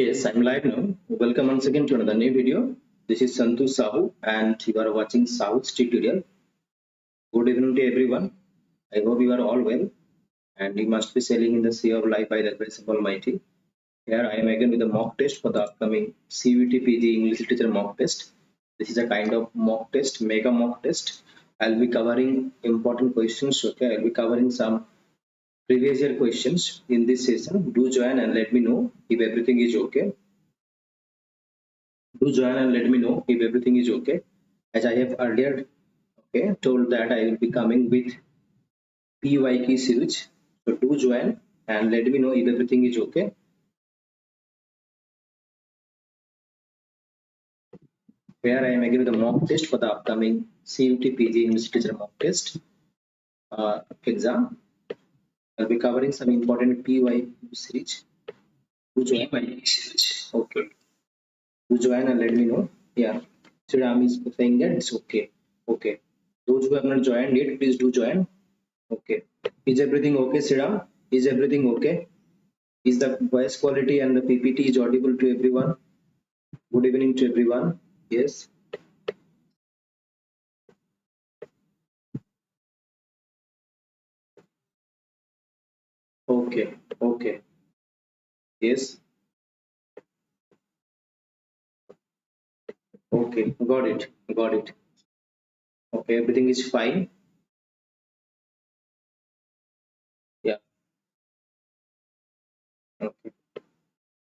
Yes, I'm live now. Welcome once again to another new video. This is Santu Sahu and you are watching Sahu's tutorial. Good evening to everyone. I hope you are all well and you must be sailing in the sea of life by the grace of Almighty. Here I am again with a mock test for the upcoming CUET PG English Literature mock test. This is a kind of mock test, mega mock test. I'll be covering important questions. Okay, I'll be covering some previous year questions in this session. Do join and let me know if everything is okay. Do join and let me know if everything is okay. As I have earlier told that I will be coming with PYQ series. So do join and let me know if everything is okay. Where I am again with a mock test for the upcoming CUET PG English Literature mock test exam. I'll be covering some important PYQ series. Do join my series. Okay. Do join and let me know. Yeah. Sriram is saying that it's okay. Okay. Those who have not joined yet, please do join. Okay. Is everything okay, Sriram? Is everything okay? Is the voice quality and the PPT is audible to everyone? Good evening to everyone. Yes. Okay. Okay. Yes. Okay. Got it. Got it. Okay. Everything is fine. Yeah. Okay.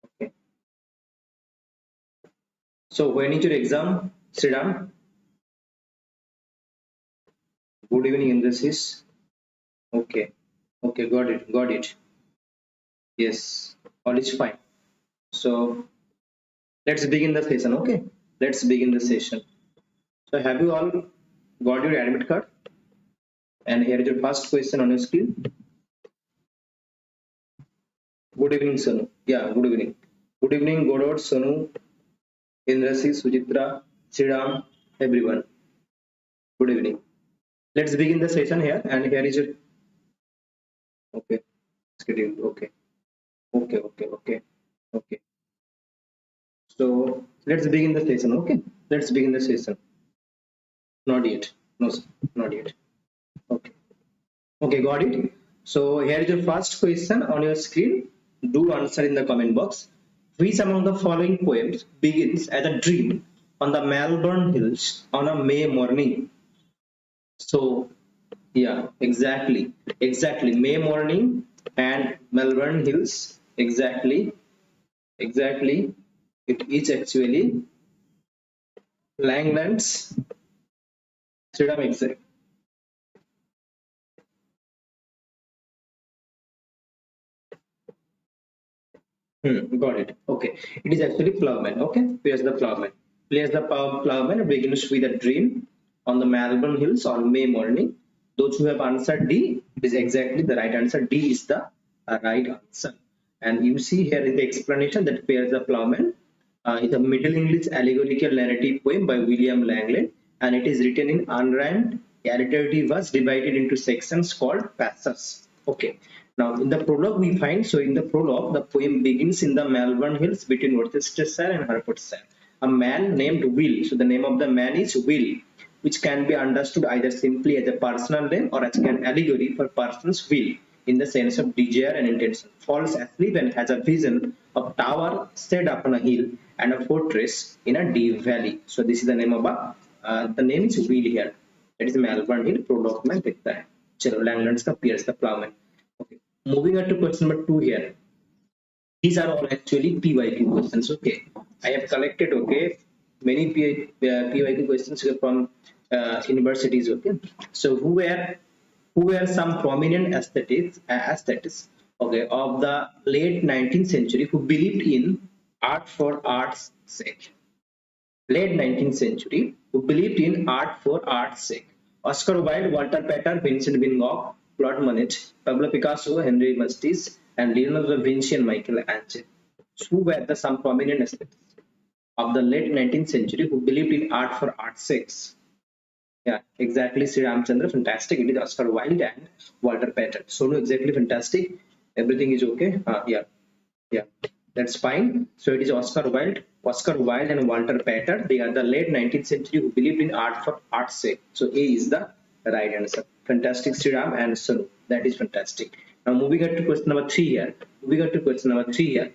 Okay. So when is your exam, Sriram? Good evening, Indra. Okay. Okay. Got it. Got it. Yes. All is fine. So let's begin the session. Okay. Let's begin the session. So have you all got your admit card? And here is your first question on your screen. Good evening, Sonu. Yeah, good evening. Good evening, Godot, Sonu, Indrasi, Sujitra, Sriram, everyone. Good evening. Let's begin the session here. And here is your okay schedule. Okay, okay, okay, okay, okay. So let's begin the session. Okay, let's begin the session. Not yet. No, sir. Not yet. Okay. Okay, got it. So here is your first question on your screen. Do answer in the comment box. Which among the following poems begins as a dream on the Melbourne Hills on a May morning? So yeah, exactly. May morning and Melbourne Hills. Exactly. It is actually Langland's Freedom exact. Got it. Okay. It is actually Plowman. Okay. Here's the Plowman. Plays the Plowman begins with a dream on the Melbourne Hills on May morning. Those who have answered D, it is exactly the right answer. D is the right answer. And you see here in the explanation that Pairs the Plowman is a Middle English allegorical narrative poem by William Langland, and it is written in unrhymed alliterative verse divided into sections called passages. Okay. Now, in the prologue, we find in the prologue, the poem begins in the Melbourne Hills between Worcestershire and Hertfordshire. A man named Will. So, the name of the man is Will, which can be understood either simply as a personal name or as an allegory for person's will in the sense of desire and intention. Falls asleep and has a vision of tower set upon a hill and a fortress in a deep valley. So, this is the name of the name is Will here. That is Melbourne Hill. Prologue में दिखता है. चलो, Langland's का Piers the Plowman. Okay. Moving on to question number 2 here. These are all actually PYQ questions. Okay. I have collected many PYQ questions from universities. Okay. So who were some prominent aesthetics of the late 19th century who believed in art for art's sake? Late 19th century who believed in art for art's sake. Oscar Wilde, Walter Pater, Vincent van Gogh, Claude Monet, Pablo Picasso, Henry Matisse, and Leonardo da Vinci and Michelangelo. Who were the some prominent aesthetics of the late 19th century who believed in art for art's sake? Yeah, exactly. Sri Ramchandra, fantastic. It is Oscar Wilde and Walter Pater. So, no, exactly fantastic. Everything is okay. Yeah. That's fine. So it is Oscar Wilde. Oscar Wilde and Walter Pater. They are the late 19th century who believed in art for art's sake. So A is the right answer. Fantastic, Sriram and Sanu. That is fantastic. Now moving on to question number 3 here. Moving on to question number 3 here.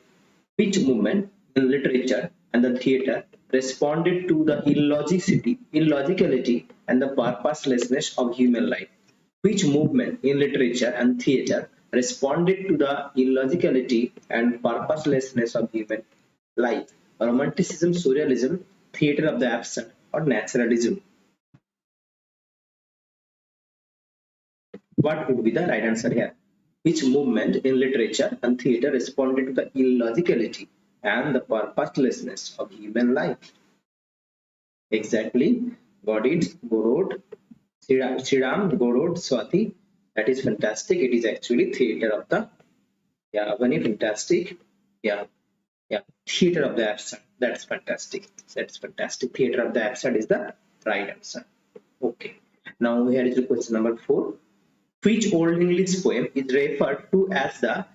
Which movement in literature and the theatre responded to the illogicality and the purposelessness of human life? Which movement in literature and theatre responded to the illogicality and purposelessness of human life? Romanticism, surrealism, theatre of the absent, or naturalism? What would be the right answer here? Which movement in literature and theatre responded to the illogicality and the purposelessness of human life? Exactly. Got it. Gorod. Sriram, Gorod, Swati. That is fantastic. It is actually theatre of the, yeah, very fantastic. Yeah, yeah. Theatre of the absent. That's fantastic. That's fantastic. Theatre of the absent is the right answer. Okay. Now here is the question number 4. Which Old English poem is referred to as the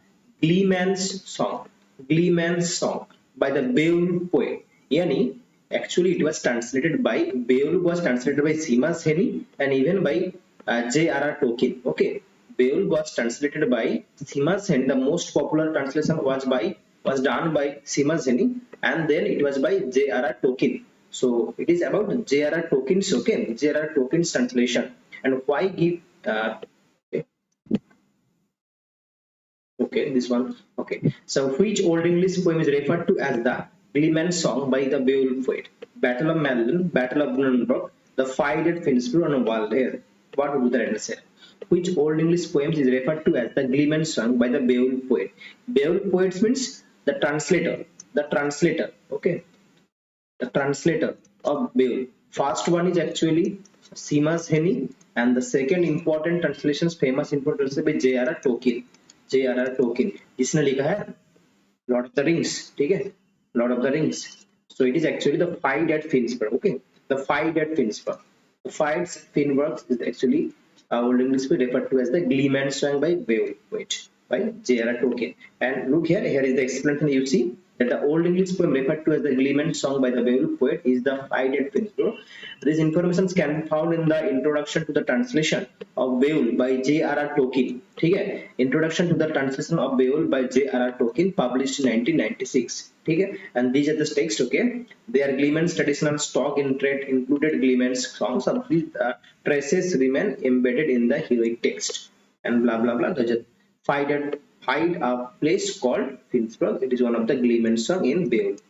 Gleeman's Song? Gleeman's Song by the Beowulf poet. Yani, actually it was translated by, Beowulf was translated by Seamus Heaney and even by J.R.R. Tolkien. Okay, Beowulf was translated by Seamus Heaney. The most popular translation was done by Seamus Heaney, and then it was by J.R.R. Tolkien. So it is about J.R.R. Tolkien's, okay, J.R.R. Tolkien's translation. And why give okay, this one. Okay, so which Old English poem is referred to as the Gleeman's Song by the Beowulf poet? Battle of Malvern, Battle of Brunanburg, the Fight at Finsbury, and Walder. What would the answer? Which Old English poem is referred to as the Gleeman's Song by the Beowulf poet? Beowulf poet means the translator. The translator. Okay, the translator of Beowulf. First one is actually Seamus Heaney, and the second important translations, famous important translation by J.R.R. Tolkien. J.R.R. Tolkien जिसने लिखा है Lord of the Rings, ठीक है, Lord of the Rings. So it is actually the Fight at Finsbury. Okay, the Fight at Finsbury. The Fight at Finsbury is actually Old English referred to as the Gleeman's Song by Beowulf by J.R.R. Tolkien. And look here, here is the explanation. You see that the Old English poem referred to as the Gleeman's Song by the Beowulf poet is the Fight at Finsbury. These informations can be found in the introduction to the translation of Beowulf by J.R.R. Tolkien. ठीक है, introduction to the translation of Beowulf by J.R.R. Tolkien, published in 1996. ठीक है, and these are the text. Okay, they are Gleeman's traditional stock in trade included Gleeman's songs, of which traces remain embedded in the heroic text, and blah blah blah. The Fight a place called Finsbury. It is one of the Gleeman's song in Beowulf.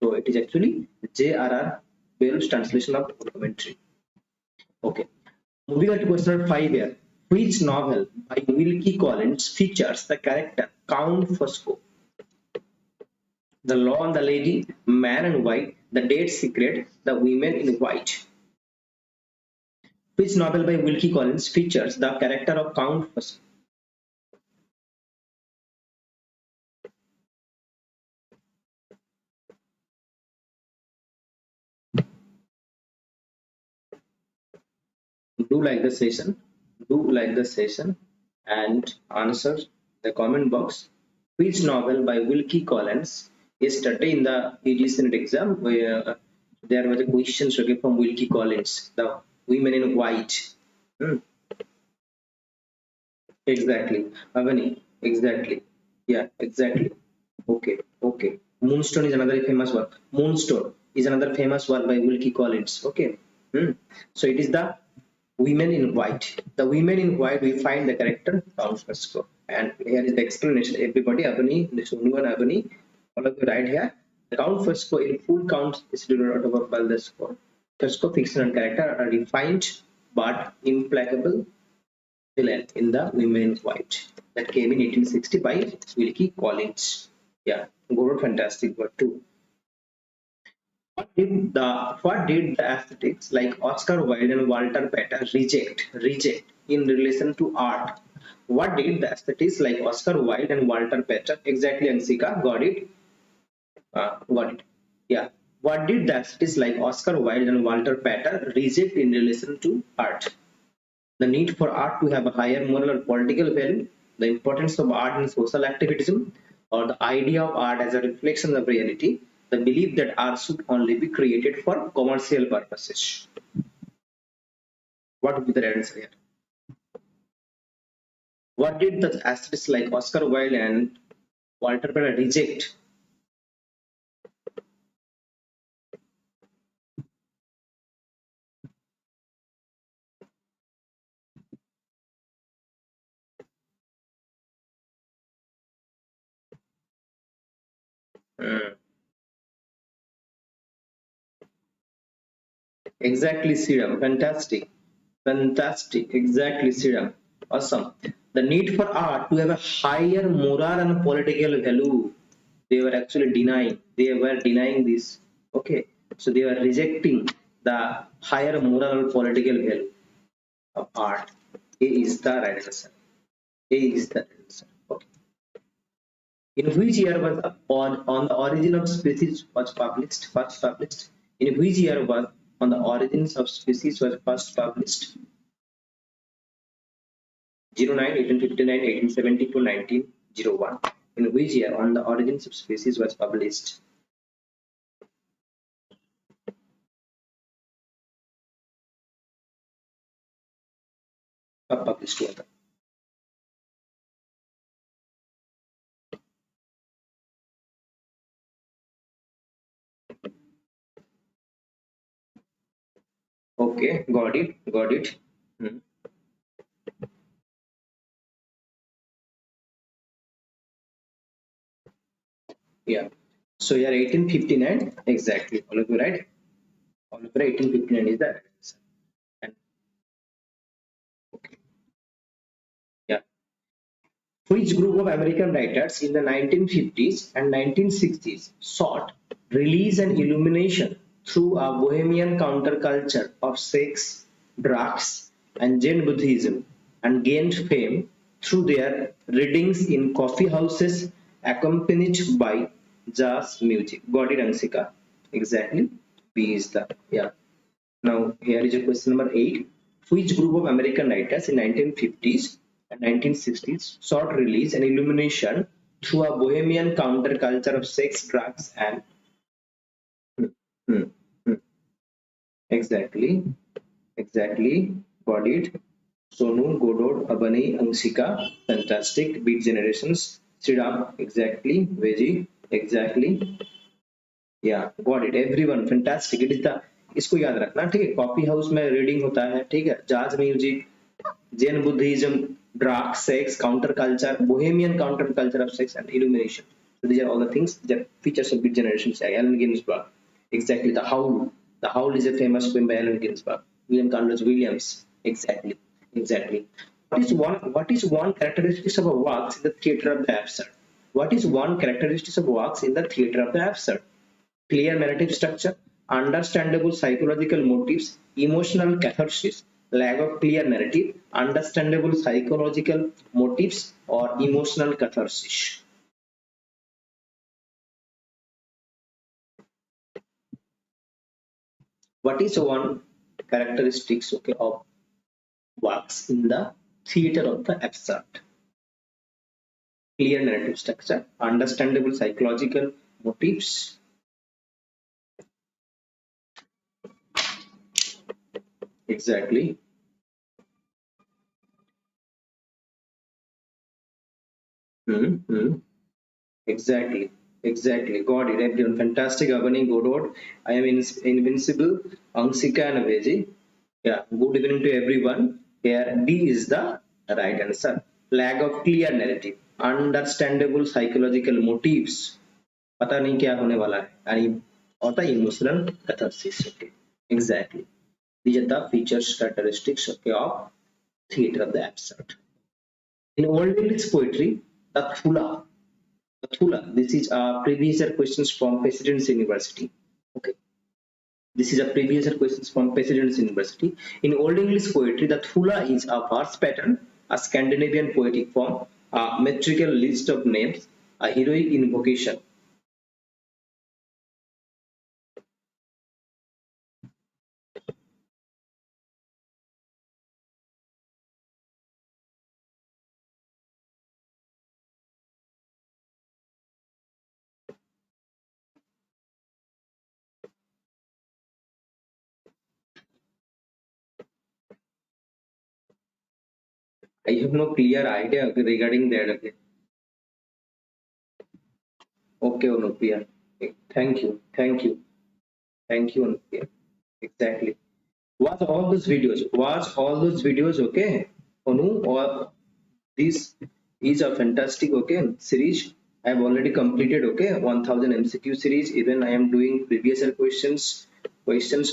So it is actually J.R.R. Beowulf's translation of commentary. Okay, moving on to question number 5 here. Which novel by Wilkie Collins features the character Count Fosco? The Law and the Lady, Man in White, The Dead Secret, The Women in White. Which novel by Wilkie Collins features the character of Count Fosco? Do like the session and answer the comment box. Which novel by Wilkie Collins? Yesterday in the English Senate exam, where there was a question from Wilkie Collins, The Women in White. Exactly, Avani. Exactly. Yeah, exactly. Okay, okay. Moonstone is another famous work. Moonstone is another famous work by Wilkie Collins. Okay. So it is the Women in White. The Women in White, we find the character Count Fosco. And here is the explanation. Everybody, Abani, Sunu and Abani, all of you right here. The Count Fosco in full count is delivered out of Baldesco. Fosco, fictional character, a refined but implacable villain in the Women in White that came in 1860 by Wilkie Collins. Yeah, good, fantastic word too. What did the aesthetics like Oscar Wilde and Walter Pater reject in relation to art? What did the aesthetics like Oscar Wilde and Walter Pater, exactly, Ansika, got it? Got it. Yeah. What did the aesthetics like Oscar Wilde and Walter Pater reject in relation to art? The need for art to have a higher moral or political value, the importance of art in social activism, or the idea of art as a reflection of reality, the belief that art should only be created for commercial purposes. What would be the right answer here? What did the aesthetics like Oscar Wilde and Walter Benjamin reject? Hmm. Exactly, Siram. Fantastic. Fantastic. Exactly, Siram. Awesome. The need for art to have a higher moral and political value. They were actually denying. They were denying this. Okay. So they were rejecting the higher moral and political value of art. A is the right answer. A is the right answer. Okay. In which year was on the origin of species was published? First published. In which year was on the origins of species was first published? 09, 1859, 1872, 1901. In which year on the origins of species was published? Published हुआ था. Okay, got it, got it. Hmm. Yeah. So yeah, 1859 exactly. All of you right? All of you right, 1859 is the right answer. And okay, yeah. Which group of American writers in the 1950s and 1960s sought release and illumination through a bohemian counterculture of sex, drugs, and Jain Buddhism and gained fame through their readings in coffee houses accompanied by jazz music? Got it, Ansika? Exactly. B is the, yeah. Now, here is a question number 8. Which group of American writers in 1950s and 1960s sought release and illumination through a bohemian counterculture of sex, drugs, and hmm, hmm, exactly, exactly, got it. Sonu, Godot, Abani, Ansika, fantastic, Beat Generations, Sridham, exactly, Veji, exactly, या got it everyone fantastic it is the इसको याद रखना ठीक है coffee house में reading होता है ठीक है jazz music Zen Buddhism drug sex counter culture bohemian counter culture of sex and illumination so these are all the things that features of beat generations by Allen Ginsberg exactly the howl is a famous poem by Allen Ginsberg William Carlos Williams exactly exactly what is one characteristics of a works in the theater of the absurd what is one characteristics of works in the theater of the absurd clear narrative structure, understandable psychological motives, emotional catharsis, lack of clear narrative, understandable psychological motives, or emotional catharsis. What is one characteristics okay, of works in the theater of the absurd? Clear narrative structure, understandable psychological motives. Exactly. Hmm. Exactly, exactly. Got it. Everyone, fantastic. Avani, Godot. I am invincible. Angsika and Aveji. Yeah, good evening to everyone. Here, D is the right answer. Lack of clear narrative, understandable psychological motives. पता नहीं क्या होने वाला है and होता emotional catharsis. Okay, exactly. These are the features characteristics okay, of theatre of the absurd. In Old English poetry, the Thula. This is a previous year questions from President's University. Okay. This is a previous year questions from President's University. In Old English poetry, the Thula is a verse pattern, a Scandinavian poetic form, a metrical list of names, a heroic invocation. I have no clear idea regarding that. Okay, Anupriya. Thank you. Thank you. Thank you, Anupriya. Exactly. Watch all those videos. Watch all those videos, okay? Anu, or this is a fantastic, okay, series. I have already completed, okay, 1000 MCQ series. Even I am doing previous year questions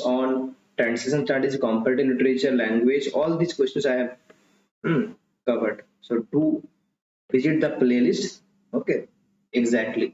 on translation studies, comparative literature, language. All these questions I have covered. So do visit the playlist. Okay, exactly.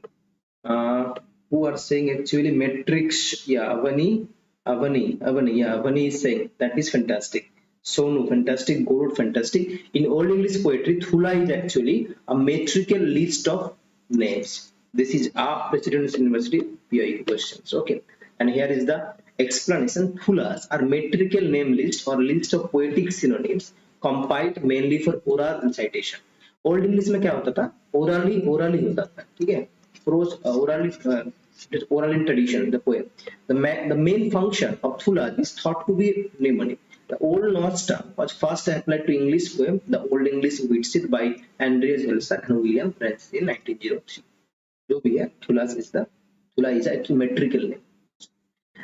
Who are saying actually metrics? Yeah, Avani. Yeah, Avani is saying that is fantastic. Sonu, fantastic. Gorod, fantastic. In Old English poetry, Thula is actually a metrical list of names. This is our President's University PIQ questions. Okay, and here is the explanation. Thulas are metrical name list or list of poetic synonyms compiled mainly for oral recitation. Old English में क्या होता था orally होता था ठीक है pros oral in tradition the poem the main function of thula is thought to be mnemonic. The old Norse term was first applied to English poem the Old English Witsit by Andreas Helser and William Prince in 1903. जो भी है thula is a metrical name.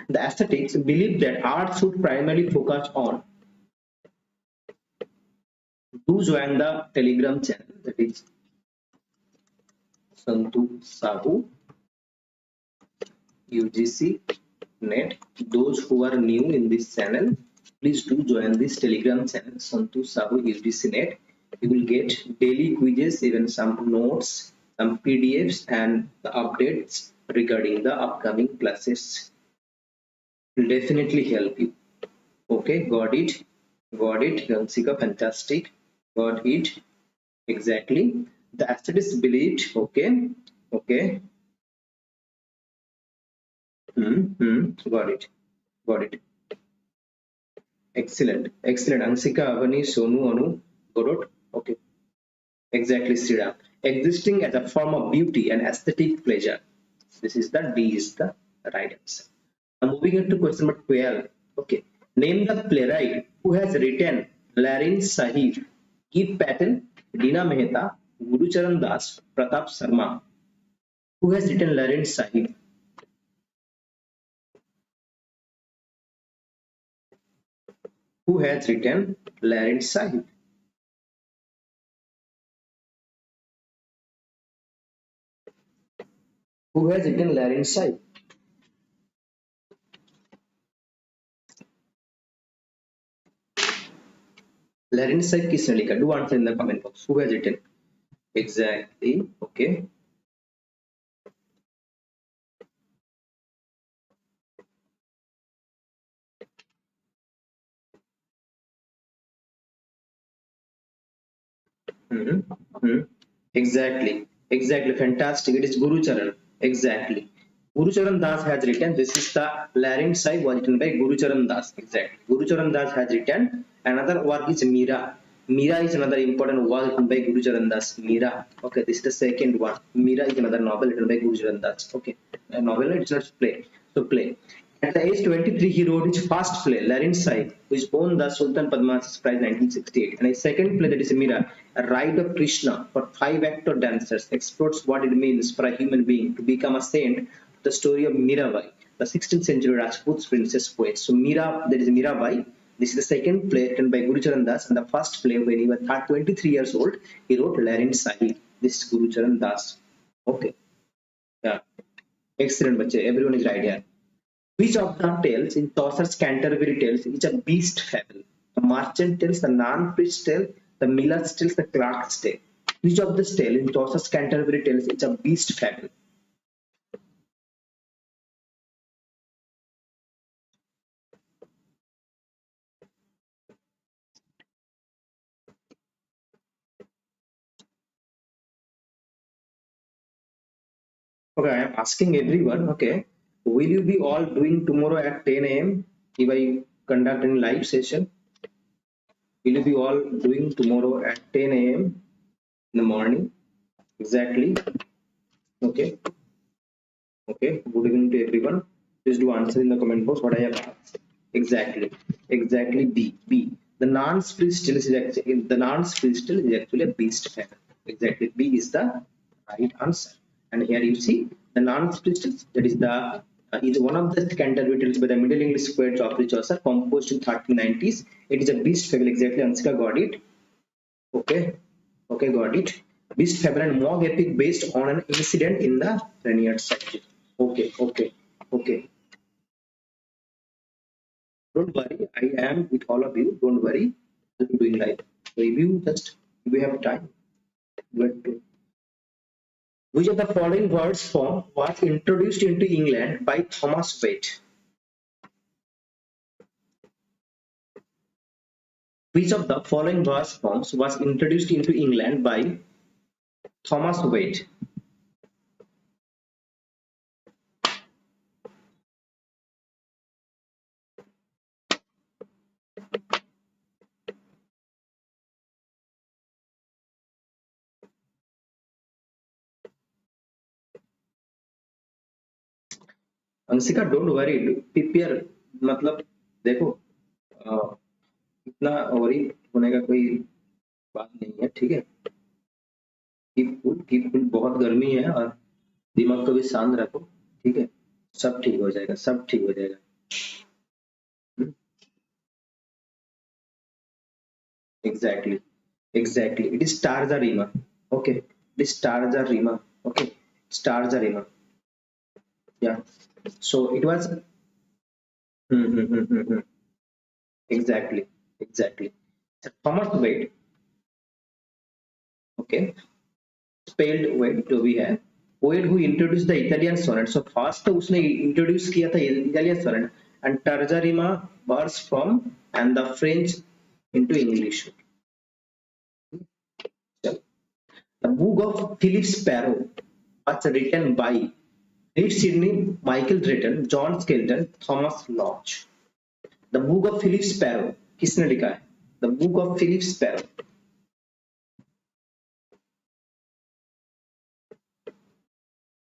The aesthetics believed that art should primarily focus on do join the Telegram channel that is Santu Sahu UGC net. Those who are new in this channel, please do join this Telegram channel Santu Sahu UGC net. You will get daily quizzes, even some notes, some PDFs, and the updates regarding the upcoming classes. Will definitely help you. Okay, got it. Got it. Yansika, fantastic. Got it. Exactly. The aesthetics believed. Okay. Okay. Got it. Got it. Excellent. Excellent. Ansika, Avani, Sonu, Anu, got it. Okay. Exactly, Sriram. Existing as a form of beauty and aesthetic pleasure. This is the D is the right answer. Now moving into question number 12. Okay. Name the playwright who has written Larin Sahib, Keith Patel, Dina Mehta, Guru Charan Das, Pratap Sharma. Who has written Larin Sahib? Who has written Larin Sahib? Who has written Larin Sahib? Larin Sahib किसने लिखा? Do answer in the comment box. Who has written? Exactly. Okay. Exactly. Exactly. Fantastic. It is Guru Charan. Exactly. Guru Charan Das has written. This is the Larin Sahib was written by Guru Charan Das. Exactly. Guru Charan Das has written. Another work is Mira. Mira is another important work written by Guru Charan Das. Mira. Okay, this is the second one. Mira is another novel written by Guru Charan Das. Okay, a novel, it's not play. So play. At the age 23, he wrote his first play, Larin Sahib, which won the Sultan Padmasis Prize 1968. And his second play, that is Mira, a ride of Krishna for 5 actor dancers, explores what it means for a human being to become a saint. The story of Mirabai, the 16th century Rajput princess poet. So Mira, that is Mirabai. This is the second play written by Guru Charan Das, and the first play when he was 23 years old, he wrote Larin Sahib. This is Guru Charan Das. Okay. Yeah. Excellent, bache. Everyone is right here. Which of the tales in Chaucer's Canterbury Tales is a beast fable? The merchant tales, the non-priest tale, the miller's tales, the clerk's tale. Which of this tale in Chaucer's Canterbury Tales is a beast fable? Okay, I am asking everyone. Okay, will you be all doing tomorrow at 10 a.m. if I conduct any live session? Will you be all doing tomorrow at 10 a.m. in the morning? Exactly. Okay. Okay. Good evening to everyone. Please do answer in the comment box what I have asked. Exactly. Exactly. B. B. The non-split still is actually a beast fable. Exactly, B is the right answer. And here you see the non-split still, that is the is one of the contributed by the Middle English poet of Chaucer, composed in 1390s. It is a beast fable. Exactly, Ansika got it. Okay, okay, got it. Beast fable and mock epic based on an incident in the Renaissance section. Okay, okay, okay. Don't worry, I am with all of you. Don't worry, I'll be doing live. So if you have time, you have to. Which of the following words form was introduced into England by Thomas Waite? Which of the following verse forms was introduced into England by Thomas Waite? Anshika don't worry, prepare, मतलब देखो इतना worry होने का कोई बात नहीं है, ठीक है। कीप कूल, बहुत गर्मी है और दिमाग को भी शांत रखो, ठीक है। सब ठीक हो जाएगा, सब ठीक हो जाएगा। Exactly, exactly. It is Tarzarima. Okay, it is Tarzarima. Okay, it's Tarzarima. Yeah. So it was. Exactly, exactly. So Thomas Wade. Okay, spelled Wade जो भी है, Wade who introduced the Italian sonnet. So first तो उसने introduce किया था Italian sonnet and Tarzarima verse from and the French into English. The book of Philip Sparrow was written by Philip Sidney, Michael Drayton, John Skelton, Thomas Lodge. The book of Philip Sparrow किसने लिखा है? The book of Philip Sparrow.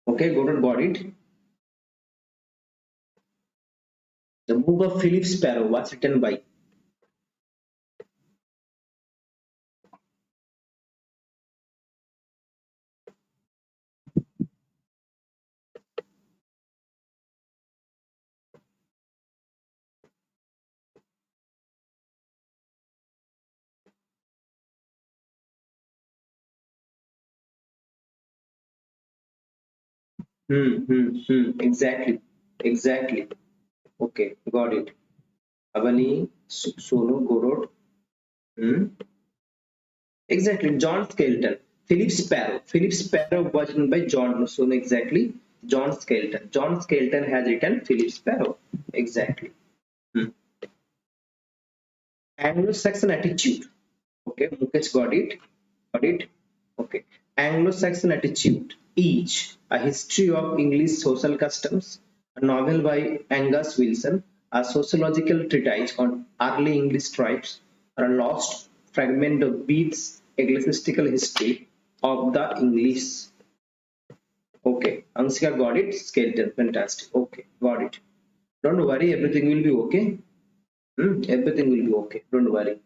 Okay, got it. The book of Philip Sparrow was written by. Exactly, exactly. Okay, got it. Avani, Sonu, Godot. Hmm. Exactly, John Skelton. Philip Sparrow. Philip Sparrow was written by John. So exactly, John Skelton. John Skelton has written Philip Sparrow. Exactly. Hmm. Anglo-Saxon attitude. Okay, Mukesh got it. Got it. Okay. Anglo-Saxon attitude. Each a history of English social customs. A novel by Angus Wilson. A sociological treatise on early English tribes. Or a lost fragment of Bede's ecclesiastical history of the English. Okay, Ansika got it. Skeleton, fantastic. Okay, got it. Don't worry, everything will be okay. Everything will be okay. Don't worry.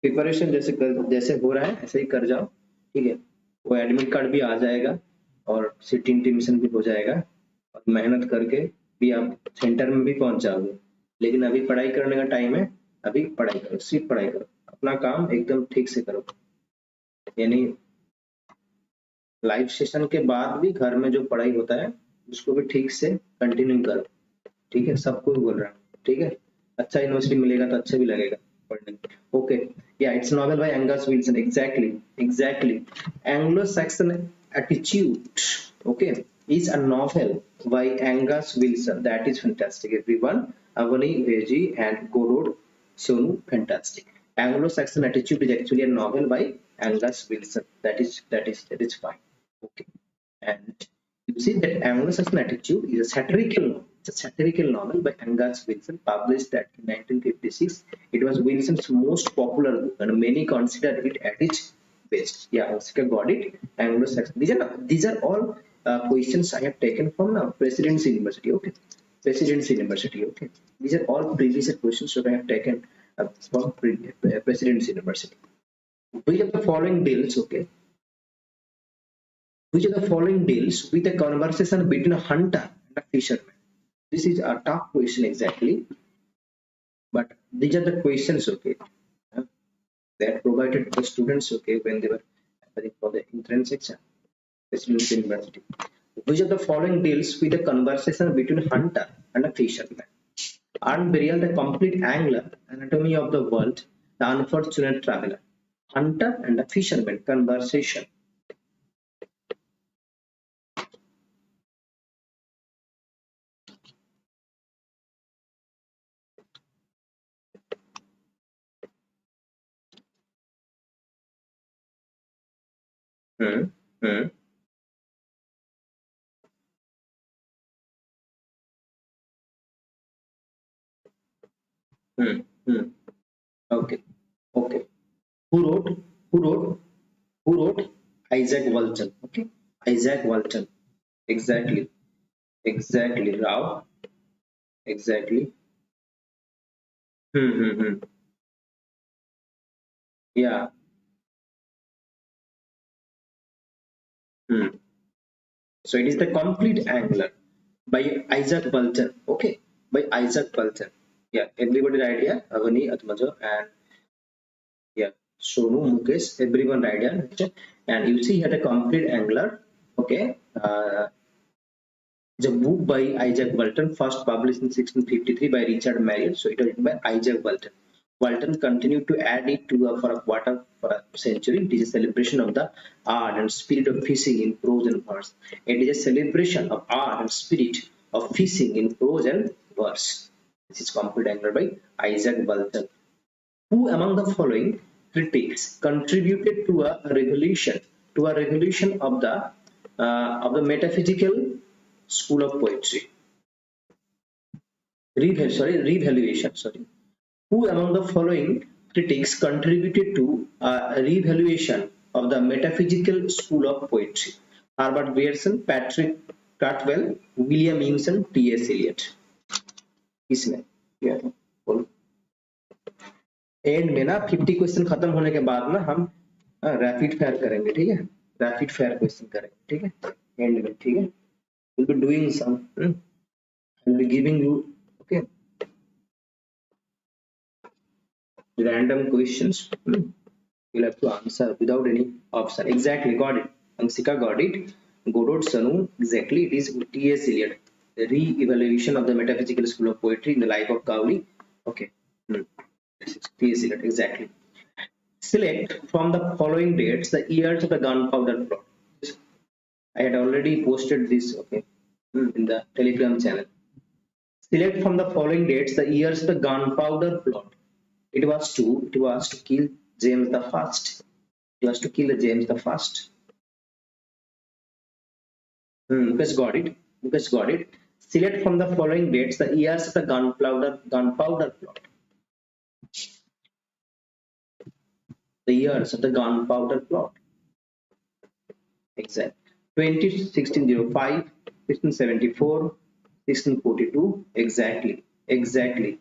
Preparation जैसे हो रहा है ऐसे ही कर जाओ, ठीक है। वो एडमिट कार्ड भी आ जाएगा और सिटिंग इंटीमेशन भी हो जाएगा और मेहनत करके भी आप सेंटर में भी पहुंच जाओगे। लेकिन अभी पढ़ाई करने का टाइम है, अभी पढ़ाई करो, सिर्फ पढ़ाई करो, अपना काम एकदम ठीक से करो। यानी लाइव सेशन के बाद भी घर में जो पढ़ाई होता है उसको भी ठीक से कंटिन्यू करो, ठीक है। सबको बोल रहा हूँ, ठीक है। अच्छा यूनिवर्सिटी मिलेगा तो अच्छा भी लगेगा पढ़ने में। Okay, yeah, it's novel by Angus Wilson. Exactly. Anglo-Saxon attitude, okay, is a novel by Angus Wilson. That is fantastic, everyone. Avani, Veji, and Godot, Sonu, fantastic. Anglo-Saxon attitude is actually a novel by Angus Wilson. That is fine. Okay, and you see that Anglo-Saxon attitude is a satirical novel. It's a satirical novel by Angus Wilson, published that in 1956. It was Wilson's most popular book, and many consider it at its best. Yeah, Oscar got it. Anglo-Saxon. These are all questions I have taken from now Presidency University. Okay, Presidency University. Okay, these are all previous questions that I have taken from Presidency University. Which of the following deals? Okay, which of the following deals with a conversation between a hunter and a fisherman? This is a tough question exactly, but these are the questions. Okay, that provided to the students. Okay, when they were preparing for the entrance exam. Presidency University. Which of the following deals with a conversation between hunter and a fisherman? Unburial, the complete angler, anatomy of the world, the unfortunate traveler. Hunter and a fisherman conversation. Hmm. Hmm. Hmm. Hmm. Okay. Okay. Who wrote? Who wrote? Who wrote? Isaac Walton. Okay. Isaac Walton. Exactly. Exactly. Rao. Exactly. Hmm. Hmm. Hmm. Yeah. Hmm. So it is the complete angler by Isaac Walton. Okay, by Isaac Walton. Yeah, everybody right here. Avani, Atmajo, and yeah, Sonu, Mukesh, everyone right here. Okay? And you see here the complete angler. Okay, the book by Isaac Walton, first published in 1653 by Richard Marriott. So it was written by Isaac Walton. Walton continued to add it to for a quarter for a century. It is a celebration of the art and spirit of fishing in prose and verse. It is a celebration of art and spirit of fishing in prose and verse. This is complete angler by Isaac Walton. Who among the following critics contributed to a revolution of the metaphysical school of poetry? Revaluation. Sorry. Who among the following critics contributed to a revaluation of the metaphysical school of poetry? Herbert Grierson, Patrick Cartwell, William Emerson, T.S. Eliot. इसमें क्या है? बोलो. And में ना 50 question खत्म होने के बाद ना हम रैपिड फायर करेंगे, ठीक है? रैपिड फायर क्वेश्चन करेंगे, ठीक है? एंड में, ठीक है? We'll be doing some. I'll be giving you, okay, random questions. You'll have to answer without any option. Exactly, got it. Ansika got it. Godot Sanu, exactly. It is T.S. Eliot. The re-evaluation of the metaphysical school of poetry in the life of Cowley. Okay. This is T.S. Eliot, exactly. Select from the following dates the years of the gunpowder plot. I had already posted this, okay, in the Telegram channel. Select from the following dates the years of the gunpowder plot. It was to kill James the First. It was to kill James the First. Lucas got it. Lucas got it. Select from the following dates the years of the gunpowder plot. The years of the gunpowder plot. Exact. 1605, 1674, 1642. Exactly. Exactly.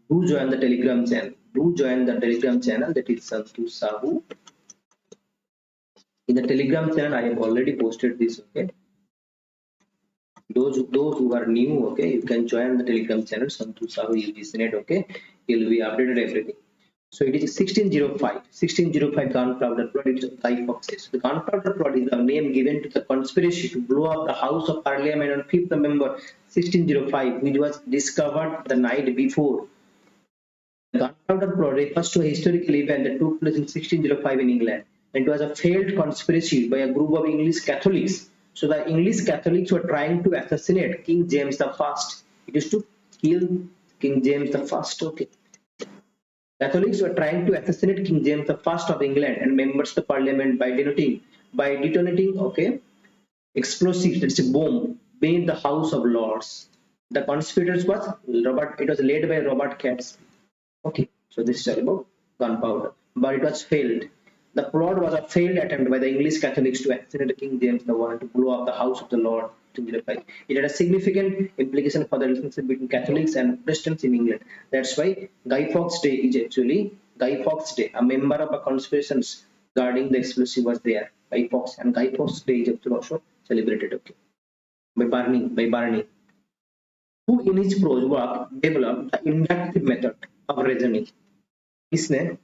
Do join the Telegram channel. Do join the Telegram channel. That is Santu Sahu. In the Telegram channel, I have already posted this. Okay. Those who are new, okay, you can join the Telegram channel Santu Sahu UGCnet. Okay, you'll be updated everything. So it is 1605 gunpowder plot. It is Guy Fawkes. The gunpowder plot is the name given to the conspiracy to blow up the House of Parliament on 5th November 1605, which was discovered the night before. The gunpowder plot refers to a historical event that took place in 1605 in England. It was a failed conspiracy by a group of English Catholics. So the English Catholics were trying to assassinate King James the First. It is to kill King James the First. Okay. Catholics were trying to assassinate King James the First of England and members of the Parliament by detonating, okay, explosives. That's a bomb beneath the House of Lords. The conspirators was Robert. It was led by Robert Katz. Okay, so this is all about gunpowder, but it was failed. The plot was a failed attempt by the English Catholics to assassinate King James I to blow up the House of the Lord. It had a significant implication for the relationship between Catholics and Protestants in England. That's why Guy Fawkes Day is actually Guy Fawkes Day. A member of a conspirations guarding the explosive was there. Guy Fawkes, and Guy Fawkes Day is actually also celebrated. Okay, by Barney, who in his prose work developed the inductive method of reasoning. इसने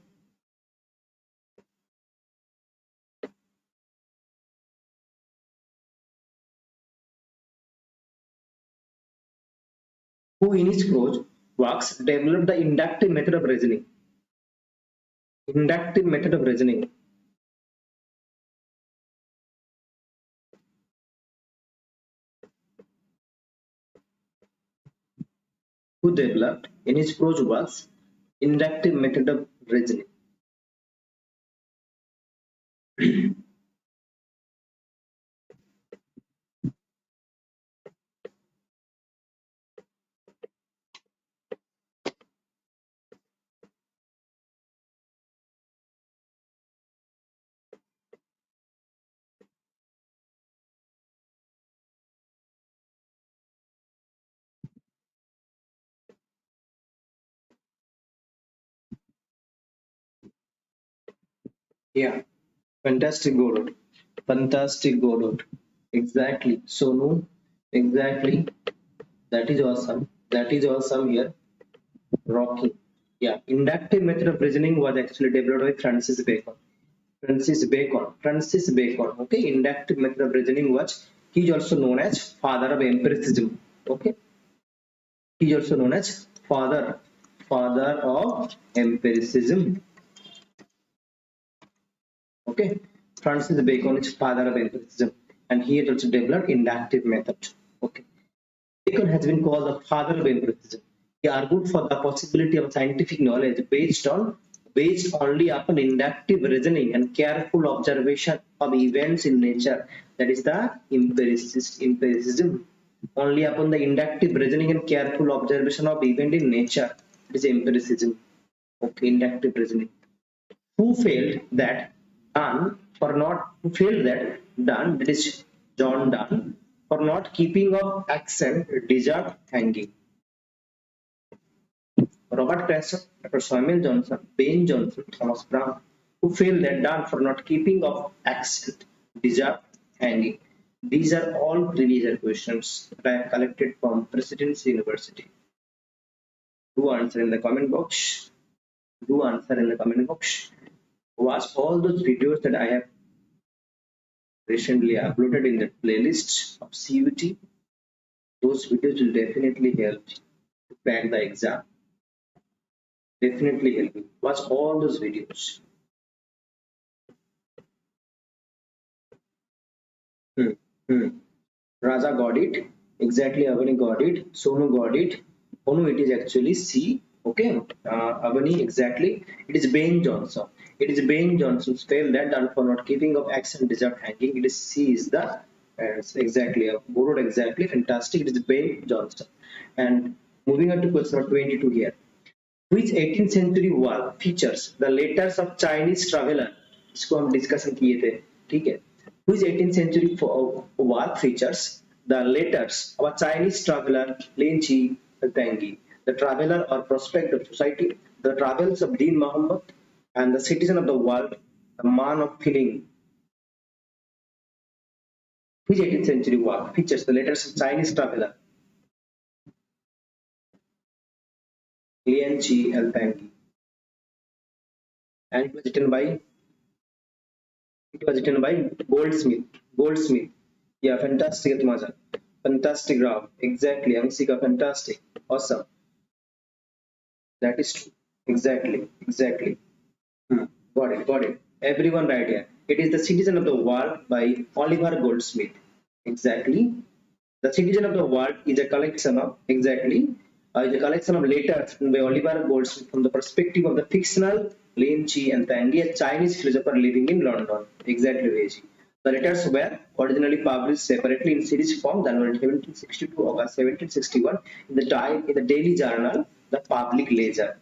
who in his prose works developed the inductive method of reasoning. Inductive method of reasoning. Who developed in his prose works inductive method of reasoning. Yeah, fantastic Godot. Fantastic Godot. Exactly. Sonu. Exactly. That is awesome. That is awesome here. Rocky. Yeah. Inductive method of reasoning was actually developed by Francis Bacon. Francis Bacon. Francis Bacon. Okay. Inductive method of reasoning was, he is also known as father of empiricism. Okay. He is also known as father of empiricism. Okay, Francis Bacon is father of empiricism, and he had also developed inductive method. Okay, Bacon has been called the father of empiricism. He argued for the possibility of scientific knowledge based only upon inductive reasoning and careful observation of events in nature. That is the empiricism. Only upon the inductive reasoning and careful observation of event in nature. It is empiricism. Okay, inductive reasoning. Who failed that Dunn for not who failed that Dunn, that is John Donne, for not keeping of accent deserved hanging. Robert Cresson, Dr. Samuel Johnson, Ben Jonson, Thomas Brown, who failed that Dunn for not keeping of accent deserved hanging. These are all previous questions that I have collected from Presidency University. Do answer in the comment box. Do answer in the comment box. Watch all those videos that I have recently uploaded in the playlist of CUT. Those videos will definitely help you to crack the exam. Definitely help you. Watch all those videos. Hmm. Hmm. Raja got it. Exactly, Avani got it. Sonu got it. Oh no, it is actually C. Okay. Avani, exactly. It is Ben Johnson. It is Ben Johnson's fail that done for not keeping of accent deserved hanging. It is C is the exactly borrowed exactly fantastic. It is Ben Johnson. And moving on to question number 22 here. Which 18th century work features the letters of Chinese traveler? इसको हम discussion किए थे, ठीक है? Which 18th century work features the letters of a Chinese traveler Lin Chi Tengi, the traveler or prospect of society, the travels of Dean Muhammad, and the citizen of the world, the man of feeling. Which 18th century work features the letters of Chinese traveler Lin Chi Tengi, and it was written by Goldsmith. Goldsmith. Yeah, fantastic, Atmaja. Fantastic, Rao. Exactly, Amsika, fantastic. Awesome. That is true. Exactly, exactly. Got it, got it. Everyone right here. It is The Citizen of the World by Oliver Goldsmith. Exactly. The Citizen of the World is a collection of, exactly, is a collection of letters by Oliver Goldsmith from the perspective of the fictional Lin Chi and Tangi, a Chinese philosopher living in London. Exactly, Reji. The letters were originally published separately in series form than 1762 or 1761 in the daily journal, The Public Ledger.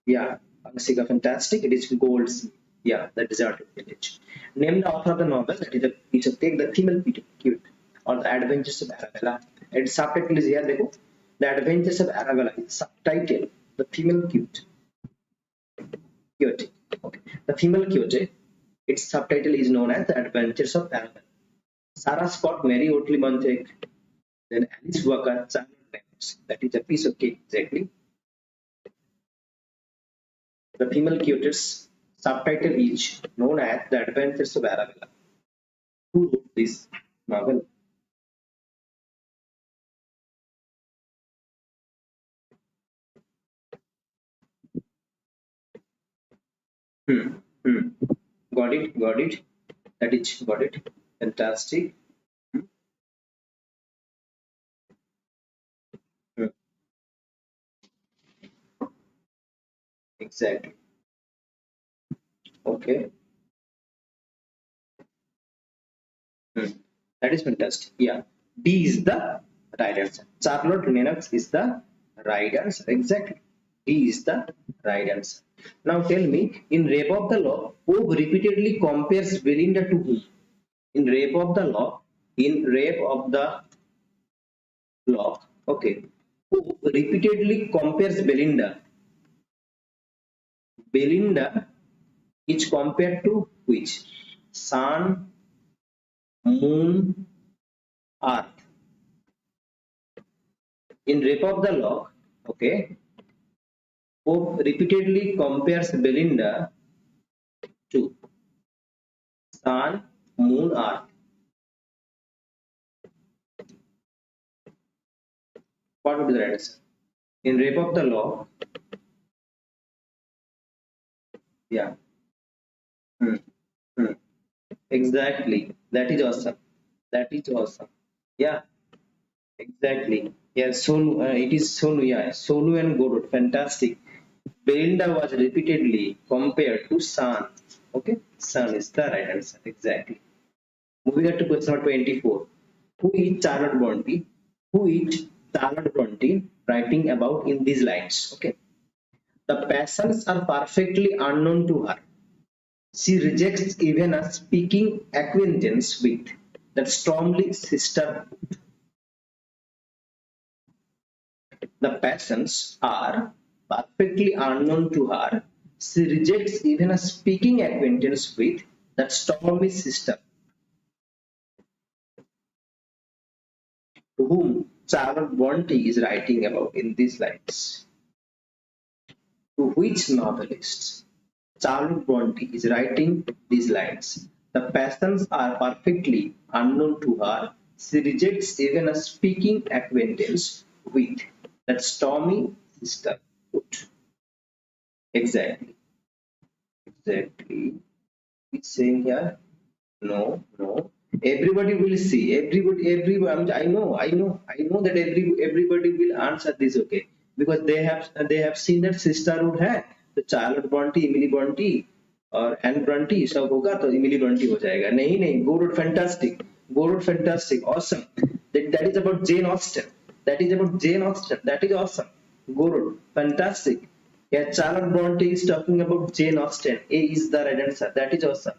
Yeah, Amsika, fantastic. It is Goldsmith. Yeah, the deserted village. Name the author of the novel. That is a piece of cake. The female cute or the Adventures of Arabella. Its subtitle is here. देखो, the Adventures of Arabella. Its subtitle, the female cute. Okay, the female cute. Its subtitle is known as the Adventures of Arabella. Sarah Scott, Mary Otley Montague, then Alice Walker, Charlotte Reynolds. That is a piece of cake exactly. The female cute's subtitle is known as The Adventures of Arabella. Who wrote this novel? Hmm. Hmm. Got it. Got it. That is got it. Fantastic. Hmm. Hmm. Exactly. Okay. Hmm. That is fantastic. Yeah. D is the right answer. Charlotte Lennox is the right answer. Exactly. D is the right answer. Now tell me, in Rape of the Law, Pope repeatedly compares Belinda to whom? In Rape of the Law, in Rape of the Law, okay, Pope repeatedly compares Belinda is compared to which? Sun, moon, earth. In Rape of the Lock, okay, Pope repeatedly compares Belinda to sun, moon, earth. What would be the right answer? In Rape of the Lock, yeah. Hmm. Hmm. Exactly. That is awesome. That is awesome. Yeah, exactly. Yeah, Sonu, it is Sonu, yeah. Sonu and Godot. Fantastic. Belinda was repeatedly compared to sun. Okay, sun is the right answer. Exactly. Moving on to question number 24. Who is Charlotte Bronte? Who is Charlotte Bronte writing about in these lines? Okay. The passions are perfectly unknown to her. She rejects even a speaking acquaintance with that strongly sister. The passions are perfectly unknown to her. She rejects even a speaking acquaintance with that stormy sister, to whom Charlotte Bronte is writing about in these lines. To which novelist Charlotte Bronte is writing these lines? The passions are perfectly unknown to her. She rejects even a speaking acquaintance with that stormy sister. Exactly, exactly. It's saying here, no, no. Everybody will see. Everybody. I know that everybody will answer this. Okay, because they have seen that sisterhood है. तो Charlotte Brontë, इमिली Brontë और N Brontë सब होगा तो इमिली Brontë हो जाएगा. नहीं, good, fantastic, good, fantastic, awesome. That is about Jane Austen. That is about Jane Austen. That is awesome. Good, fantastic. Yeah, Charlotte Bronte is talking about Jane Austen. A is the right answer. That is awesome.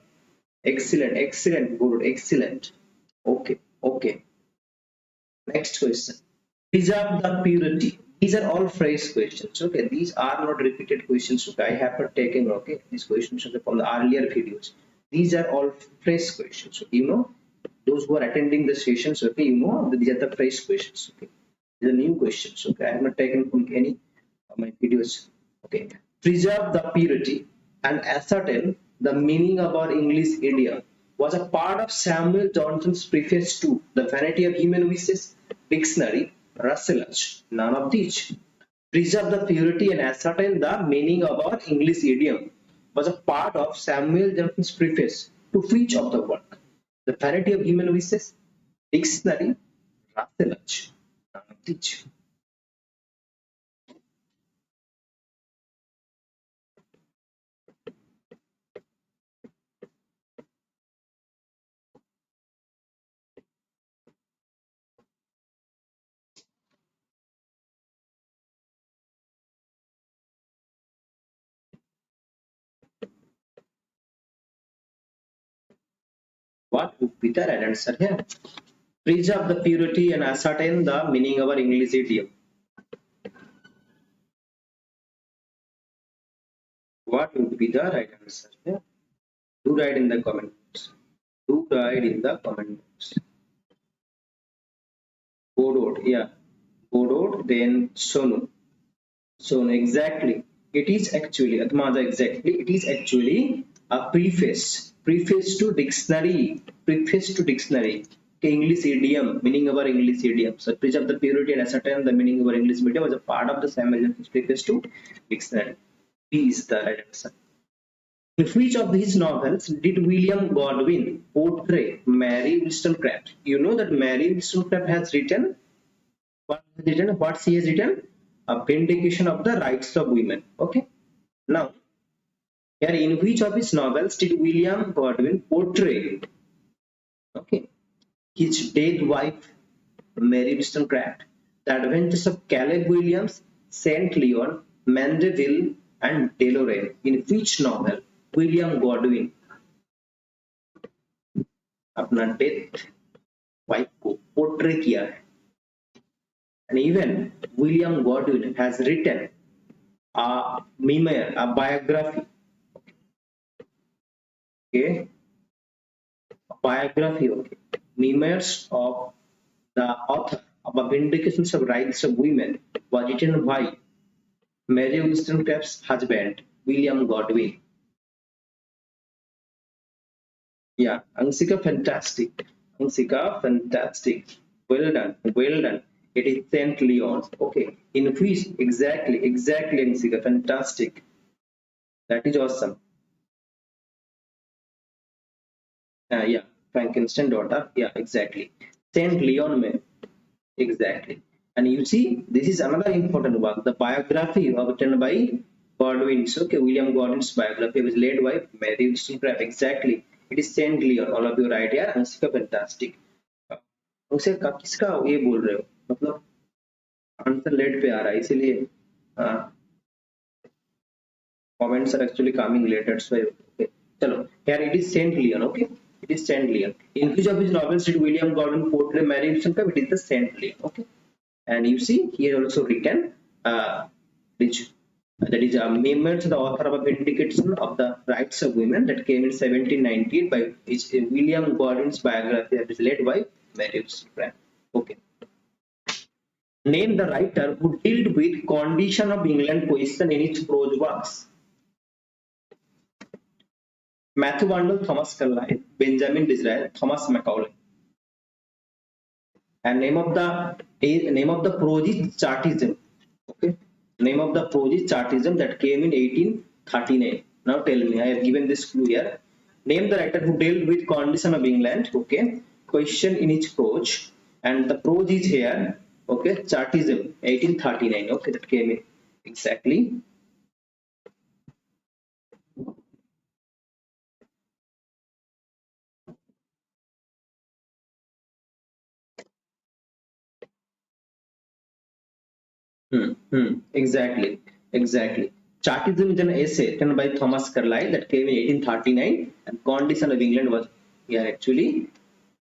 Excellent, excellent, good, excellent. Okay, okay. Next question. Preserve the purity. These are all phrase questions. Okay, these are not repeated questions. Okay, I have not taken. Okay, these questions are from the earlier videos. These are all phrase questions. Okay, those who are attending the sessions. Okay, these are the phrase questions. Okay, these are new questions. Okay, I have not taken from any of my videos. Okay, preserve the purity and ascertain the meaning of our English idiom was a part of Samuel Johnson's preface to The Vanity of Human Wishes dictionary, Russell's. None of these. Preserve the purity and ascertain the meaning of our English idiom was a part of Samuel Johnson's preface to which of the work? The Vanity of Human Wishes dictionary, Russell's. None of these. What would be the right answer here? Preserve the purity and ascertain the meaning of our English idiom. What would be the right answer here? Do write in the comment box. Do write in the comment box. Godot, yeah. Godot, then Sonu. So exactly, it is actually Atmaja exactly. It is actually a preface to dictionary, preface to dictionary. English idiom, meaning of our English idiom. So preserve the purity and ascertain the meaning of our English idiom was a part of the Samuel preface to dictionary. B is the right answer. In which of his novels did William Godwin portray Mary Wollstonecraft? You know that Mary Wollstonecraft has written what she has written? A vindication of the rights of women. Okay. Now, here in which of his novels did William Godwin portray his dead wife Mary Wollstonecraft, the adventures of Caleb Williams, Saint Leon, Mandeville, and Delorme? In which novel William Godwin अपना death wife को portray किया है? And even William Godwin has written a memoir, a biography, okay, a biography, okay, memoirs of the author of a vindication of rights of women was written by Mary Wollstonecraft's husband, William Godwin. Yeah, Ansika, fantastic. Ansika, fantastic. Well done, well done. It is Saint Leon's. Okay, in which exactly, Ansika, fantastic. That is awesome. Yeah, Frankenstein daughter. Yeah, exactly. Saint Leon man. Exactly. And you see, this is another important work. The biography written by Godwin's. Okay, William Godwin's biography was led by Mary Wollstonecraft. Exactly. It is Saint Leon. All of you right here. Ansika, fantastic. उसे किसका ये बोल रहे हो मतलब answer let पे आ रहा है इसीलिए comments are actually coming late, that's why. Okay, chalo, here it is Saint Leon. Okay, it is Saint Leon. In which of his novels did William Godwin portray Mary Wollstonecraft? It is the Saint Leon. Okay, and you see here also written which that is a memoir to the author of a vindication of the rights of women that came in 1798 by William Godwin's biography that is led by Mary Wollstonecraft. Okay, name the writer who dealt with condition of England question in its prose works. Matthew Arnold, Thomas Carlyle, Benjamin Disraeli, Thomas Macaulay. And name of the prose is Chartism. Okay, name of the prose is Chartism that came in 1839. Now tell me, I have given this clue here. Name the writer who dealt with condition of England. Okay, question in each prose, and the prose is here. Okay, Chartism, 1839. Okay, that came in exactly. Exactly, exactly. Chartism is an essay written by Thomas Carlyle that came in 1839, and Condition of England was here actually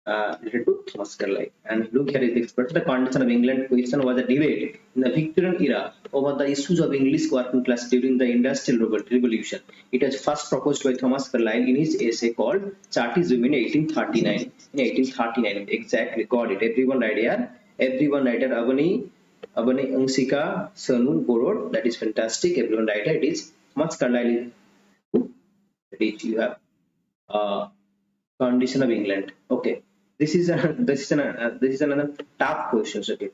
related to Thomas Carlyle. And look here is the expert. The Condition of England question was a debate in the Victorian era over the issues of English working class during the Industrial Revolution. It was first proposed by Thomas Carlyle in his essay called Chartism in 1839. In 1839, exactly, got it. Everyone right here. Everyone right here. Abani, Ansika, Sonu, Gorod, that is fantastic. Everyone right here. It is Thomas Carlyle. That is you have Condition of England. Okay, this is another tough questions. Okay,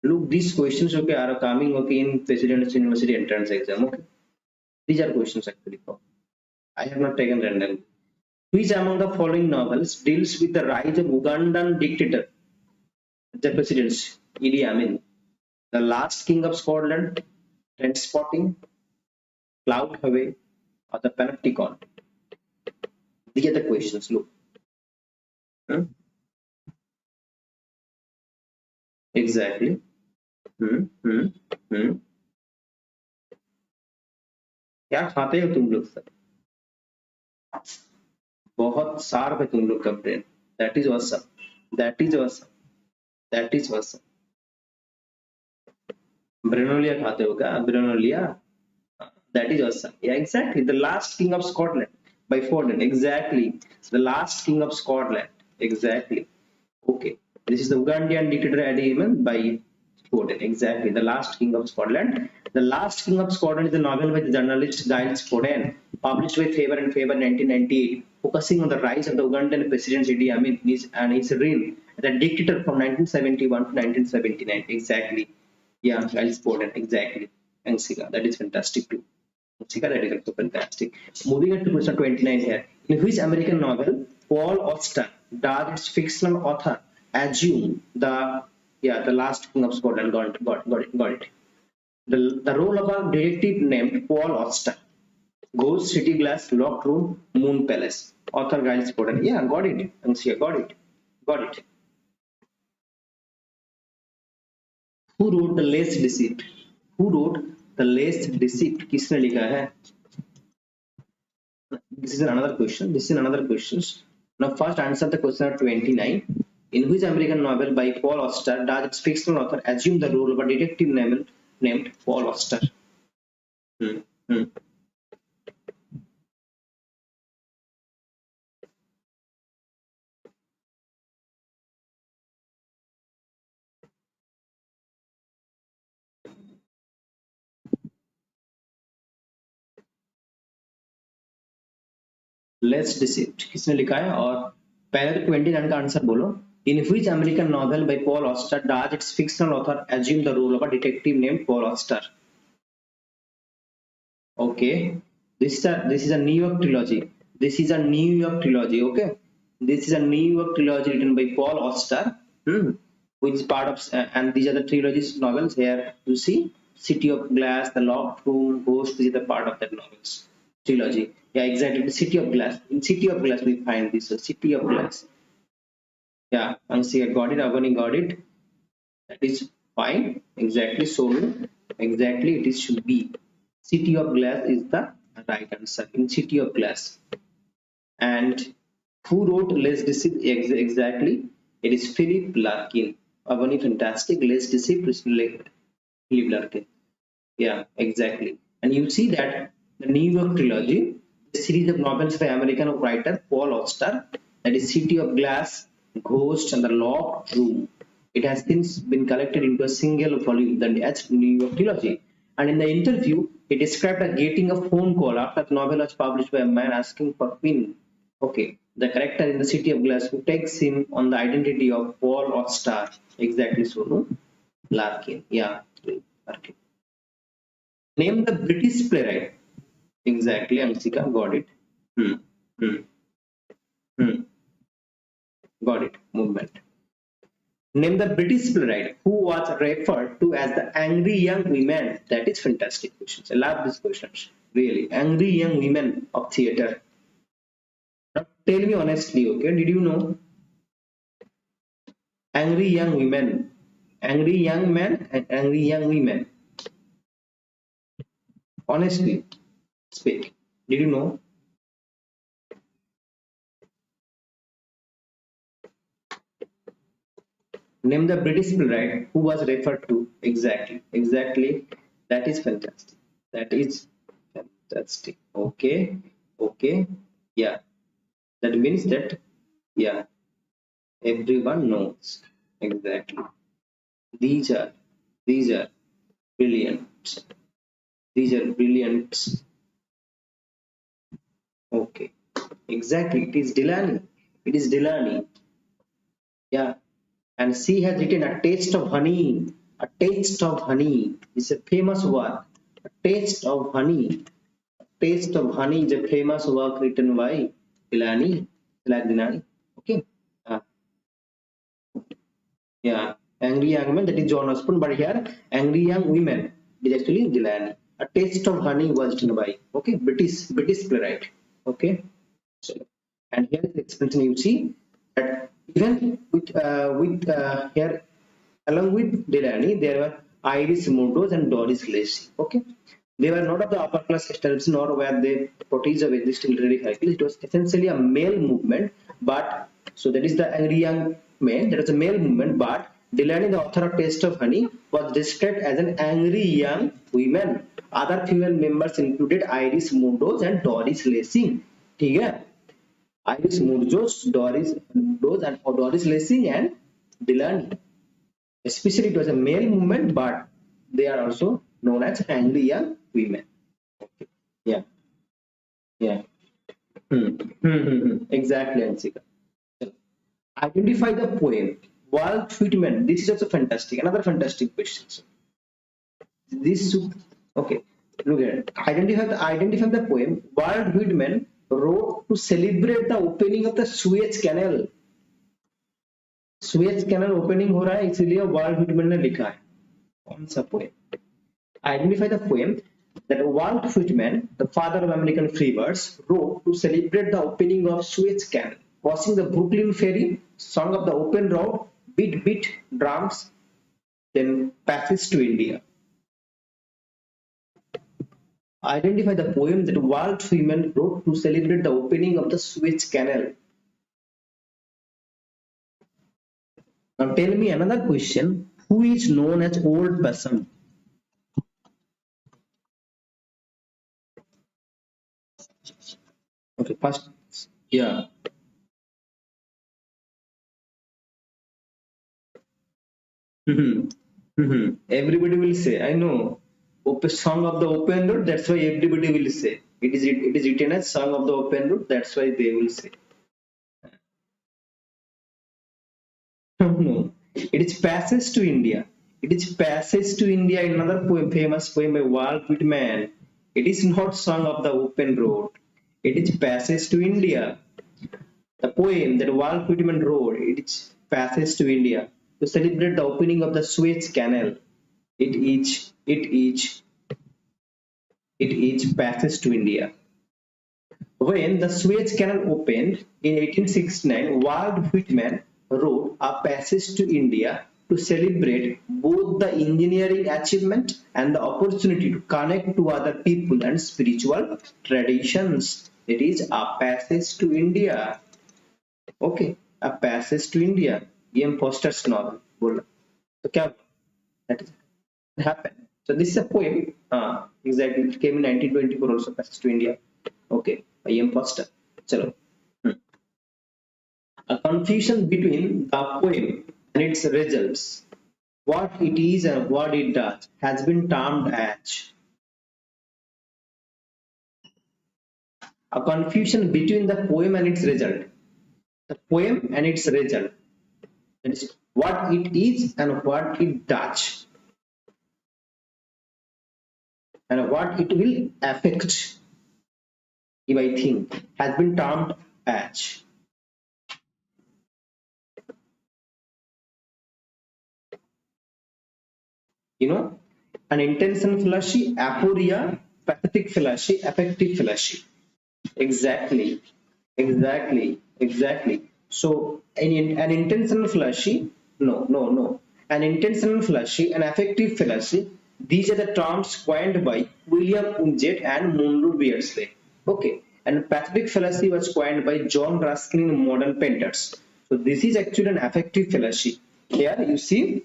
look, these questions okay are coming okay in President's University entrance exam. Okay, these are questions actually. I have not taken random. Which among the following novels deals with the rise of Ugandan dictator, the presidents Idi Amin, the last king of Scotland, Trainspotting, Cloud Away, or the Panopticon? These are the questions. Look. Exactly. क्या खाते हो तुम लोग सब? बहुत sharp है तुम लोग का brain. That is awesome. That is awesome. That is awesome. ब्रेनोलिया खाते हो क्या? ब्रेनोलिया. That is awesome. Yeah, exactly. The last king of Scotland by Foden. Exactly. The last king of Scotland. Exactly. Okay. This is the Ugandan dictator Eddie Eamon by Foden. Exactly. The last king of Scotland. The last king of Scotland is a novel by the journalist Giles Foden, published by Faber and Faber 1998, focusing on the rise of the Ugandan president Idi Amin and his reign as a dictator from 1971 to 1979. Exactly. Yeah, Giles Foden. Exactly. And Siga. That is fantastic too. That is also fantastic. Moving on to question 29 here. In which American novel Paul Austen does its fictional author assume the last king of Scotland? Got it. The role of a detective named Paul Austen. Ghost, City Glass, Locked Room, Moon Palace. Author Giles Foden. Yeah, got it. Ansia, got it. Got it. Who wrote The Last Deceit? Who wrote The Last Deceit? किसने लिखा है? This is another question. This is another question. Now, first answer the question 29. In which American novel by Paul Auster does its fictional author assume the role of a detective named Paul Auster? Hmm. Hmm. Less deceived किसने लिखा है? और पहले तो 29 का answer बोलो. In which American novel by Paul Auster does its fictional author assume the role of a detective named Paul Auster? Okay, this is a New York trilogy. This is a New York trilogy. Okay, this is a New York trilogy written by Paul Auster, which is part of and these are the trilogy's novels. Here you see City of Glass, The Locked Room, Ghost. These are the part of that novels trilogy. Yeah, exactly. The City of Glass. In City of Glass, we find this City of Glass. Yeah, Ansia got it. Avani got it. That is fine. Exactly. So exactly, it is should be City of Glass is the right answer in City of Glass. And who wrote Less Deceit? Exactly, it is Philip Larkin. Avani, fantastic. Less Deceit is Philip Larkin. Yeah, exactly. And you see that the New York trilogy, a series of novels by American writer Paul Auster, that is City of Glass, Ghost, and The Locked Room. It has since been collected into a single volume, the New York trilogy. And in the interview, he described as getting a phone call after the novel was published by a man asking for pin. Okay, the character in the City of Glass who takes him on the identity of Paul Auster. Exactly so, no? Larkin. Yeah, Larkin. Name the British playwright. Exactly, Ansika, got it. Hmm. Hmm. Hmm. Got it. Movement. Name the British playwright who was referred to as the angry young women. That is fantastic questions. I love these questions. Really. Angry young women of theatre. Now tell me honestly, okay, did you know angry young women? Angry young men and angry young women. Honestly speak. Did you know? Name the British playwright who was referred to. Exactly. Exactly. That is fantastic. That is fantastic. Okay. Okay. Yeah. That means that, yeah, everyone knows. Exactly. These are, these are brilliant. These are brilliant. Okay. Exactly. It is Delaney. It is Delaney. Yeah. And she has written A Taste of Honey. A Taste of Honey is a famous work. A Taste of Honey. A Taste of Honey is a famous work written by Delaney. Delaney. Okay. Uh, yeah. Angry Young Men, that is John Osborne, but here Angry Young Women is actually Delaney. A Taste of Honey was written by, okay, British playwright. Okay. So, and here is the expression you see that even with here along with Delaney, there were Iris Montrose and Doris Lacey. Okay, They were not of the upper class establishment, nor were they proteges of existing literary hierarchy. It was essentially a male movement, but so that is the angry young man. That is a male movement, but Delaney, the author of Taste of Honey, was described as an angry young woman. Other female members included Iris Murdoch and Doris Lessing. ठीक है? Iris Murdoch, Doris Lessing and Delaney. Especially it was a male movement, but they are also known as angry young women. Okay. Yeah, yeah. Exactly, Ansika. Identify the poem. Walt Whitman. This is also fantastic. Another fantastic question. This should, okay. Look at it. Identify the poem Walt Whitman wrote to celebrate the opening of the Suez Canal. Suez canal opening हो रहा है इसलिए volt Whitman ने लिखा है कौन सा poem identify the poem that Walt Whitman, the father of American free verse, wrote to celebrate the opening of Suez Canal, crossing the Brooklyn Ferry, Song of the Open Road, Beat Beat Drums, then Passage to India. Identify the poem that Walt Whitman wrote to celebrate the opening of the Suez Canal. Now tell me another question. Who is known as old person? Okay, first, yeah. Everybody will say, I know. Song of the Open Road. That's why everybody will say it is written as Song of the Open Road. That's why they will say. No, it is Passage to India. It is Passage to India, another poem, famous poem by Walt Whitman. It is not Song of the Open Road. It is Passage to India. The poem that Walt Whitman wrote, it is Passage to India to celebrate the opening of the Suez Canal. It is Passage to India. When the Suez Canal opened in 1869, Walt Whitman wrote a passage to India to celebrate both the engineering achievement and the opportunity to connect to other people and spiritual traditions. It is a passage to India. Okay, a passage to India. E.M. Foster's novel. So, that happened. So this is a poem. Exactly. It came in 1924 also, Passage to India. Okay, by E.M. Foster. Chalo. A confusion between the poem and its results, what it is and what it does, has been termed as a confusion between the poem and its result. The poem and its result, that is what it is and what it does, and what it will affect, if I think, has been termed as. You know, an intentional fallacy, aporia, pathetic fallacy, affective fallacy. Exactly, exactly. So, an intentional fallacy, no. An intentional fallacy, an affective fallacy, these are the terms coined by William Umjet and Munro Beardsley. Okay, and pathetic fallacy was coined by John Ruskin in Modern Painters. So, this is actually an affective fallacy. Here you see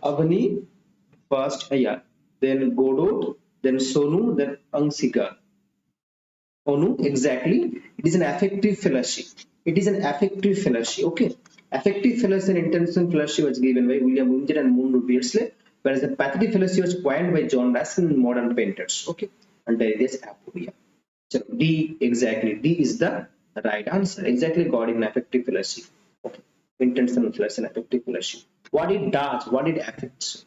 Avani first, then Godot, then Sonu, then Angsika. Onu, exactly. It is an affective fallacy. It is an affective fallacy. Okay. Affective fallacy and intentional fallacy was given by William Wimger and Munro Beardsley, whereas the pathetic fallacy was coined by John Ruskin in Modern Painters. Okay. And there is aporia. So D, exactly. D is the right answer. Exactly, got in affective fallacy. Okay. Intentional fallacy and affective fallacy. What it does, what it affects.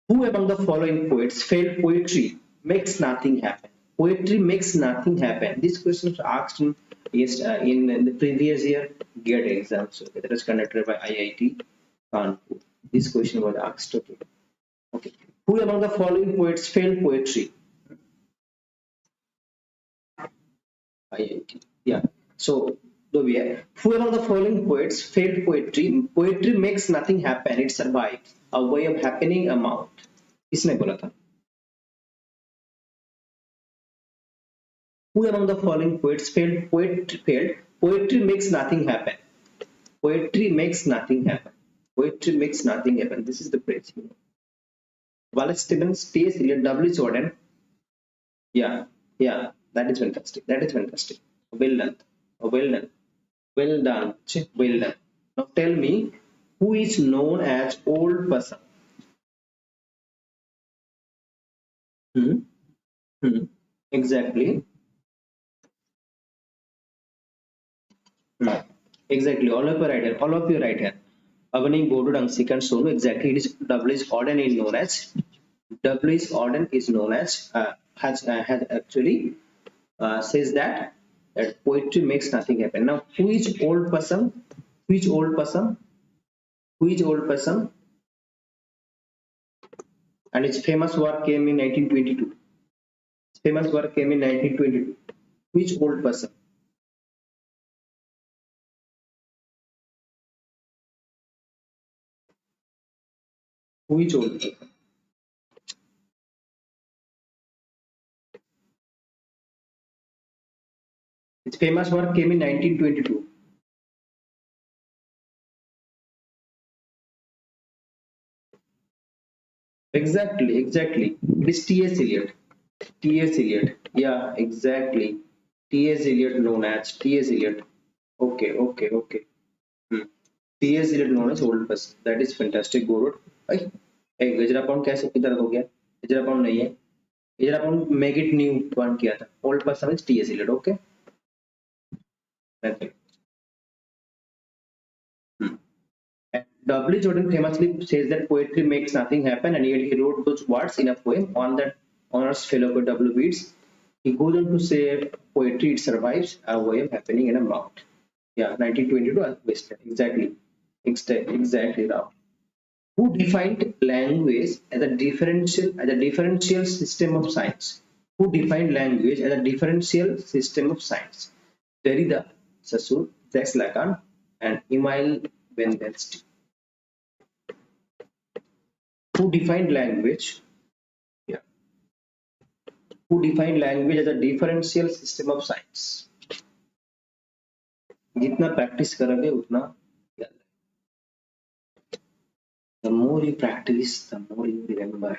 Who among the following poets felt poetry makes nothing happen? Poetry makes nothing happen. This question was asked in the previous year GATE exams. Okay, that was conducted by IIT Kanpur. This question was asked. Okay. Who among the following poets failed poetry? IIT. Yeah. So who among the following poets failed poetry? Poetry makes nothing happen. It survives. A way of happening amount. किसने बोला था? Who among the following poets failed? Poetry makes nothing happen. Poetry makes nothing happen. Poetry makes nothing happen. This is the phrase. Wallace Stevens, T.S. Eliot, W. Jordan. Yeah, yeah, that is fantastic. That is fantastic. Well done. Well done. Well done. Well done. Now tell me, who is known as old person? Hmm? Hmm. Exactly. Hmm. Exactly. All of you right here. All of you right here. Avani, Bodu, Dangsik, and Sonu. Exactly. It is W. Auden is known as W. Auden is known as has actually says that poetry makes nothing happen. Now, who is old person? Who is old person? Who is old person? And its famous work came in 1922. Its famous work came in 1922. Which old person? Who is old person? Its famous work came in 1922. Exactly, exactly. It is T.S. Eliot. T.S. Eliot. Yeah, exactly. T.S. Eliot known as T.S. Eliot. Okay, okay, okay. Hmm. T.S. Eliot known as old person. That is fantastic. Go road. Hey, गजरा pound कैसे किधर हो गया? गजरा pound नहीं है. गजरा pound make it new one किया था. Old person is T S Eliot. Okay. W. Jordan famously says that poetry makes nothing happen, and yet he wrote those words in a poem on that honors fellow poet W. Beats. He goes on to say poetry it survives a way of happening in a mount. Yeah, 1922 Western. Exactly. Exactly, Rao. Who defined language as a differential system of science? Who defined language as a differential system of science? Derrida, Saussure, Jacques Lacan, and Emile Benveniste. Who defined language? Yeah. Who defined language as a differential system of science? जितना practice करोगे उतना याद रहेगा. The more you practice, the more you remember.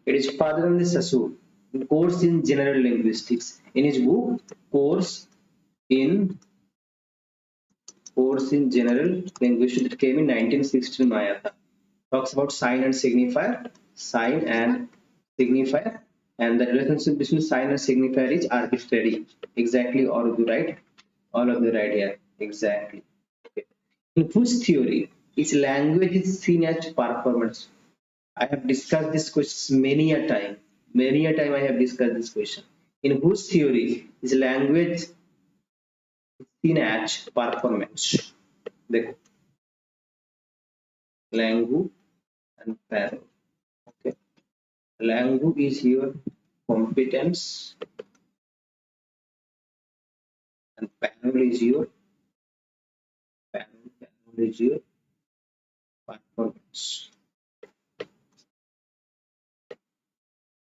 It is Father Saussure, course in general linguistics. In his book, in Course in General Linguistics that came in 1916, Mayata talks about sign and signifier, and the relationship between sign and signifier is arbitrary. Exactly, all of you right? All of you right here. Exactly. Okay. In whose theory is language is seen as performance? I have discussed this question many a time. Many a time I have discussed this question. In whose theory is language seen as performance? देखो, Langu and Paro. Okay. Langu is your competence and Paro is your performance.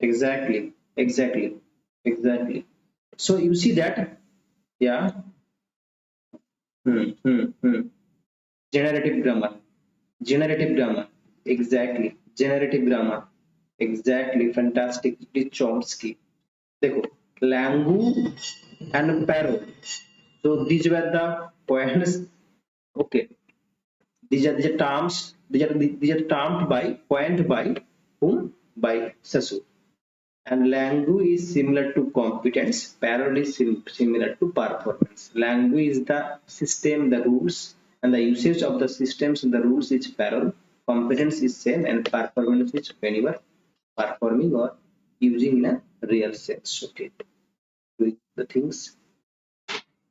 Exactly, exactly, exactly. So you see that, yeah. Hmm. Generative grammar, generative grammar. Exactly, generative grammar. Exactly, fantastic. It is Chomsky. देखो, Langu and Paro. So these were the poems. Okay, these are terms. These are termed by coined by whom? By Sasu. And Langu is similar to competence. Parallel is similar to performance. Langu is the system, the rules, and the usage of the systems and the rules is parallel. Competence is same, and performance is when you are performing or using in a real sense. Okay, doing the things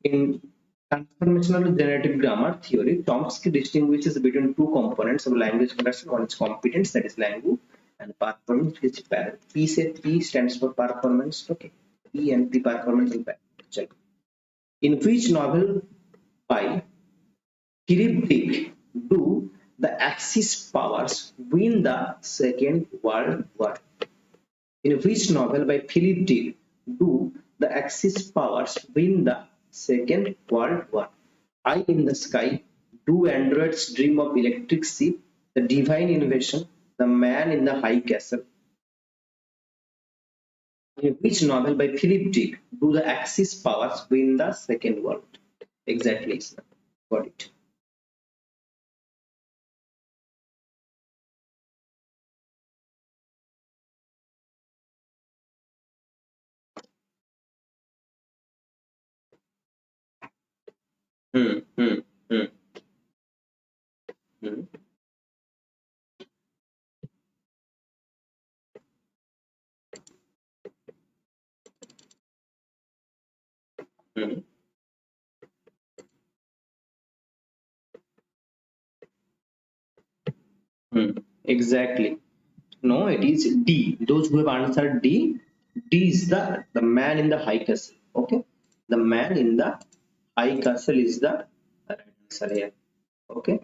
in Transformational generative grammar theory, Chomsky distinguishes between two components of language production. One is competence, that is language, and performance, which is parent. P stands for performance. Okay, P and P, performance and parent. Check. In which novel by Philip Dick do the Axis powers win the Second World War? In which novel by Philip Dick do the Axis powers win the Second World War? Eye in the Sky, Do Androids Dream of Electric Sheep, The Divine Invasion, The Man in the High Castle. In which novel by Philip Dick do the Axis powers win the Second World? Exactly, sir. Got it. Hmm, hmm, hmm, hmm, hmm, hmm. Exactly. No, it is D. Those who have answered D, D is the man in the high castle. Okay, the man in the high castle is the right answer here. Okay,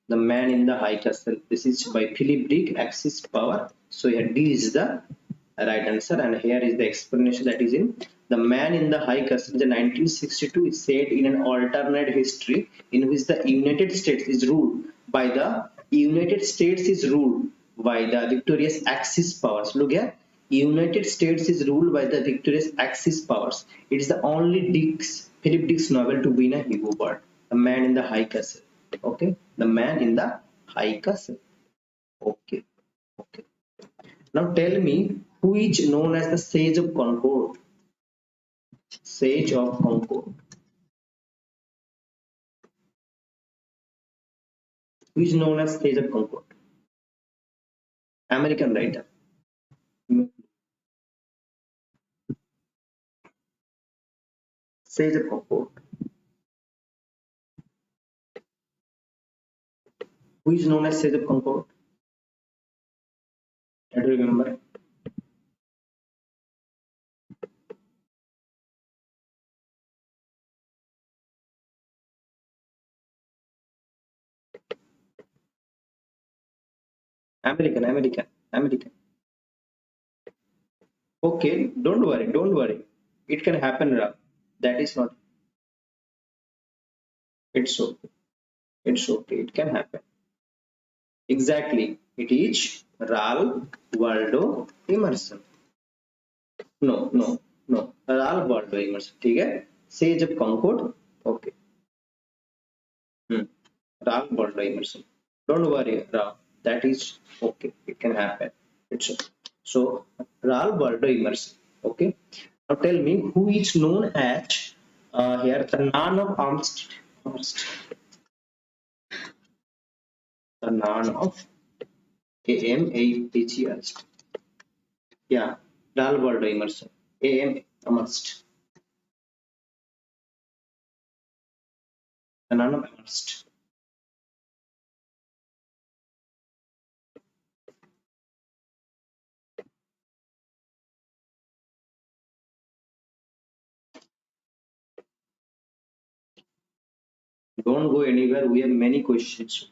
the man in the high castle. This is by Philip Dick. Axis power. So here D is the right answer, and here is the explanation that is in the man in the high castle. The 1962 is set in an alternate history in which the United States is ruled by the victorious Axis powers. Look here, United States is ruled by the victorious Axis powers. It is the only Philip Dick's novel to win a Hugo Award. The man in the high castle. Okay, the man in the high castle. Okay, okay. Now tell me, who is known as the Sage of Concord? Sage of Concord. Who is known as Sage of Concord? American writer. Sage of Concord. Who is known as Sage of Concord? I do remember. American. Okay, don't worry. It can happen, Ram. That is not. It's okay. It's okay. It can happen. Exactly. It is Ralph Waldo Emerson. No. Ralph Waldo Emerson. ठीक है? Sage of Concord. Okay. Hmm. Ralph Waldo Emerson. Don't worry, Ralph. That is okay. It can happen. It's okay. So Ralph Waldo Emerson. Okay. Now tell me, who is known as here the Nan of Amst, the Nan of Amast. Yeah, Ralph Waldo Emerson. Amast. The Nan of Amst. Don't go anywhere. We have many questions.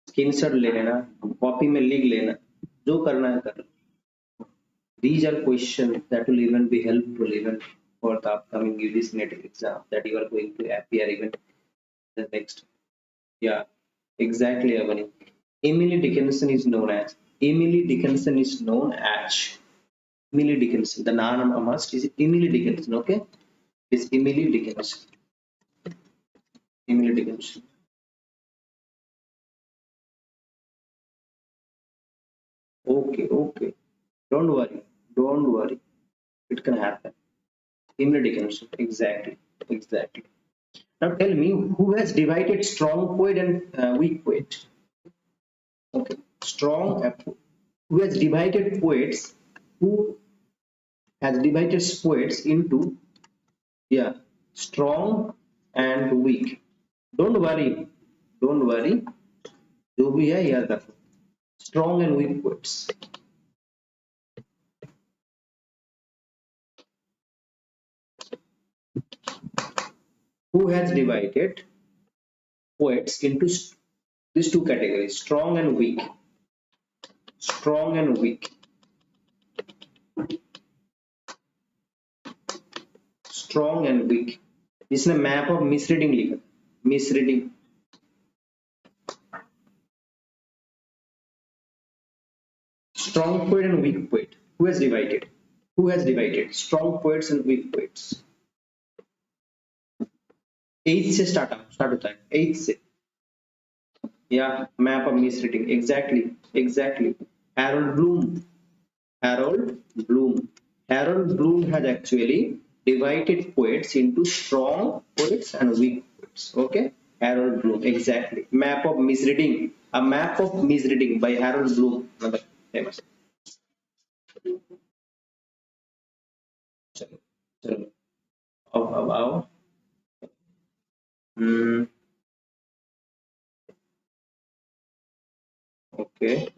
Screenshot ले लेना, copy में लिख लेना, जो करना है कर लो. These are questions that will even be helpful even for the upcoming UGC NET exam that you are going to appear even the next. Yeah, exactly, Avani. Emily Dickinson is known as Emily Dickinson is known as Emily Dickinson. The name of must is Emily Dickinson. Okay, is Emily Dickinson. Emily Dickinson. Okay. Don't worry. It can happen. Emily Dickinson. Exactly. Now tell me, who has divided strong poet and weak poet? Okay. Strong, who has divided poets, who has divided poets into, yeah, strong and weak. Don't worry, don't worry. जो भी है याद रखो. Strong and weak poets. Who has divided poets into these two categories, strong and weak. Strong and weak. Strong and weak. इसने map of misreading लिखा. Misreading. Strong poet and weak poet. Who has divided? Who has divided strong poets and weak poets? Eighth से start होता है. Eighth से. Yeah, map of misreading. Exactly. Harold Bloom. Harold Bloom has actually divided poets into strong poets and weak poets. Okay, Harold Bloom. Exactly. Map of misreading. A map of misreading by Harold Bloom. Another famous. चलो अब आओ. Okay.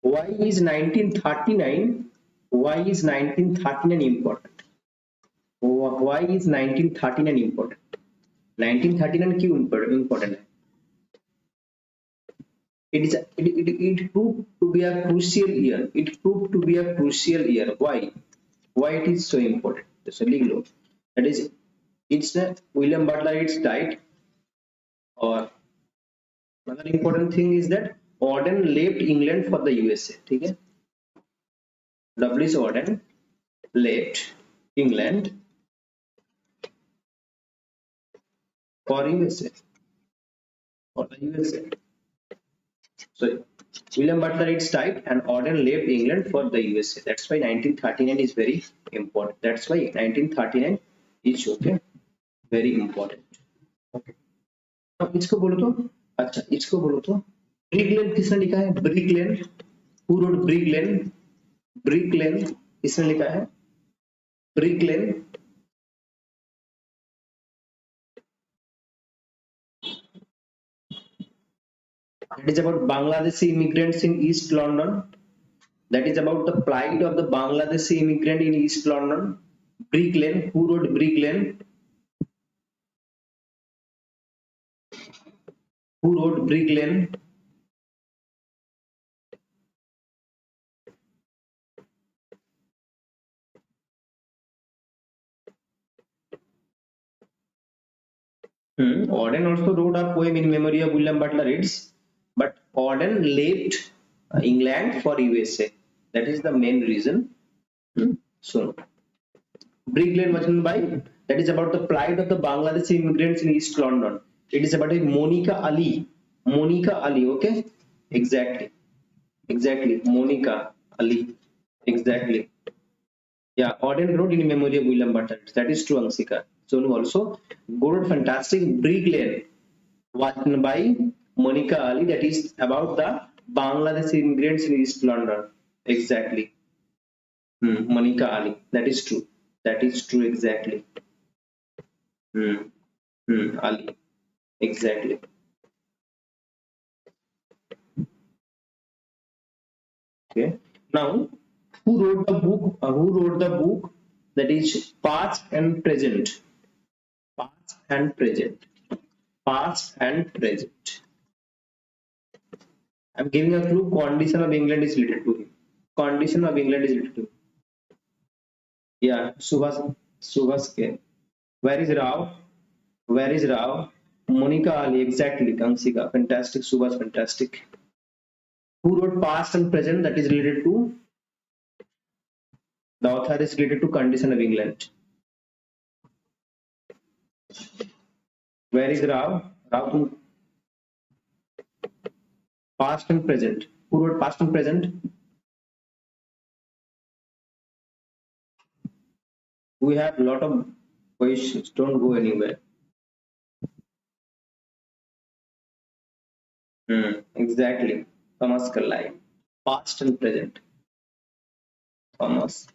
Why is 1939? Why is 1939 important? Why is 1939 important? 1939 क्यों important है? It proved to be a crucial year. It proved to be a crucial year. Why? Why it is so important? Just a little. That is, it's William Butler. It's died. Or another important thing is that Auden left England for the USA. Okay? W. Auden left England for USA. For the USA. So William Butler is died and Auden left England for the USA. That's why 1939 is very important. That's why 1939 is okay, very important. Okay. अब इसको बोलो तो, अच्छा इसको बोलो तो, brick Lane किसने लिखा है? Brick Lane. Who wrote Brick Lane? Brick Lane किसने लिखा है? Brick Lane. That is about Bangladeshi immigrants in East London. That is about the plight of the Bangladeshi immigrant in East London. Brick Lane. Who wrote Brick Lane? Who wrote Brick Lane? Auden also wrote a poem in memory of William Butler Yeats, but Auden left England for USA. That is the main reason. So, Brick Lane was written by, that is about the plight of the Bangladeshi immigrants in East London. It is about Monica Ali. Monica Ali, okay? Exactly. Monica Ali. Exactly. Yeah, Auden wrote in memory of William Butler. That is true, Ansika. Sonu also wrote fantastic Brick Lane written by Monica Ali. That is about the Bangladeshi immigrants in East London. Exactly. Monica Ali. That is true. Exactly. Ali. Exactly. Okay. Now, who wrote the book? That is past and present. Past and present. I'm giving a clue. Condition of England is related to him. Yeah, Subhas K. Where is Rao? Monica Ali. Exactly. Kansika. Fantastic. Subhas. Fantastic. Who wrote past and present? That is related to, the author is related to condition of England. Where is Rao? Past and present. Who wrote past and present? We have a lot of Questions don't go anywhere. Exactly. Thomas Carlyle. Past and present. Thomas.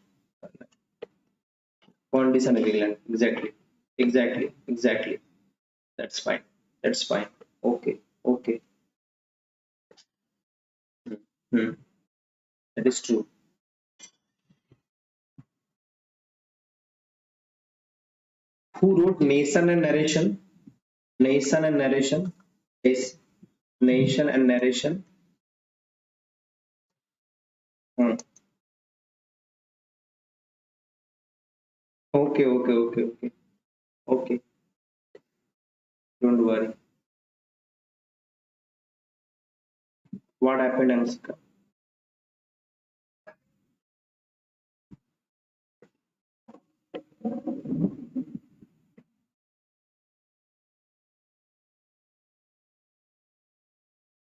Condition of England. Exactly. Exactly. Exactly. That's fine. That's fine. Okay. Okay. Hmm. That is true. Who wrote Nation and Narration? Nation and Narration. Yes. Nation and Narration. Hmm. Okay. Okay. Okay. Okay. Okay. Don't worry. What happened, Ansika?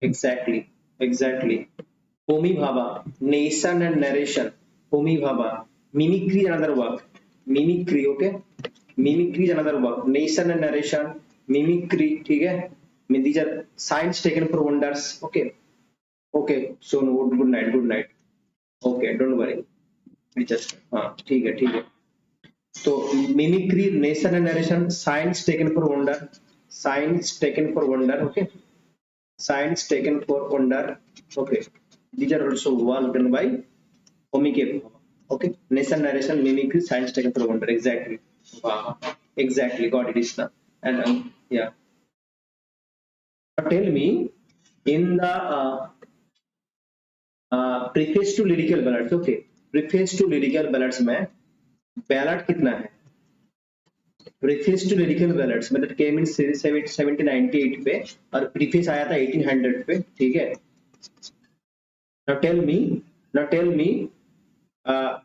Exactly. Exactly. Homi Bhaba, nation and narration. Homi Bhaba, mimicry is another work. Mimicry, okay? Mimicry is another work. Nation and narration, mimicry, okay? I mean, these are signs taken for wonders. Okay, okay. So no, good night, good night. Okay, don't worry. We just, ठीक है. So mimicry, nation and narration, signs taken for wonder. Signs taken for wonder. Okay, signs taken for wonder. Okay, these are also one done by Omike. Okay. Nation narration, mimicry, science taken for wonder. Exactly. Wow. Exactly. Got it, Ishna. And yeah. Now tell me, in the preface to lyrical ballads, okay. Preface to lyrical ballads में ballad कितना है? Preface to lyrical ballads में that came in series 1798 पे और preface आया था 1800 पे, ठीक है? Now tell me, now tell me, uh,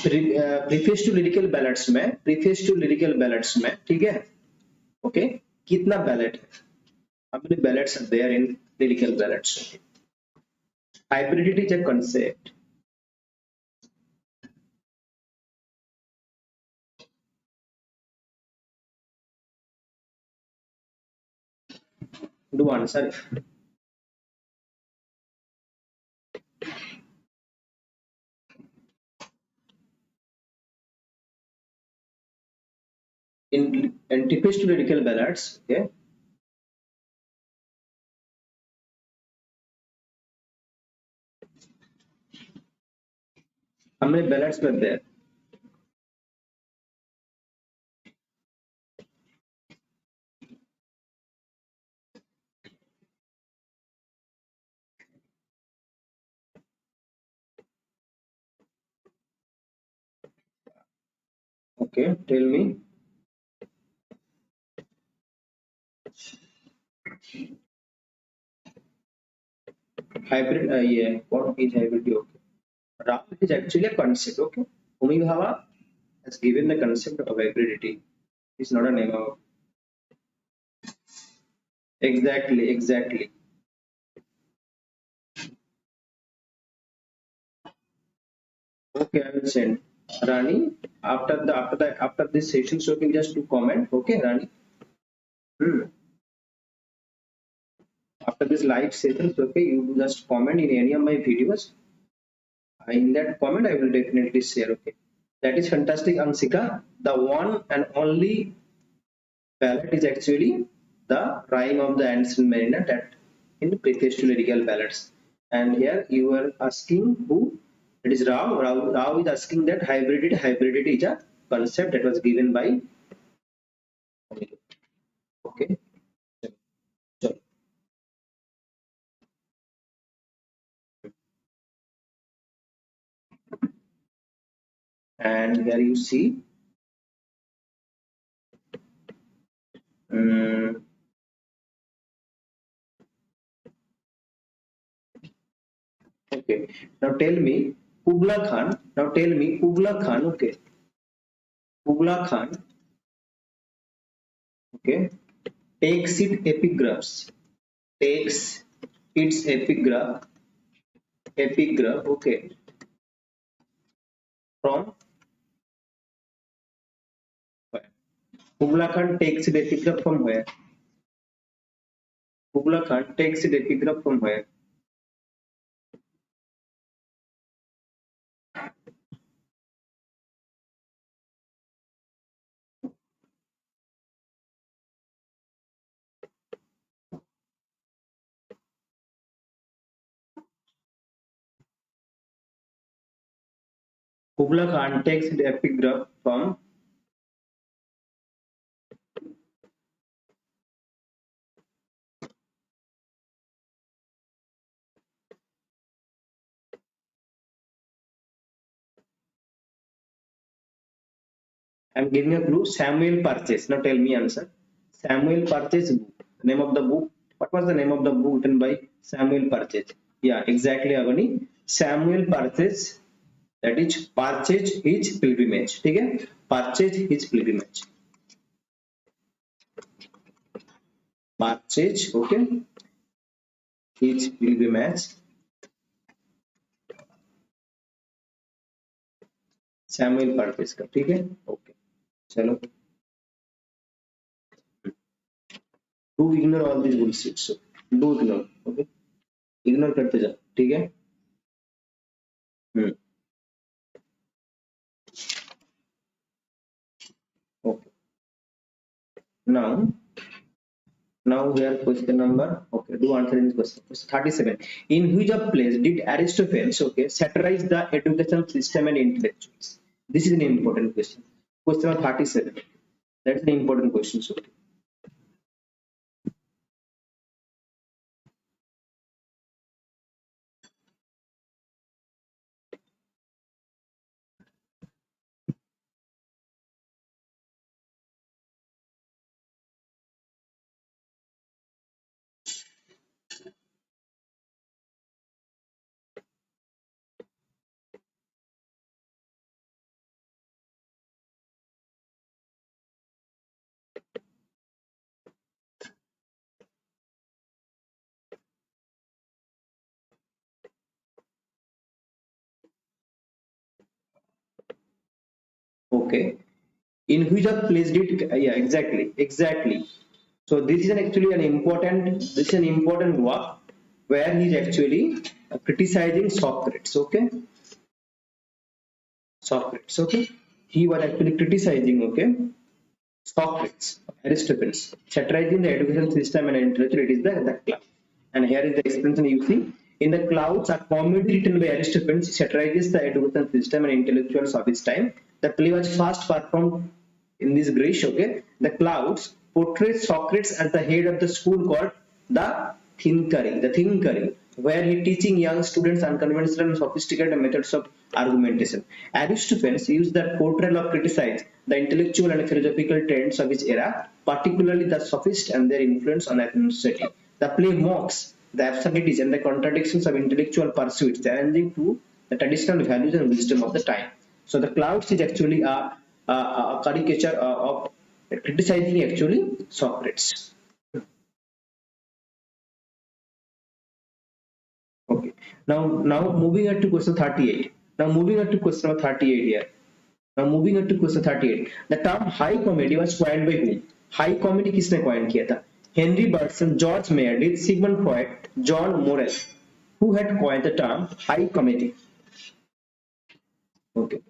preface to lyrical ballads में प्रीफेस टू लिरिकल बैलेट्स में ठीक है ओके कितना बैलेट है how many ballads are there in lyrical ballads hybridity is a concept do answer in preface to lyrical ballads okay how many ballads were there okay tell me hybrid yeah what is hybrid okay Ram is actually a concept okay Umi Bhava has given the concept of hybridity it's not a name of exactly exactly okay, I will send. Rani, after this session, so you just to comment. Okay, Rani. Hmm. After this live session, so okay, you just comment in any of my videos. In that comment, I will definitely share. Okay, that is fantastic, Ansika. The one and only ballad is actually the rhyme of the ancient mariner that in the preface to lyrical ballads. And here you are asking who? It is Rao. Rao is asking that hybridity. Hybridity is a concept that was given by okay. So, and here you see um, okay now tell me Kubla Khan now tell me Kubla Khan okay Kubla Khan okay takes it epigraphs takes its epigraph okay from Kubla Khan takes the epigraph from where? Kubla Khan takes the epigraph from where? Kubla Khan takes the epigraph from. I'm giving a clue. Samuel Purchase. Now tell me answer. Samuel Purchase book. Name of the book. What was the name of the book written by Samuel Purchase? Yeah, exactly, Avani. Samuel Purchase. That is purchase his pilgrimage. Okay? Purchase his pilgrimage. Purchase. Okay. His pilgrimage. Samuel Purchase का. ठीक है? Okay. चलो. Do ignore all these bullshit. So do ignore. Okay. Ignore करते जाओ. ठीक है? Okay. Now here question number. Okay. Do answer in this question. Question 37. In which of place did Aristophanes, okay, satirize the education system and intellectuals? This is an important question. Question number 37. That's an important question. So. Okay. In which of place did yeah, exactly. So this is actually an important work where he is actually criticizing Socrates. Okay. Socrates. Okay. He was actually criticizing, okay, Socrates, Aristophanes, satirizing the education system and literature. It is the cloud. And here is the explanation you see. In the Clouds, a comedy written by Aristophanes satirizes the education system and intellectuals of his time. The play was first performed in this Greece. Okay, the Clouds portrays Socrates as the head of the school called the Thinkery, where he teaching young students unconventional and sophisticated methods of argumentation. Aristophanes used that portrayal of criticize the intellectual and philosophical trends of his era, particularly the sophists and their influence on Athenian society. The play mocks the absurdities and the contradictions of intellectual pursuits, challenging to the traditional values and wisdom of the time. So the Clouds is actually a caricature of criticizing actually Socrates. Okay. Now moving on to question 38. Now moving on to question number 38 here. Now moving on to question 38. The term high comedy was coined by whom? High comedy किसने coin किया था? Henry Bergson, George Meredith, Sigmund Freud, John Morris. Who had coined the term high comedy? Okay.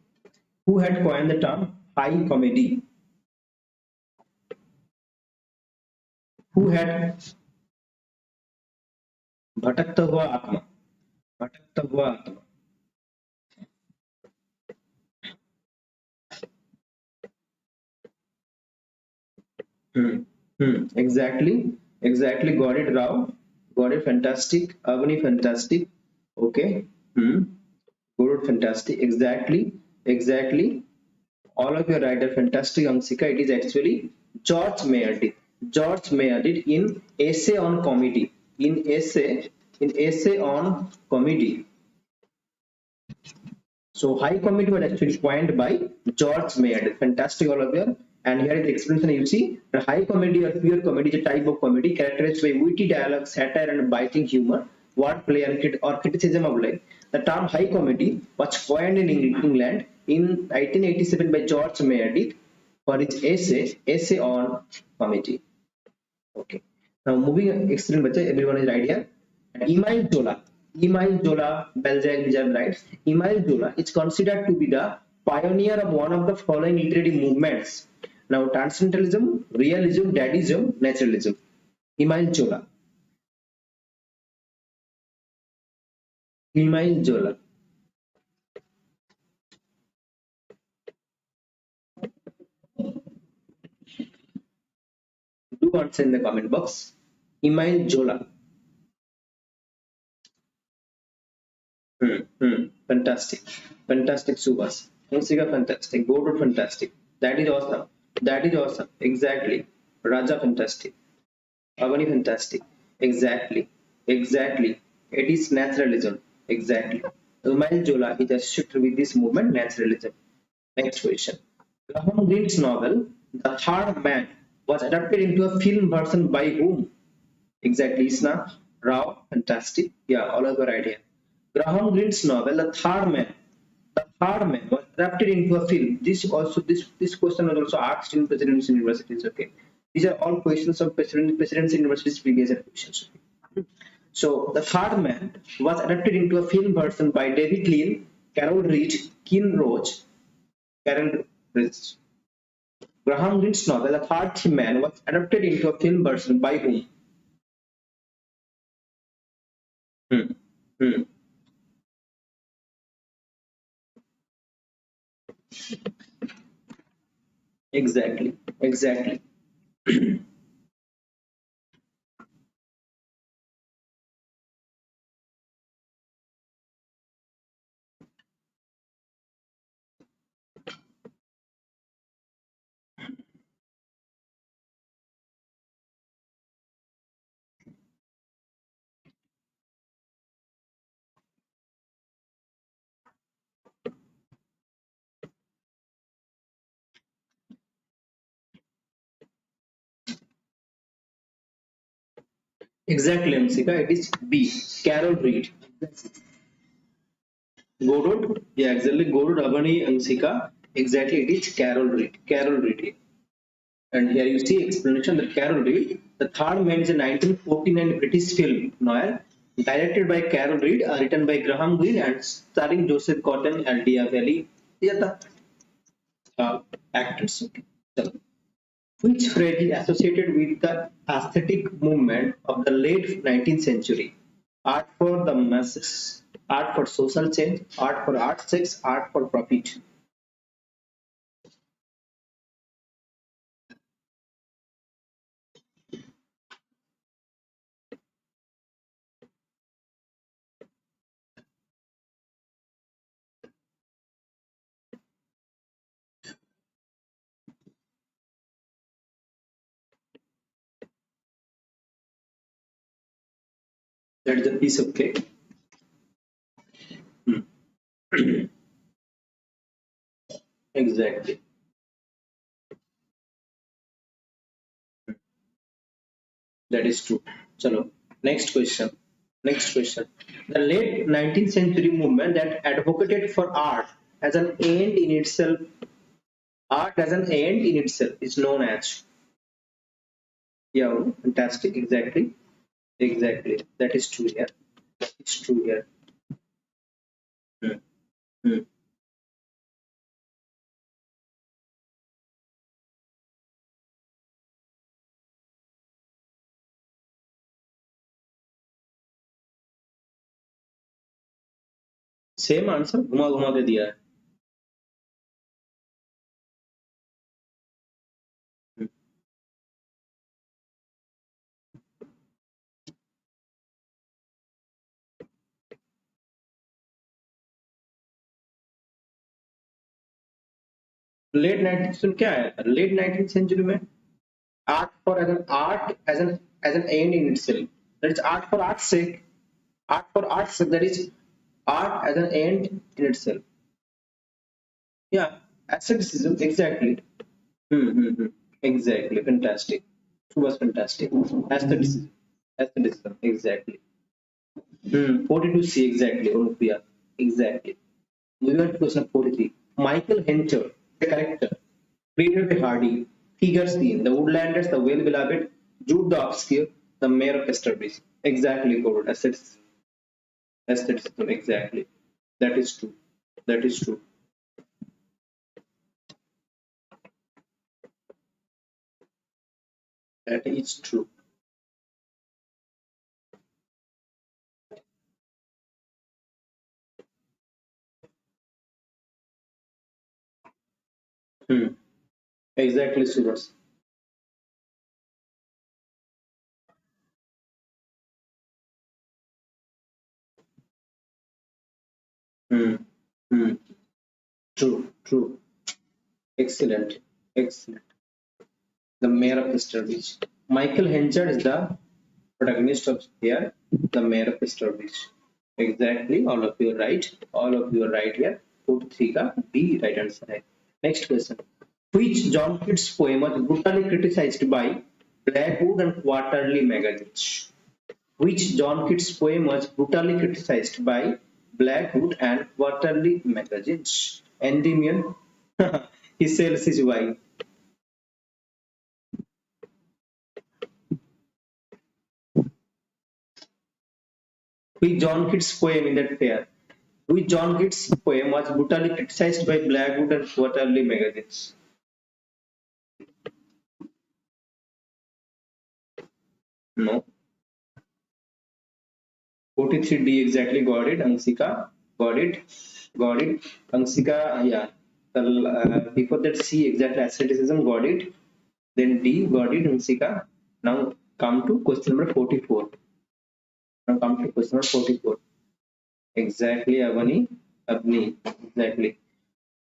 Who had coined the term high comedy? Who had भटकता हुआ आत्मा? भटकता हुआ आत्मा. Exactly. Got it, Rao. Got it. Fantastic. Avani, fantastic. Okay. Good, fantastic. Exactly. All of you are right. Fantastic, Amsika. It is actually George Meredith. George Meredith in essay on comedy. In essay on comedy. So high comedy was actually coined by George Meredith. Fantastic, all of you. And here is the explanation. You see, the high comedy or pure comedy is a type of comedy characterized by witty dialogue, satire, and biting humor, wordplay, or criticism of life. The term high comedy was coined in England in 1987 by George Meredith. for his essay on comedy. Okay. Now moving excellent bacha, everyone is right here. Emile Zola, Balzac writes, Emile Zola is considered to be the pioneer of one of the following literary movements. Now transcendentalism, realism, dadism, naturalism. Emile Zola. Emile Zola. Do answer in the comment box. Emile Zola. Fantastic. Fantastic, Subhas. Musika, fantastic. Board, fantastic. That is awesome. That is awesome. Exactly. Raja, fantastic. Avani, fantastic. Exactly. Exactly. It is naturalism. Exactly. Emile Zola is associated with this movement, naturalism. Next question. Graham Greene's novel, The Third Man, was adapted into a film version by whom? Exactly, Isna Rao, fantastic. Yeah, all of the right here. Graham Greene's novel, The Third Man was adapted into a film. This question was also asked in President's universities. Okay, these are all questions of President's universities previous year questions. Okay? So, The Third Man was adapted into a film version by David Lean, Carol Reed, Ken Roach, Carol Reed. Graham Greene's novel, The Third Man, was adapted into a film version by whom? Hmm. Hmm. Exactly. Exactly. Exactly, Amsika. It is B. Carol Reed. Godot. Yeah, exactly. Godot, Avani, Amsika. Exactly. It is Carol Reed. Carol Reed. And here you see explanation that Carol Reed, The Third Man, is a 1949 British film noir directed by Carol Reed, written by Graham Greene and starring Joseph Cotton and Dia Valley. These are the actors. Okay. So, which phrase is associated with the aesthetic movement of the late 19th century? Art for the masses, art for social change, art for art's sake, art for profit. That is a piece of cake. Hmm. Exactly. That is true. Chalo. Next question. Next question. The late 19th century movement that advocated for as an end in itself, art as an end in itself is known as. Yeah, fantastic. Exactly. Exactly. That is true here. That is true here. Hmm. Hmm. Same answer घुमा घुमा के दिया है. Late 19th क्या है late 19th century में art for as an art as an end in itself, that is art for art's sake, art for art's sake, that is art as an end in itself. Yeah, asceticism, exactly. Exactly, fantastic. It was fantastic. Aestheticism, aestheticism, exactly. 42C, exactly. Olympia, exactly. Moving on to question 43. Michael Hencher, the character. Pleaded by Hardy. Figure C. The Woodlanders, the well-beloved, Jude the obscure, the mayor of Esterbridge. Exactly, Gordon. Aestheticism. Exactly. That is true. That is true. That is true. Hmm. Exactly, Suras. Hmm. Hmm. True. True. Excellent. Excellent. The mayor of Esterbridge. Michael Henchard is the protagonist of here, the mayor of Esterbridge. Exactly. All of you are right. All of you are right here. 43 का B right answer है. Next question. Which John Keats poem was brutally criticized by Blackwood and Quarterly magazines? Which John Keats poem was brutally criticized by Blackwood and Quarterly magazines? Endymion. He sells his wife. Which John Keats poem in that fair? Which John Keats poem was brutally criticized by Blackwood and Quarterly magazines? No. 43D exactly got it. Ansika got it. Got it. Ansika, yeah. Before that, C exactly asceticism got it. Then D got it. Ansika. Now come to question number 44. Now come to question number 44. Exactly, Avani. Abni. Exactly.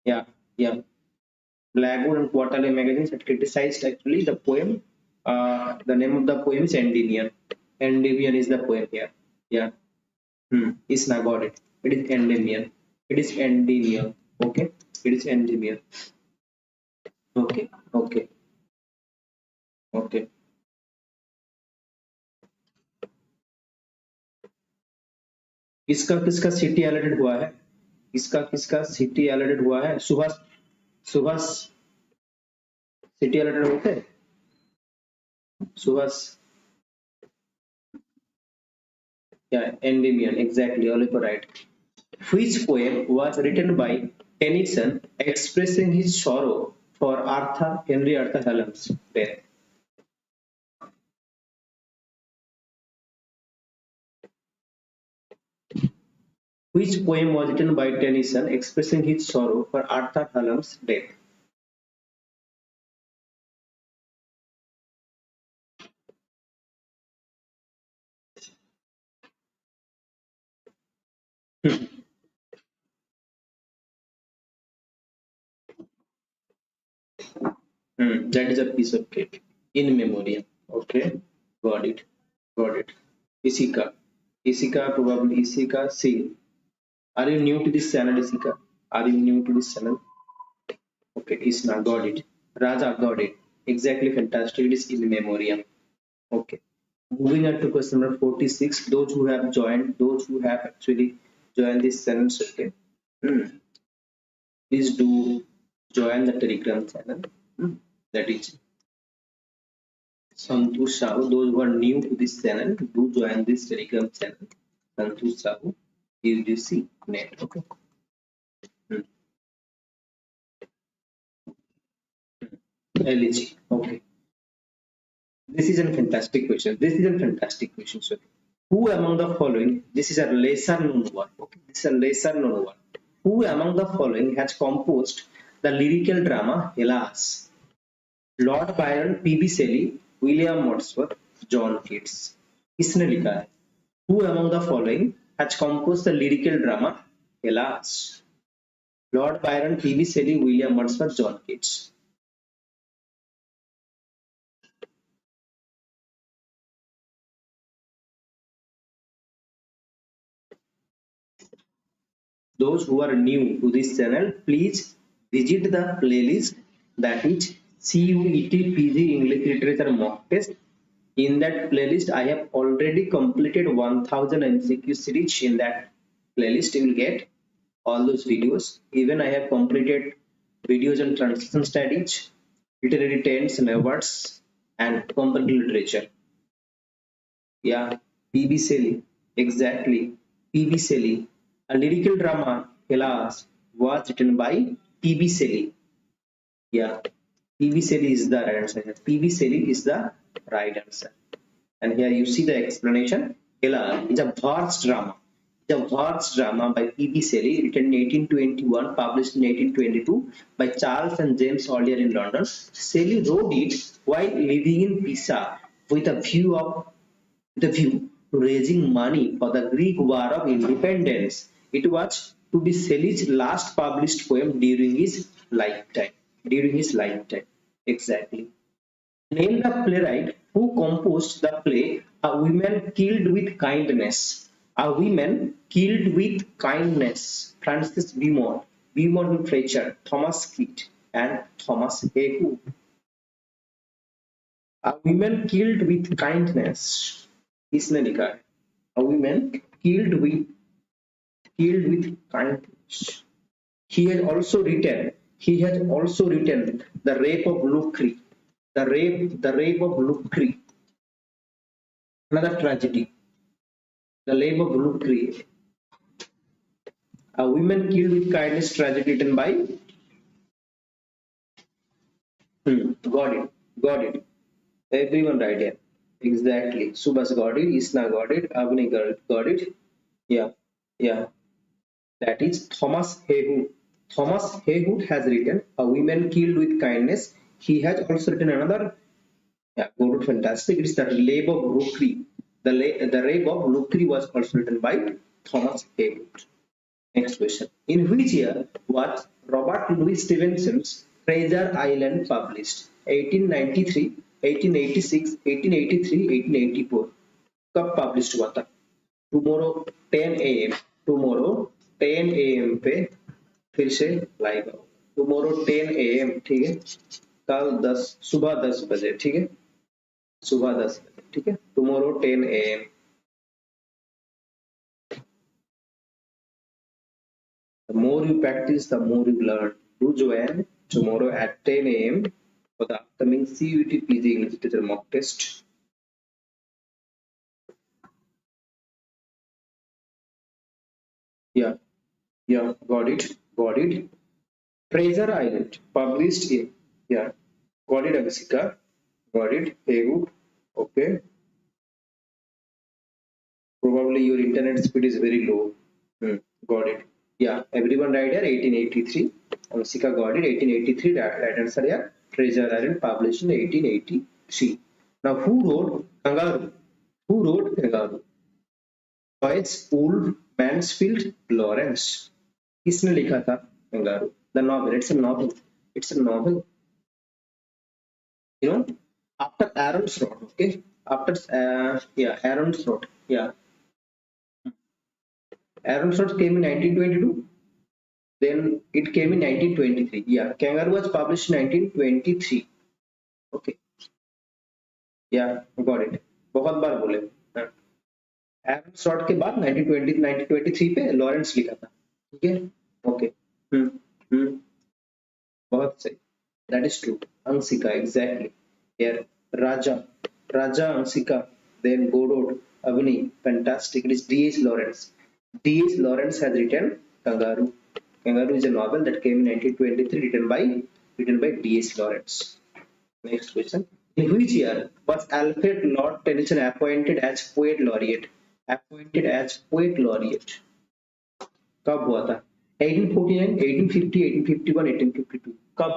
Yeah. Yeah. Blackwood and Quarterly magazines had criticized actually the poem. The name of the poem is Endymion. Endymion is the poem here. Yeah. Isna got it. It is Endymion. It is Endymion. Okay. It is Endymion. Okay. Okay. Okay. किसका किसका city alerted हुआ है? किसका किसका city alerted हुआ है? Subhash Subhash city alerted होते हैं? Subhash yeah Endymion exactly all are right. Which poem was written by Tennyson expressing his sorrow for Henry Arthur Hallam's death? Which poem was written by Tennyson expressing his sorrow for Arthur Hallam's death? That is a piece of cake. In memoriam. Okay, got it. Got it. Isika. Isika, probably Isika Singh. Are you new to this channel, Isika? Are you new to this channel? Okay, Isna, got it. Raja, got it. Exactly fantastic. It is in memoriam. Okay. Moving on to question number 46. Those who have actually joined this channel, okay. Please do join the Telegram channel. That is Santosh Sahu. Those who are new to this channel, do join this Telegram channel. Santosh Sahu, UGC net. Okay. Hmm. LG. Okay. This is a fantastic question. This is a fantastic question, sir. Who among the following? This is a lesser known one. Okay. This is a lesser known one. Who among the following has composed the lyrical drama Hellas? Lord Byron, P.B. Shelley, William Wordsworth, John Keats. किसने लिखा है? Who among the following has composed the lyrical drama Hellas? Lord Byron, P.B. Shelley, William Wordsworth, John Keats. Those who are new to this channel, please visit the playlist that is CUET PG English Literature mock test. In that playlist, I have already completed 1000 MCQ series. In that playlist, you will get all those videos. Even I have completed videos on translation studies, literary trends and awards, and comparative literature. Yeah, P.B. Shelley, exactly. P.B. Shelley. A lyrical drama, Hellas, was written by P.B. Shelley. Yeah, P.B. Shelley is the right answer. P.B. Shelley is the right answer. And here you see the explanation. Hela is a verse drama. It's a verse drama by P.B. Shelley, written in 1821, published in 1822 by Charles and James Collier in London. Shelley wrote it while living in Pisa with a view to raising money for the Greek War of Independence. It was to be Shelley's last published poem during his lifetime. During his lifetime, exactly. Name the playwright who composed the play A Woman Killed with Kindness. A Woman Killed with Kindness. Francis Beaumont Fletcher, Thomas Kitt, and Thomas Haywood. A Woman Killed with Kindness. इसने लिखा है. A woman killed with kindness. He has also written The Rape of Lucre. The Rape of Lucre, another tragedy. The Rape of Lucre, a woman killed with kindness tragedy written by. Got it. Everyone right here. Exactly. Subhas got it. Isna got it. Avni got it. Yeah, yeah. That is Thomas Haywood. Thomas Haywood has written A Woman Killed with Kindness. He has also written another. Yeah, good, fantastic. It's the Rape of Lucre. The Rape of Lucre was also written by Thomas Haywood. Next question. In which year was Robert Louis Stevenson's Treasure Island published? 1893, 1886, 1883, 1884. कब published हुआ था? Tomorrow 10 a.m. Tomorrow 10 a.m. पे फिर से live आओ. Tomorrow 10 a.m. ठीक है. कल 10 सुबह 10 बजे. ठीक है. सुबह 10 बजे. ठीक है. Tomorrow 10 a.m. The more you practice, the more you learn. Do join tomorrow at 10 a.m. for the upcoming CUET PG English Literature mock test. Yeah, got it. Treasure Island, published in, yeah, got it, Abhisika, got it, Haywood, okay. Probably your internet speed is very low. Got it. Yeah, everyone right here, 1883. Amsika got it, 1883. Right answer here. Treasure Island published in 1883. Now, who wrote Kangaroo? Who wrote Kangaroo? Joyce Poole Mansfield Lawrence. किसने लिखा था Kangaroo? The novel. It's a novel. It's a novel. You know, after Aaron's wrote. Okay. After Aaron's wrote. Yeah, Aaron's wrote came in 1922. Then it came in 1923. Yeah, Kangaroo was published in 1923. Okay. Yeah, got it. बहुत बार बोले. एरन short के बाद 1920 1923 पे Lawrence लिखा था. ठीक है. Okay. Hmm बहुत सही. That is true. Anshika exactly. यार Raja Raja Anshika. Then Godot Avani. Fantastic. It is DH Lawrence. DH Lawrence has written Kangaroo. Kangaroo is a novel that came in 1923 written by D.H. Lawrence. Next question. In which year was Alfred Lord Tennyson appointed as poet laureate? Appointed as poet laureate. कब हुआ था? 1849, 1850, 1851, 1852. कब?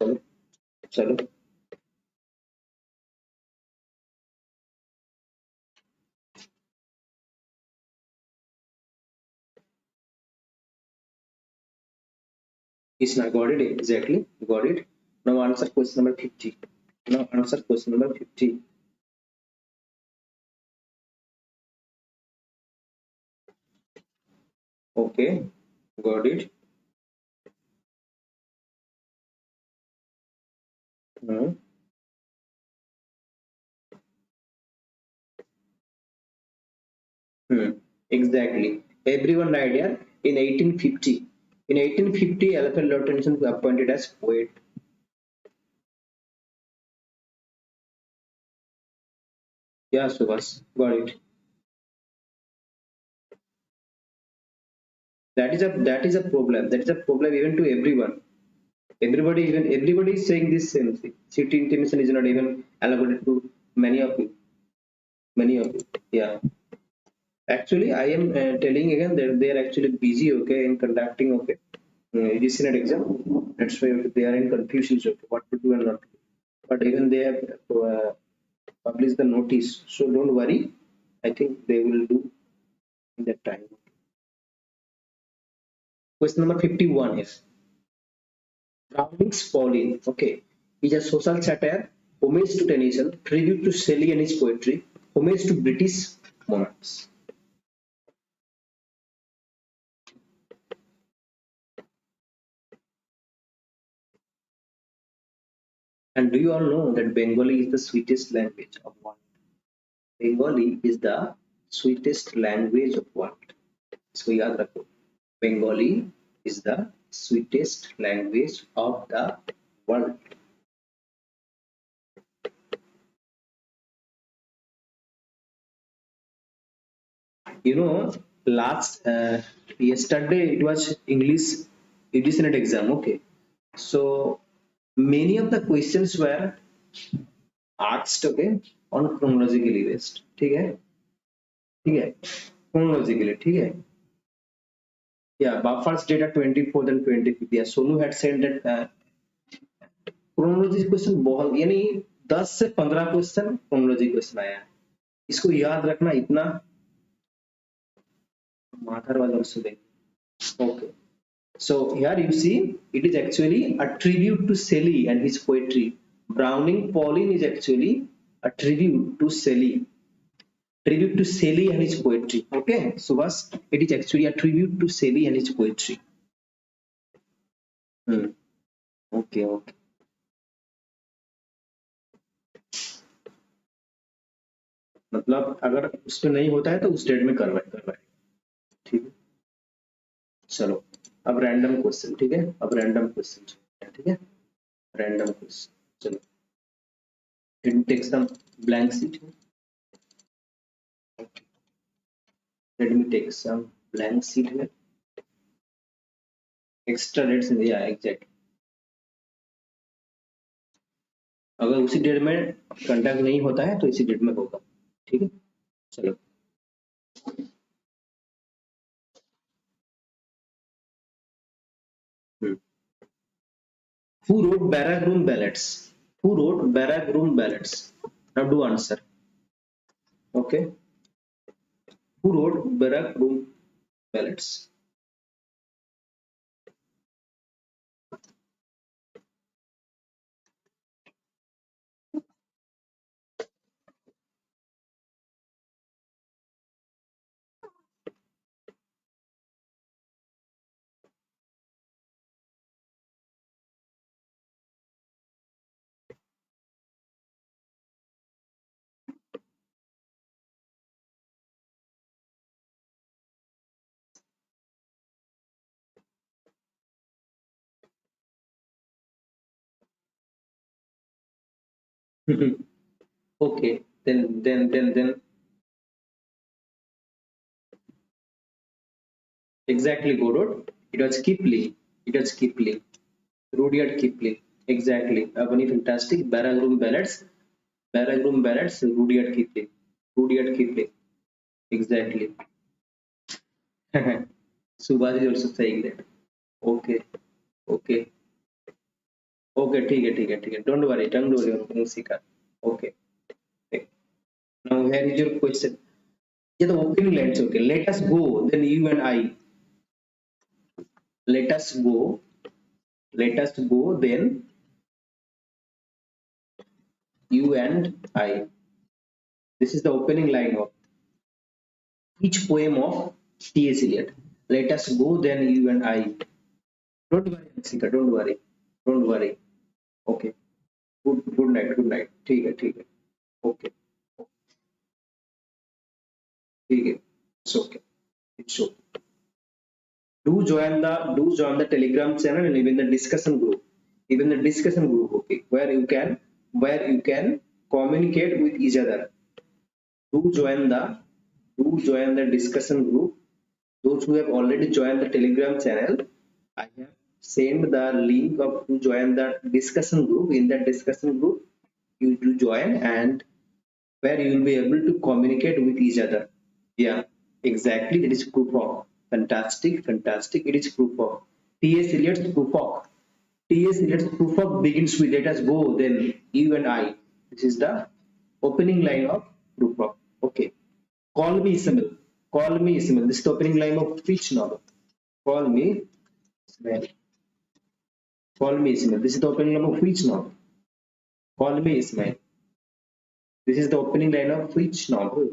चलो चलो. Isna got it exactly. Got it. Now answer question number 50. Now answer question number 50. Okay. Got it. Hmm. Exactly. Everyone right here in 1850. In 1850, Alfred Lord Tennyson was appointed as poet. Yeah, Subhas, got it. That is a problem. That is a problem even to everyone. Everybody is saying this same thing. City intimacy is not even elaborated to many of you. Many of you. Yeah. Actually, I am telling again that they are actually busy, okay, in conducting, okay, recent exam. That's why they are in confusion, okay, what to do and not to do. But even they have published the notice, so don't worry. I think they will do in that time. Question number 51 is Browning's Pauline, okay, is a social satire, homage to Tennyson, tribute to Shelley and his poetry, homage to British monarchs. And do you all know that Bengali is the sweetest language of world? Bengali is the sweetest language of world. So याद रखो, Bengali is the sweetest language of the world. You know, last yesterday it was English Senate exam. Okay, so many of the questions were asked, okay, on chronologically based. ठीक है, ठीक है, chronologically, ठीक है. Yeah, Buffer's data 24 then 25. Yeah, Sonu had said that chronology question बहुत यानी 10 से 15 question chronology question आया है. इसको याद रखना इतना माथर वाला also देख. Okay. So here you see it is actually a tribute to Shelley and his poetry. Browning Pauline is actually a tribute to Shelley. Tribute to Shelley and his poetry. Okay, so it is actually a tribute to Shelley and his poetry. Hmm. Okay, okay. मतलब अगर उस पे नहीं होता है तो उस date में करवाए करवाए. ठीक है, चलो अब रैंडम क्वेश्चन. ठीक है, अब रैंडम क्वेश्चन. ठीक है, रैंडम क्वेश्चन. चलो take some blank seat. Let me take some blank sheet here. Extra dates, yeah, exact. अगर उसी डेट में कंडक्ट नहीं होता है तो इसी डेट में होगा. ठीक है, चलो. Who wrote Barrack Room Ballads? Who wrote Barrack Room Ballads? Now do answer. Okay. Who wrote Barrack Room Ballads? Okay. Then. Exactly, Godot. It was Kipling. It was Kipling. Rudyard Kipling. Exactly. Abani fantastic. Barrack Room Ballads. Barrack Room Ballads. Rudyard Kipling. Rudyard Kipling. Exactly. Subhash is also saying that. Okay. Okay. Okay. ठीक है. Don't worry. Sika. Okay. Okay. Now here is your question. Yeah, the opening lines. Okay. Let us go. Then you and I. Let us go. Let us go. Then you and I. This is the opening line of each poem of T.S. Eliot. Let us go. Then you and I. Don't worry, Sika. Don't worry. Don't worry. Okay. Good night. Good night. ठीक है. Okay. ठीक है. It's okay. It's okay. do join the Telegram channel and even the discussion group. Even the discussion group, okay, where you can communicate with each other. Do join the discussion group. Those who have already joined the Telegram channel, I have sent the link of to join the discussion group. In that discussion group, you do join, and where you will be able to communicate with each other. Yeah, exactly. That is proof of. Fantastic, fantastic. It is proof of. T.S. Eliot's proof of. T.S. Eliot's proof of begins with let us go, then you and I. This is the opening line of proof of. Okay. Call me Ismail. Call me Ismail. This is the opening line of which novel? Call me Ismail. Call me Ismail. This is the opening line of which novel? Call me Ismail. This is the opening line of which novel?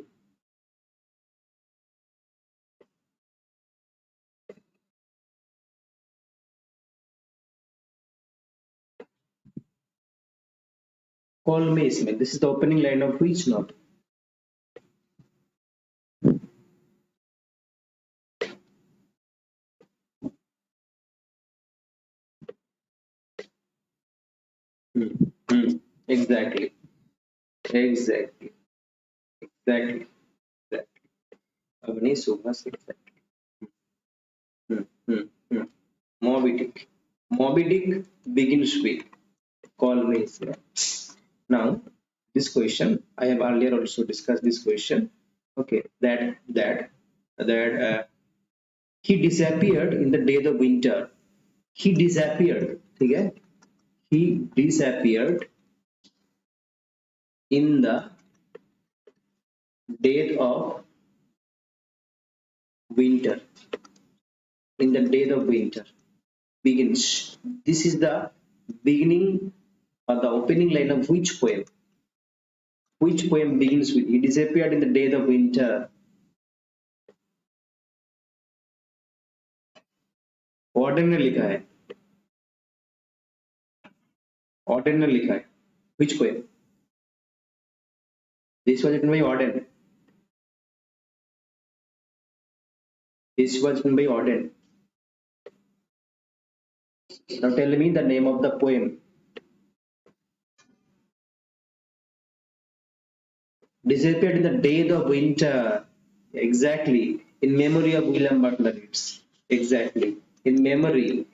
Call me Ismail. This is the opening line of which novel? Hmm. Hmm. Exactly. Exactly. Exactly. Exactly. Avani Subhas. Exactly. Hmm. Hmm. Hmm. Moby Dick. Moby Dick begins with call me Ismail. Now, this question I have earlier also discussed this question. Okay, that he disappeared in the dead of winter. He disappeared. Okay, he disappeared in the dead of winter. In the dead of winter begins. This is the beginning or the opening line of which poem? Which poem begins with he disappeared in the dead of winter? Auden ने लिखा है Orton ने लिखा है which poem? This was written by Auden. This was written by Auden. Now tell me the name of the poem. Disappeared in the dead of winter. Exactly. In memory of William Butler Yeats. Exactly. In memory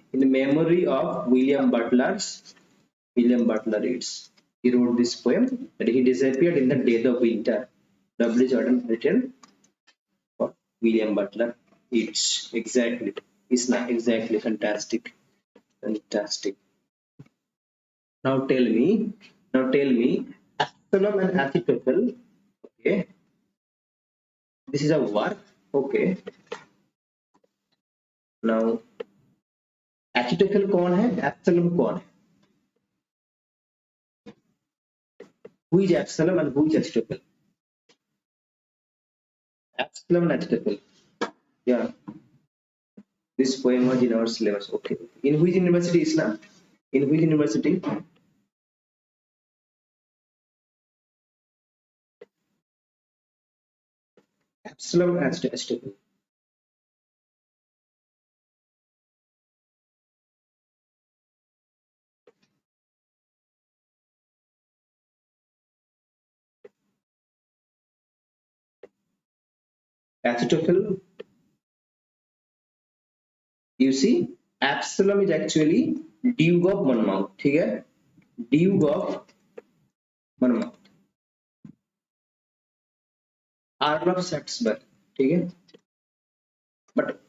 of William Butler Yeats. He wrote this poem that he disappeared in the dead of winter. W. Jordan written for William Butler Yeats. Exactly. It's not exactly fantastic. Fantastic. Now tell me, Absalom and Ahithophel. Okay, this is a work. Okay, now Ahithophel कौन है? Absalom कौन है? Who is Absalom and who is Ahithophel? Absalom and Ahithophel. Yeah, this poem was in our syllabus. Okay, in which university, Islam? In which university? Absalom and Ahithophel. Ahithophel. You see, Absalom is actually Duke of Monmouth. ठीक है? Duke of Monmouth. Earl of Shaftesbury. ठीक है? But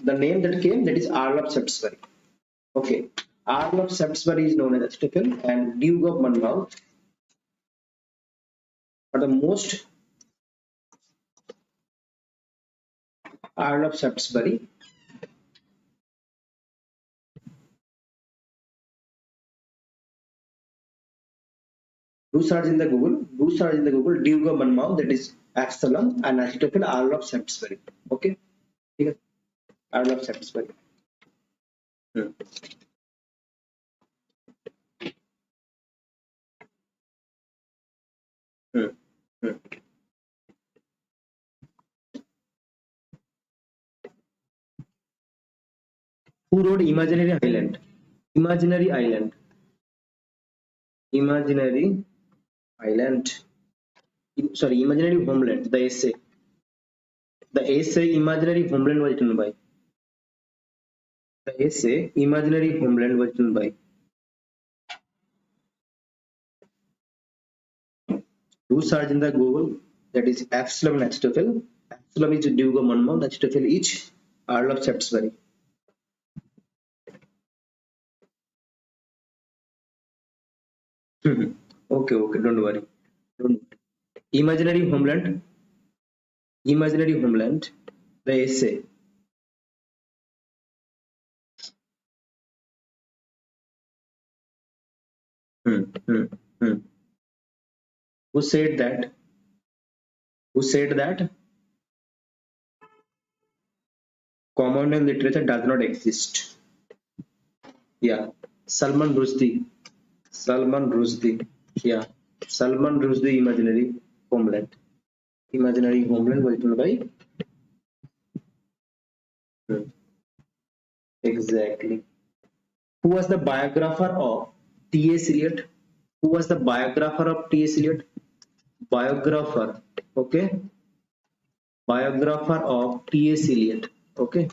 the name that came, that is Earl of Shaftesbury. Okay, Earl of Shaftesbury is known as Stephen, and Duke of Monmouth are the most. Earl of Shaftesbury. Do search in the Google. Do search in the Google. Duke of Monmouth, that is Absalom, and Stephen Earl of Shaftesbury. Okay, here Earl of Shaftesbury. Hmm. Hmm. Hmm. Who wrote Imaginary Island? Imaginary Island. Imaginary Island. Sorry, Imaginary Homeland. The essay. The essay Imaginary Homeland was written by. The essay Imaginary Homeland was written by. Do search in the Google. That is Absalom and Achitophel. Absalom is Duke of Monmouth. Achitophel is Earl of Shaftesbury. Okay, don't worry. Don't. Imaginary Homeland. Imaginary Homeland. The essay. Hmm, hmm, hmm. Who said that? Who said that common in literature does not exist? Yeah, Salman Rushdie. Salman Rushdie. Yeah, Salman Rushdie. Imaginary Homeland. Imaginary Homeland was written by. Hmm, exactly. Who was the biographer of T.S. Eliot? Who was the biographer of T.S. Eliot? Biographer. Okay. Biographer of T.S. Eliot. Okay.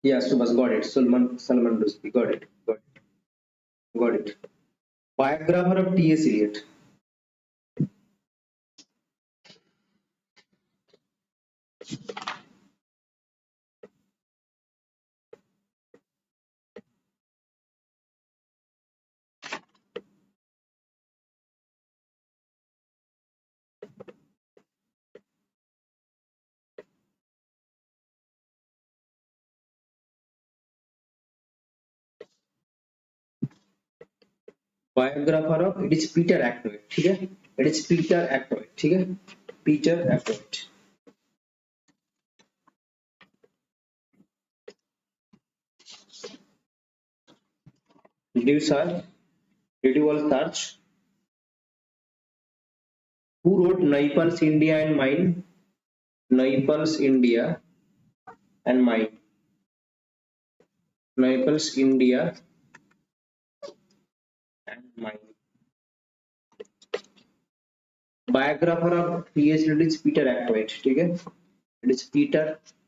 Yeah, Subhas, got it. Salman Rushdie, got it. Got it. Biographer of T.S. Eliot. Biographer of, it is Peter Ackroyd. ठीक है? It is Peter Ackroyd. ठीक है? Peter Ackroyd. Did you search? Did you all search? Who wrote Naples, India and Mine? Naples, India and Mine. Naples, India and Mine. Biographer of T.S. Eliot is Peter Ackroyd. ठीक है? It is Peter Ackroyd.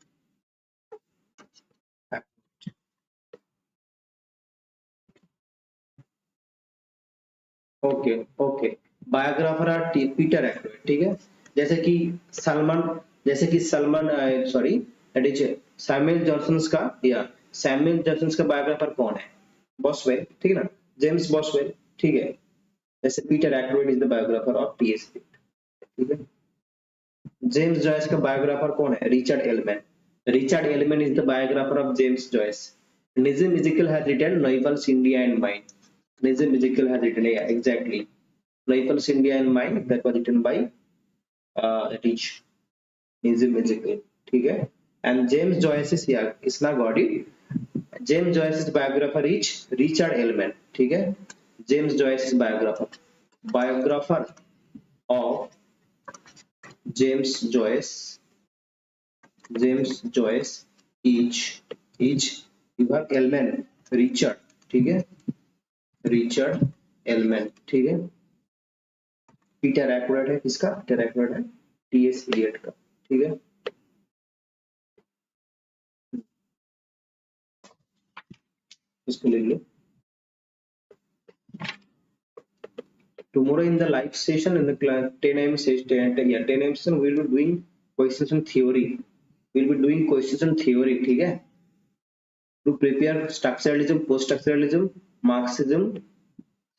Okay biographer are Peter Ackroyd. ठीक है, जैसे कि Salman sorry that is Samuel Johnson का, या Samuel Johnson का biographer कौन है? बॉसवेल. ठीक है ना, जेम्स बॉसवेल. ठीक है, जैसे Peter Ackroyd is the biographer of TS. ठीक है, जेम्स जॉयस का बायोग्राफर कौन है? Richard Ellmann. Richard Ellmann is the biographer of James Joyce. Nissim Ezekiel has written novels India and mine. Nizam Ezekiel has written, yeah, exactly. Naples, India and Mine, that was written by Rich. Nizam Ezekiel. ठीक है, and James Joyce is, yeah, इसना got it. James Joyce's biographer is Richard Ellman. ठीक है, James Joyce's biographer of James Joyce is you have Ellman, Richard. ठीक है, Richard Ellmann. ठीक है, Peter एक्रोइड है किसका? पीटर एक्रोइड है टीएस एलियट का. ठीक है, इसको ले लो. Tomorrow in the live session in the 10 a.m. session, yeah, 10 a.m. session we will be doing questions on theory. We will be doing questions on theory. ठीक है, to prepare structuralism, post-structuralism, Marxism,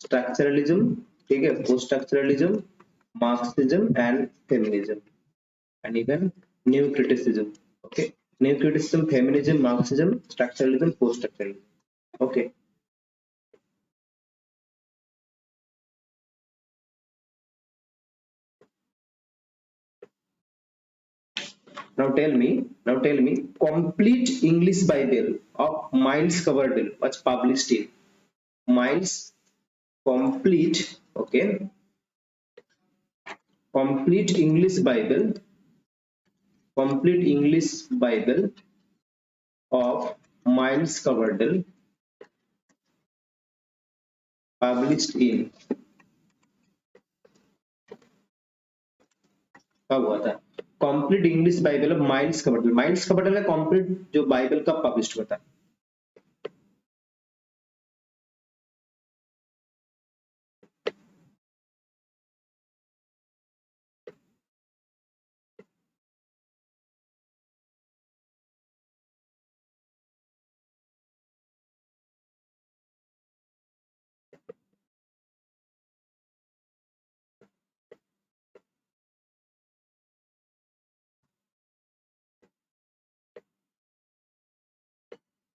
structuralism. ठीक है, post-structuralism, Marxism and feminism, and even new criticism. Okay, new criticism, feminism, Marxism, structuralism, post-structuralism. Okay. Now tell me, complete English Bible of Miles Coverdale was published in Miles complete. Okay, complete English Bible, complete English Bible of Miles Coverdale, published in, कब हुआ था? Complete English Bible of Miles Coverdale का complete जो Bible कब publish हुआ था?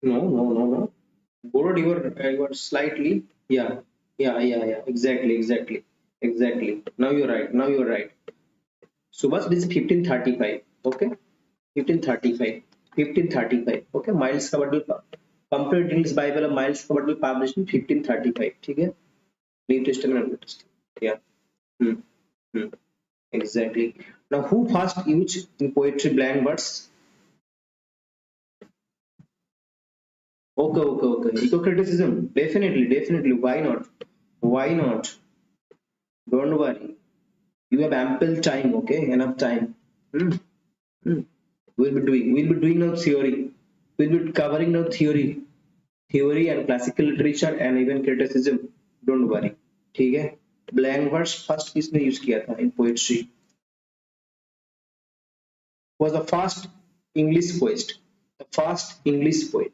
No. Borrowed you are slightly, yeah. Exactly. Now you're right. So what is 1535? Okay, 1535. 1535. Okay, Miles Coverdale complete English Bible of Miles Coverdale published in 1535. ठीक है? New Testament and Old Testament. Yeah. Hmm. Hmm. Exactly. Now, who first used in poetry blank verse? Okay. Eco-criticism. Definitely. Why not? Why not? Don't worry. You have ample time. Okay, enough time. Hmm. Hmm. We'll be doing now theory. We'll be covering now theory and classical literature and even criticism. Don't worry. ठीक है? Blank verse first किसने use किया था in poetry? Was the first English poet. The first English poet.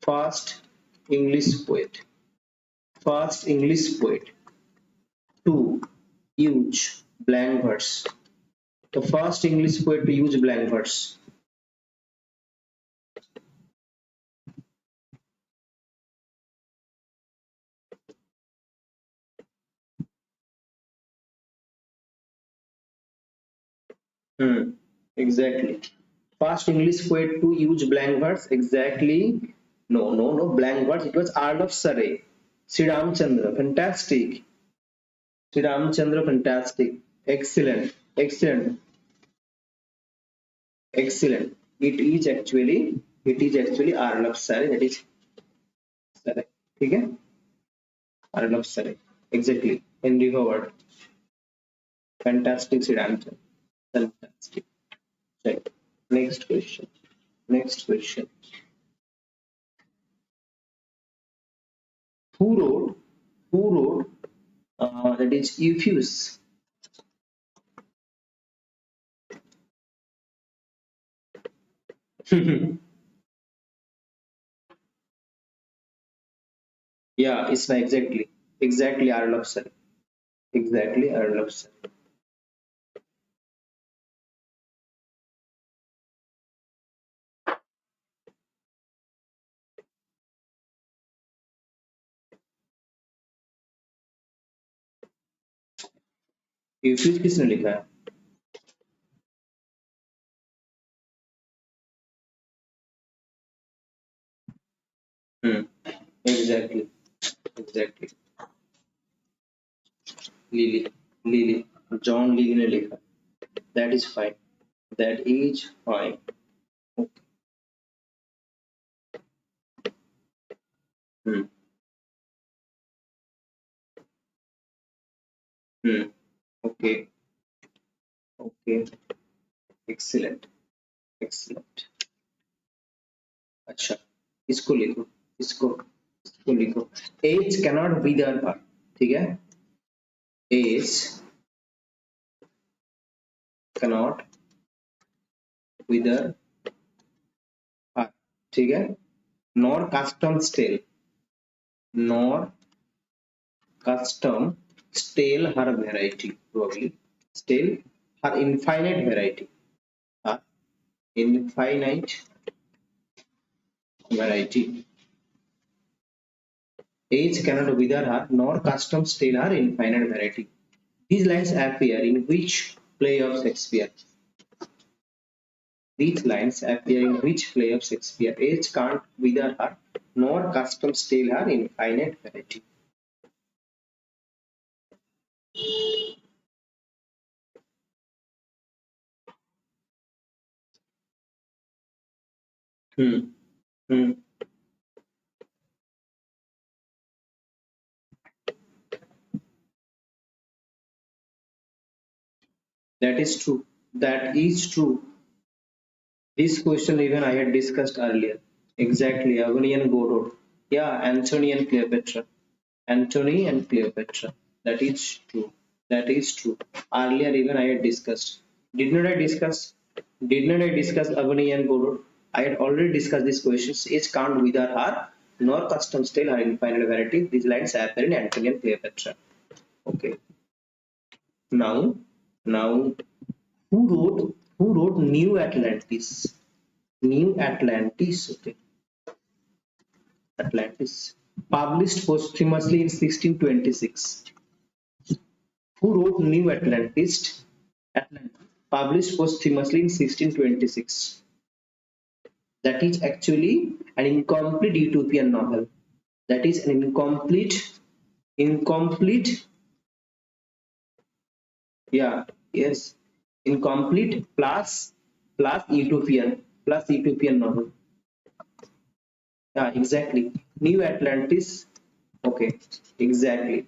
First English poet. First English poet to use blank verse. The first English poet to use blank verse. Exactly. First English poet to use blank verse. Exactly. No. Blank verse. It was Earl of Surrey. Sri Ramchandra. Fantastic. Sri Ramchandra. Fantastic. Excellent. It is actually Earl of Surrey. That is Surrey. ठीक है? Earl of Surrey. Exactly. Henry Howard. Fantastic, Sri Ramchandra. Fantastic. Right. Next question. Who wrote? That is Euphus. Yeah, it's not exactly Earl of Surrey. Exactly Earl of Surrey. Euphus किसने लिखा है? Exactly. Lily. John Lily ने लिखा. That is fine. Okay. Hmm. Okay. Excellent. अच्छा, इसको लिखो. इसको लिखो. Age cannot wither her. ठीक है? Age cannot wither her. ठीक है? Nor custom stale her variety. Probably stale her infinite variety. Her infinite variety. Age cannot wither her, nor custom stale her infinite variety. These lines appear in which play of Shakespeare? These lines appear in which play of Shakespeare? Age can't wither her, nor custom stale her infinite variety. Hmm. Hmm. That is true. That is true. This question even I had discussed earlier. Exactly, Avani and Godot. Yeah, Anthony and Cleopatra. Anthony and Cleopatra. That is true. That is true. Earlier even I had discussed. Did not I discuss? Did not I discuss Avani and Godot? I had already discussed these questions. Each can't wither her, nor custom style her infinite variety. These lines appear in Anthony and Cleopatra. Okay. Now, now, who wrote New Atlantis? New Atlantis, okay, Atlantis, published posthumously in 1626. Who wrote New Atlantis? Atlantis, published posthumously in 1626. That is actually an incomplete utopian novel. That is an incomplete, yeah, yes, incomplete plus utopian novel. Yeah, exactly. New Atlantis. Okay, exactly.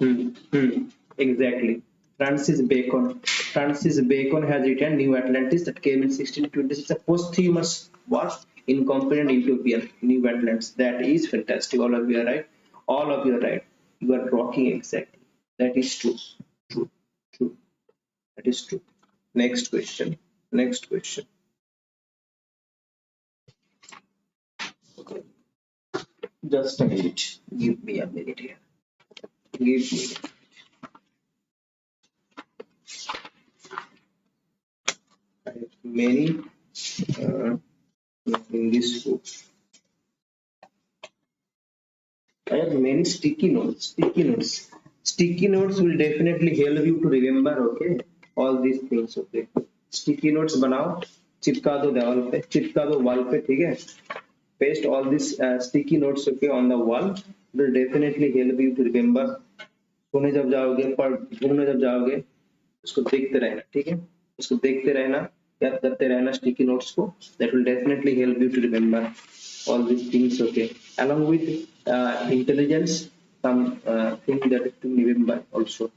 Hmm. Hmm. Exactly. Francis Bacon. Francis Bacon has written New Atlantis that came in 1626. A posthumous what? Incompetent utopian. New Atlantis. That is fantastic. All of you are right. All of you are right. You are rocking exactly. That is true. True. True. That is true. Next question. Next question. Just a minute. Give me a minute here. Give me. I have many uh, in this book. I have many sticky notes. Sticky notes. Sticky notes will definitely help you to remember. Okay, all these things. Okay. Sticky notes बनाओ, चिपका दो दीवार पे, चिपका दो wall पे, ठीक है? Paste all these sticky notes okay on the wall. It will definitely help you to remember. सोने जब जाओगे, पर घूमने जब जाओगे, उसको देखते रहना, ठीक है? उसको देखते रहना, याद करते रहना sticky notes को. That will definitely help you to remember all these things. Okay, along with intelligence, some thing that to remember also.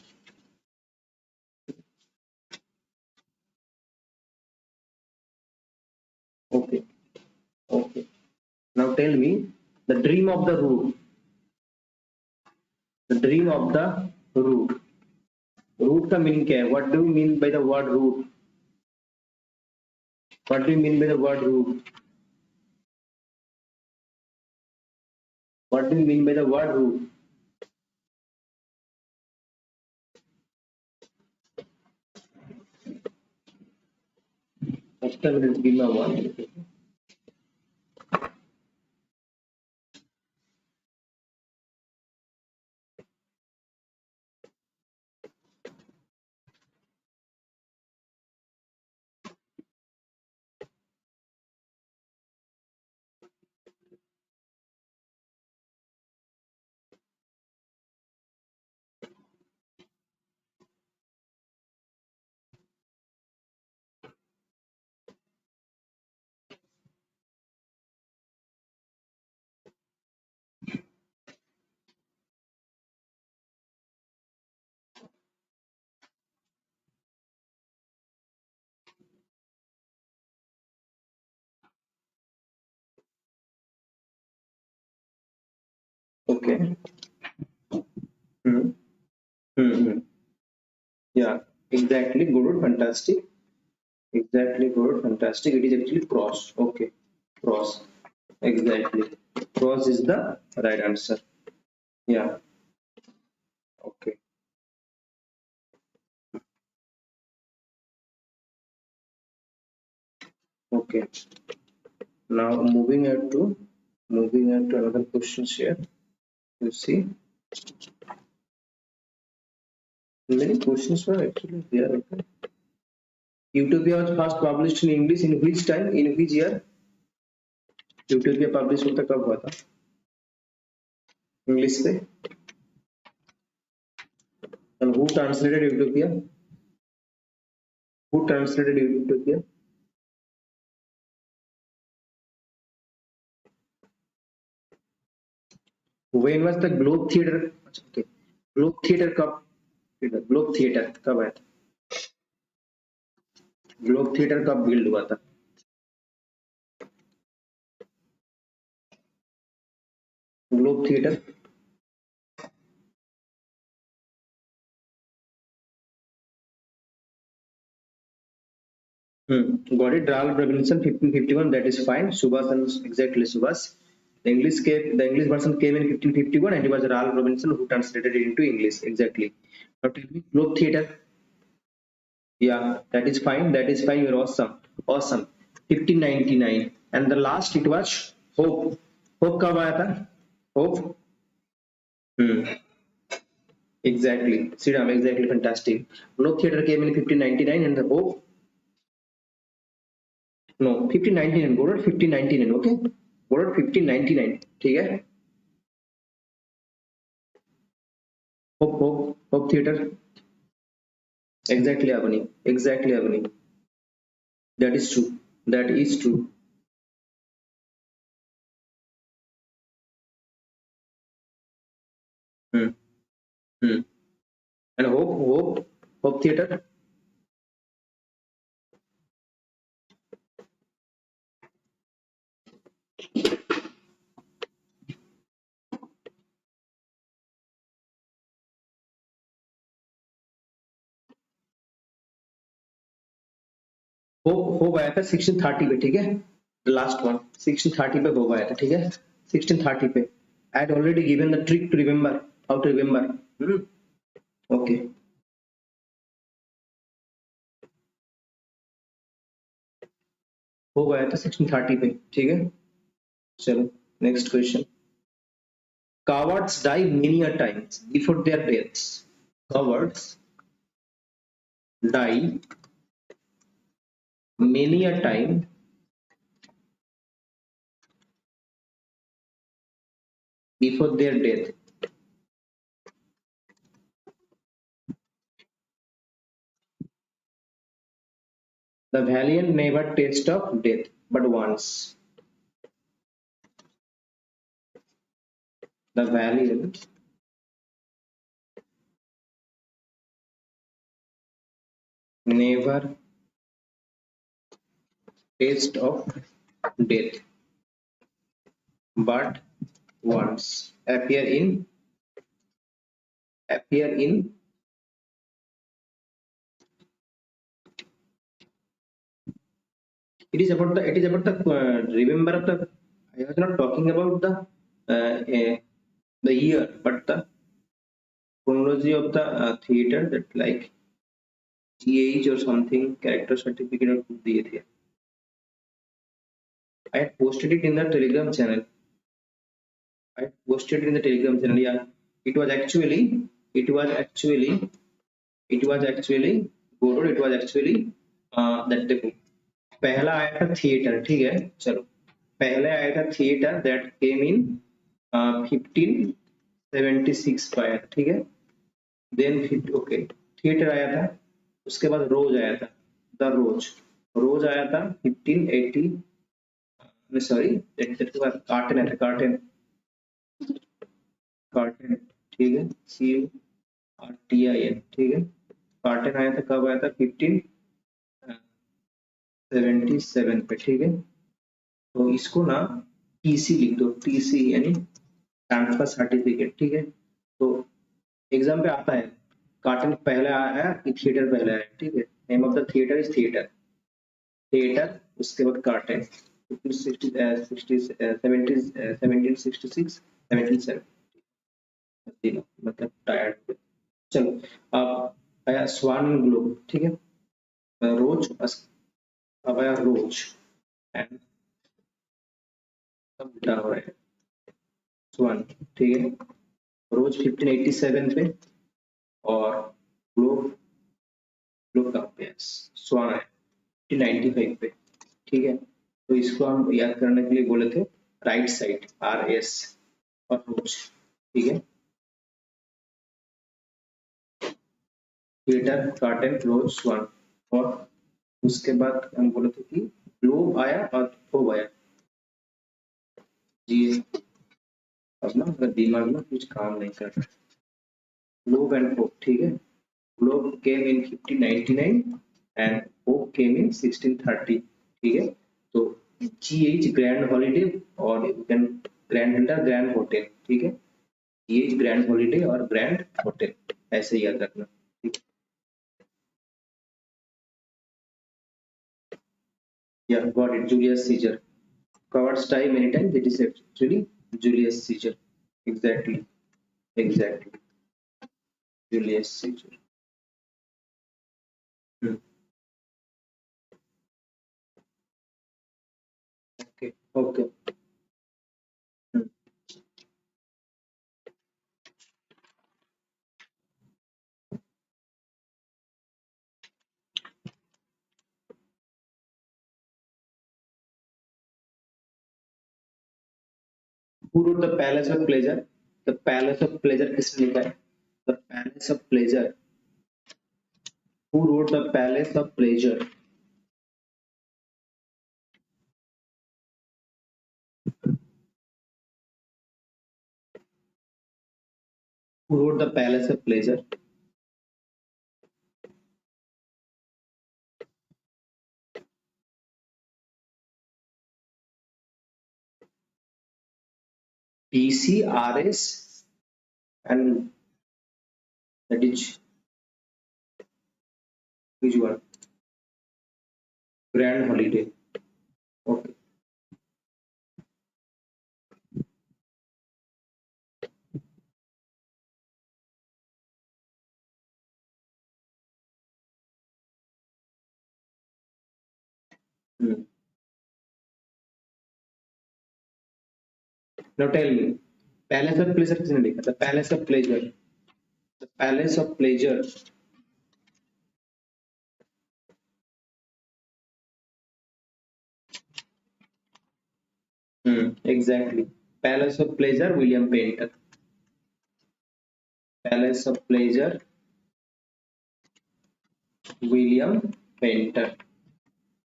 Okay, okay. Now tell me the dream of the root. The dream of the root. Root का meaning क्या है? What do you mean by the word root? What do you mean by the word root? What do you mean by the word root? Just a minute, give me a one. Okay. Hmm. Hmm. Yeah, exactly. Good, fantastic. Exactly, good, fantastic. It is actually cross. Okay, cross. Exactly. Cross is the right answer. Yeah. Okay. Okay. Now moving on to another question here. You see, many questions were actually there. Okay. Utopia was first published in English in which time? In which year? Utopia publish होता कब हुआ था English से and who translated utopia? Who translated utopia? When was the Globe Theatre? Okay, Globe Theatre कब? Globe Theatre कब आया था? Globe Theatre कब build हुआ था? Globe Theatre. Got it. Ralph Robinson 1551. That is fine. Subhas and exactly Subhas. The English version came in 1551, and it was Ralph Robinson who translated it into English. Exactly. Now tell me, Globe Theatre. Yeah, that is fine. That is fine. You're awesome. Awesome. 1599. And the last it was Hope. Hope कब आया था? Hope. Hmm. Exactly. Sriram, exactly fantastic. Globe Theatre came in 1599 and the Hope. No, 1599. Go to 1599. Okay. Go to 1599. ठीक है? Hope Theatre. Exactly, Avani. Exactly, Avani. That is true. That is true. Hmm. Hmm. And Hope Theatre. Hope आया था 1630 पे, ठीक है? The last one 1630 पे hope आया था, ठीक है? 1630 पे. I had already given the trick to remember how to remember. Okay. Hope आया था 1630 पे, ठीक है? चलो next question. Cowards die many a times before their deaths. Cowards die many a time before their death. The valiant never taste of death but once. The valiant never taste of death but once. Appear in it is about the remember of the. I was not talking about the year but the chronology of the theater, that like age or something character certificate or कुछ दिए थे. I had posted it in the Telegram channel. I posted it in the Telegram channel. Yeah, it was actually it was actually it was actually it was actually that देखो पहला आया था theatre, ठीक है? चलो पहले आया था थिएटर दैट केम इन 1576 पे आया था, ठीक है? देन ओके थिएटर आया था, उसके बाद रोज आया था. द रोज रोज आया था 1580 में, सॉरी के बाद कार्टन आया था. कार्टन कार्टन ठीक है, CURTIN, ठीक है? कार्टन आया था, कब आया था? 1577 पे, ठीक है? तो इसको ना टीसी लिख दो, टीसी यानी ट्रांसफर सर्टिफिकेट, ठीक है? तो एग्जाम पे आता है कार्टन पहले आया कि थिएटर पहले आया, ठीक है? Name of the theatre is theatre. Theatre उसके बाद कार्टन 1766 तीनों मतलब टायर्ड. चलो अब आया स्वान ग्लोब, ठीक है? रोज अब आया रोज एंड सब उल्टा हो रहा है. स्वान, ठीक है? रोज 1587 पे और ग्लोब ग्लोब कहाँ पे है? स्वान है 1595 पे, ठीक है? तो इसको हम याद करने के लिए बोले थे राइट साइड RS और रोज, ठीक है? थिएटर कार्टन रोज स्वान. और उसके बाद हम बोले थे कि ग्लोब आया और फोब आया. जी अपना दिमाग में कुछ काम नहीं कर रहा। ग्लोब एंड पोप, ठीक है। Globe came in 1599 and Pope came in 1630, ठीक है। तो GH ग्रैंड हॉलीडे और you can grand Hilda grand hotel, ठीक है। GH ग्रैंड हॉलीडे और ग्रैंड होटल, ऐसे याद रखना, ठीक है। Yeah, got it. Julius Caesar. Covers time many times. It is actually Julius Caesar. Exactly. Exactly. Julius Caesar. Hmm. Okay. Okay. Hmm. Who wrote the Palace of Pleasure? The Palace of Pleasure किसने लिखा है? The Palace of Pleasure. Who wrote the Palace of Pleasure? Who wrote the Palace of Pleasure? PCRS, and that is which one? Grand Holiday. Okay. Hmm. Now tell me, Palace of Pleasure किसने लिखा? The Palace of Pleasure. The Palace of Pleasure. Exactly. Palace of Pleasure, William Painter. Palace of Pleasure, William Painter.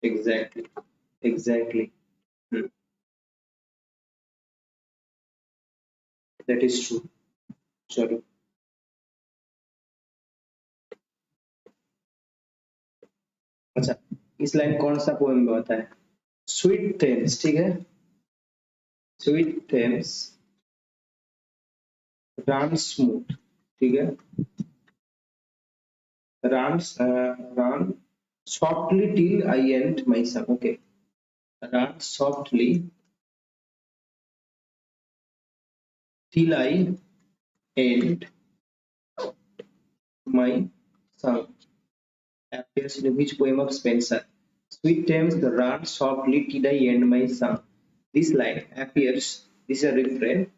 Exactly. Exactly. Hmm. That is true. Sorry. अच्छा, इस line कौन सा poem में होता है? Sweet Thames, ठीक है। स्वीट थेम्स रन स्मूथ, ठीक है। Run softly till I end my song. Okay. Run softly till I end my song. Appears in which poem of Spenser? Sweet Thames run softly till I end my song. This line appears, this is a refrain,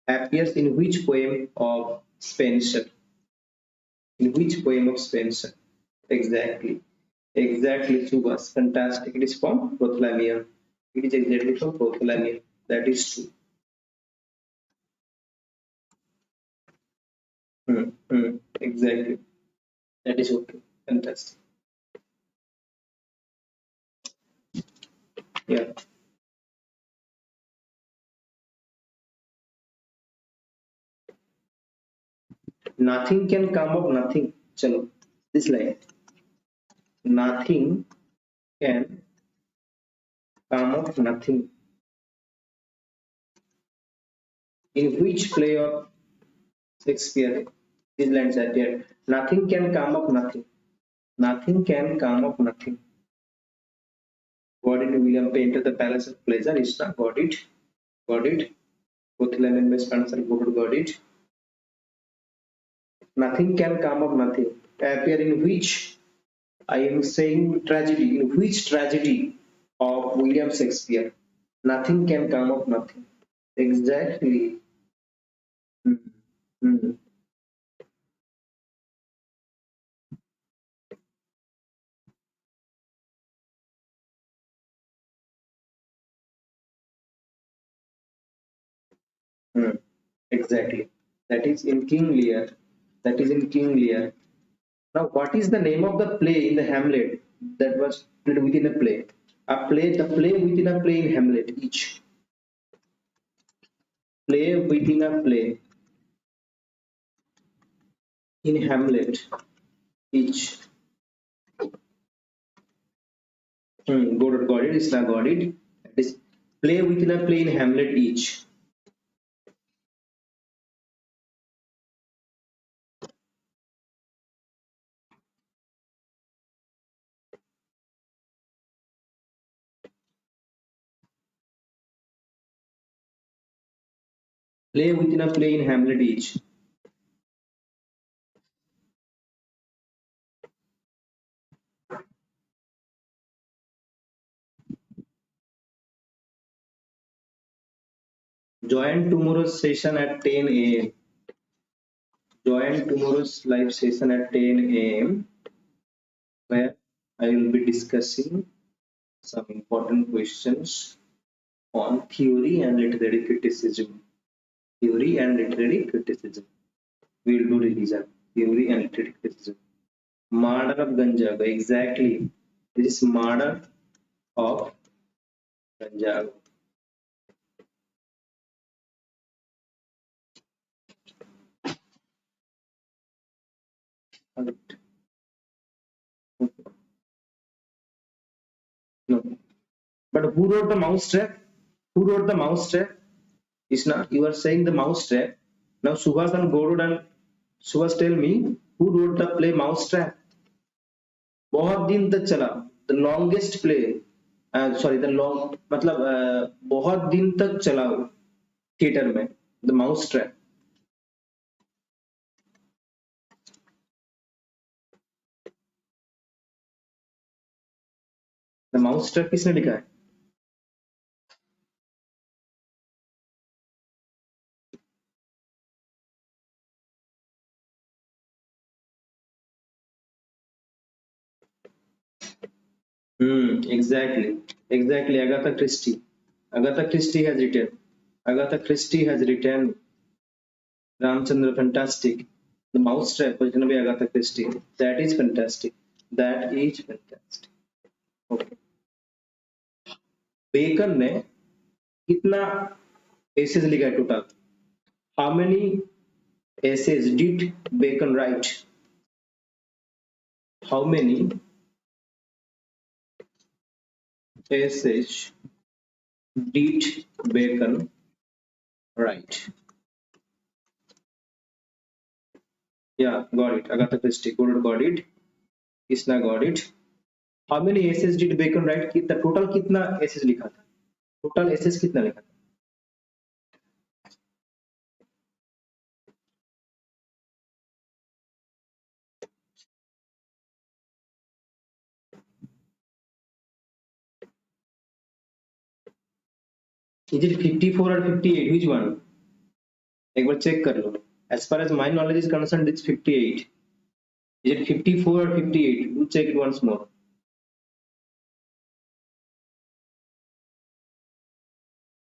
appears in which poem of Spenser? In which poem of Spenser? Exactly. Exactly, Subhas. Fantastic. It is from Prothlamia. It is exactly from Prothlamia. That is true. Exactly. That is okay. Fantastic. Yeah. Nothing can come of nothing. Chalo. This line. Nothing can come of nothing. In which play of Shakespeare these lines are there? Nothing can come of nothing. Nothing can come of nothing. Got it? William Painter, The Palace of Pleasure. Is not got it. Got it. Both Len and Miss Spencer got it. Nothing can come of nothing. Appear in which, I am saying tragedy, in which tragedy of William Shakespeare? Nothing can come of nothing. Exactly. Hmm. Hmm. Hmm. Exactly. That is in King Lear. That is in King Lear. Now, what is the name of the play in the Hamlet that was played within a play? A play, the play within a play in Hamlet, each. play within a play in Hamlet each. Got it. It's not got it. It is play within a play in Hamlet each. Play within a play in Hamlet each. Join tomorrow's session at 10 a.m. Join tomorrow's live session at 10 a.m. where I will be discussing some important questions on theory and literary criticism. Theory and literary criticism. We will do revision. Theory and literary criticism. Murder of Ganjab. Exactly. This is murder of Ganjab. No. But who wrote the mousetrap? Who wrote the mousetrap? Isna, you are saying the mousetrap. Now Subhas and Gaurud and Subhas, tell me who wrote the play Mousetrap? बहुत दिन तक चला. The longest play. Sorry, the long मतलब बहुत दिन तक चला theatre में. The Mousetrap. The Mousetrap किसने लिखा है? Exactly. Agatha Christie. Agatha Christie has written. Agatha Christie has written Ramchandra, fantastic. The Mousetrap was written by Agatha Christie. That is fantastic. That is fantastic. Okay. Bacon ने कितना essays लिखा है total? How many essays did Bacon write? How many essays did Bacon write? Yeah, got it. Agatha Christie. Got it. Isna got it. How many essays did Bacon write? कितना total कितना essays लिखा था? Total essays कितना लिखा था? Is it 54 or 58? Which one? एक बार check कर लो. As far as my knowledge is concerned, it's 58. Is it 54 or 58? You check it once more.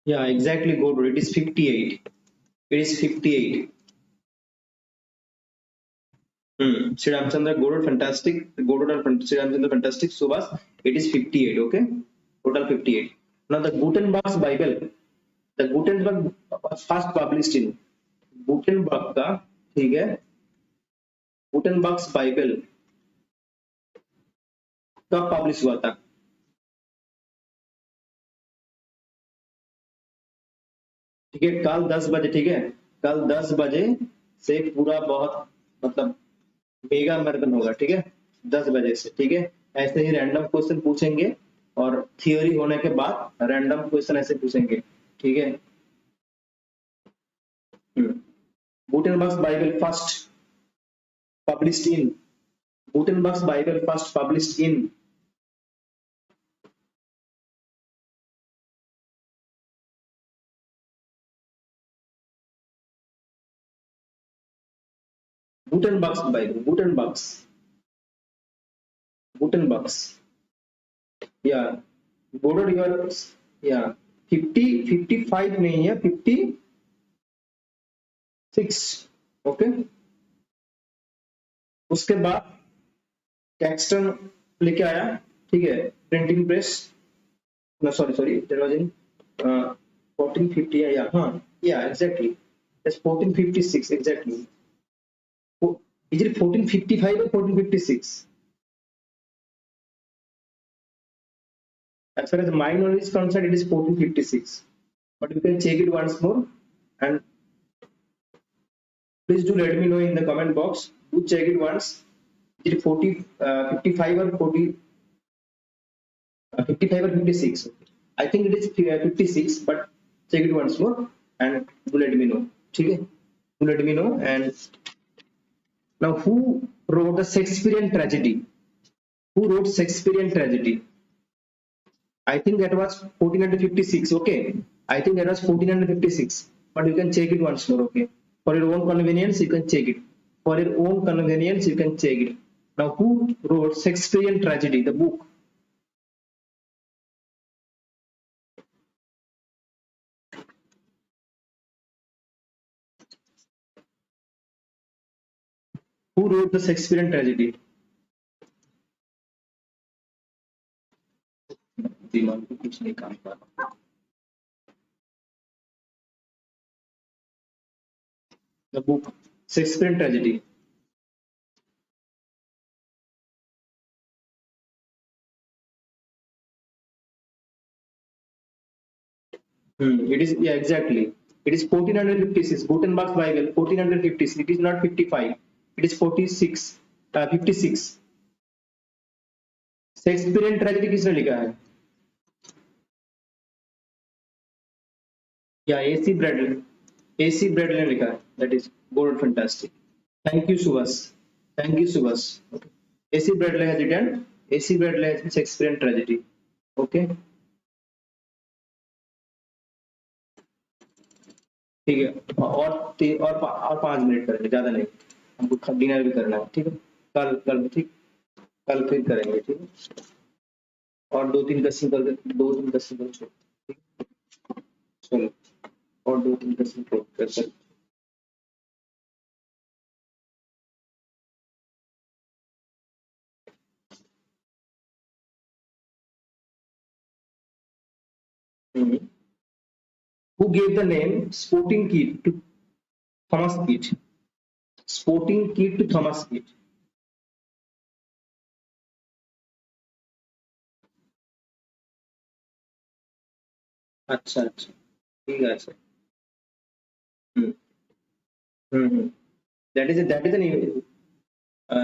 Yeah, exactly. Go to it. It is 58. It is 58. Sri Ramchandra Godod, fantastic. Godod and Sri Ramchandra, fantastic. Subhas, it is 58. Okay, total 58. Now the Gutenberg's Bible. The Gutenberg was first published in Gutenberg का, ठीक है? Gutenberg's Bible कब publish हुआ था? ठीक है, कल 10 बजे. ठीक है, कल 10 बजे से पूरा बहुत मतलब मेगा मैराथन होगा. ठीक है, 10 बजे से. ठीक है, ऐसे ही रैंडम क्वेश्चन पूछेंगे और थियोरी होने के बाद रैंडम क्वेश्चन ऐसे पूछेंगे. ठीक है. Gutenberg's Bible first published in. Gutenberg's Bible first published in. Gutenberg's Bible. Gutenberg's. Yeah. Border your. Yeah. 55 नहीं है, 56. ओके. उसके बाद कैक्सटन लेके आया. ठीक है, printing press. Sorry there was in 1450 या हाँ Yeah, exactly. That's 1456 exactly. Is it 1455 or 1456? As far as my knowledge is concerned, it is 1456. But you can check it once more, and please do let me know in the comment box. Do check it once. Is it 55 or 55 or 56? I think it is 56, but check it once more and do let me know. Okay? Do let me know. And now, who wrote the Shakespearean tragedy? Who wrote Shakespearean tragedy? I think that was 1456. Okay, I think that was 1456. But you can check it once more. Okay, for your own convenience, you can check it. For your own convenience, you can check it. Now, who wrote Shakespearean tragedy? The book. Who wrote the Shakespearean tragedy? दिमाग पे कुछ नहीं काम कर रहा. The book Shakespearean tragedy. It is, yeah, exactly. It is 1456. Gutenberg's Bible 1456. It is not 55. It is 46. 56. Shakespearean tragedy किसने लिखा है? या एसी ब्रैडले. एसी ब्रैडले ने लिखा है. That is good, fantastic. Thank you Subhash. Thank you Subhash. Okay. A C Bradley has written. A C Bradley has Shakespearean tragedy. Okay, ठीक है. और 5 मिनट करेंगे, ज्यादा नहीं. हमको डिनर भी करना है. ठीक है, कल कल ठीक, कल फिर करेंगे. ठीक है, और 2-3 का सिंपल छोड़. ठीक है? चलो, और 2-3 का सिंपल कर. Who gave the name Sporting Kit to Thomas Kit? Sporting Kit to Thomas Kit. अच्छा अच्छा, ठीक है sir. Hmm hmm. That is an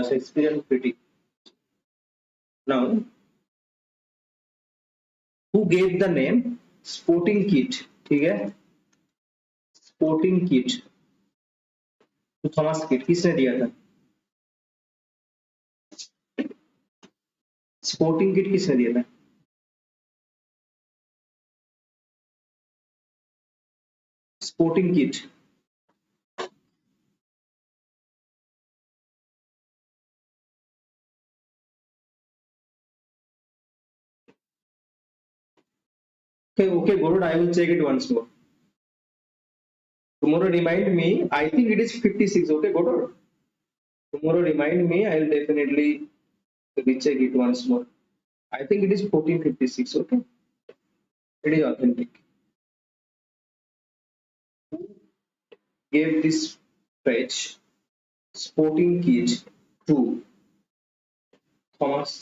Shakespearean critic. Now, who gave the name Sporting Kit? ठीक है, Sporting Kit to Thomas Kit. किसने दिया था? Sporting Kit किसने दिया था? Sporting Kit. Okay, okay, good. I will check it once more. Tomorrow remind me. I think it is 56. Okay, good. Tomorrow remind me. I will definitely recheck it once more. I think it is 1456. Okay, it is authentic. Who gave this page Sporting Kit to Thomas?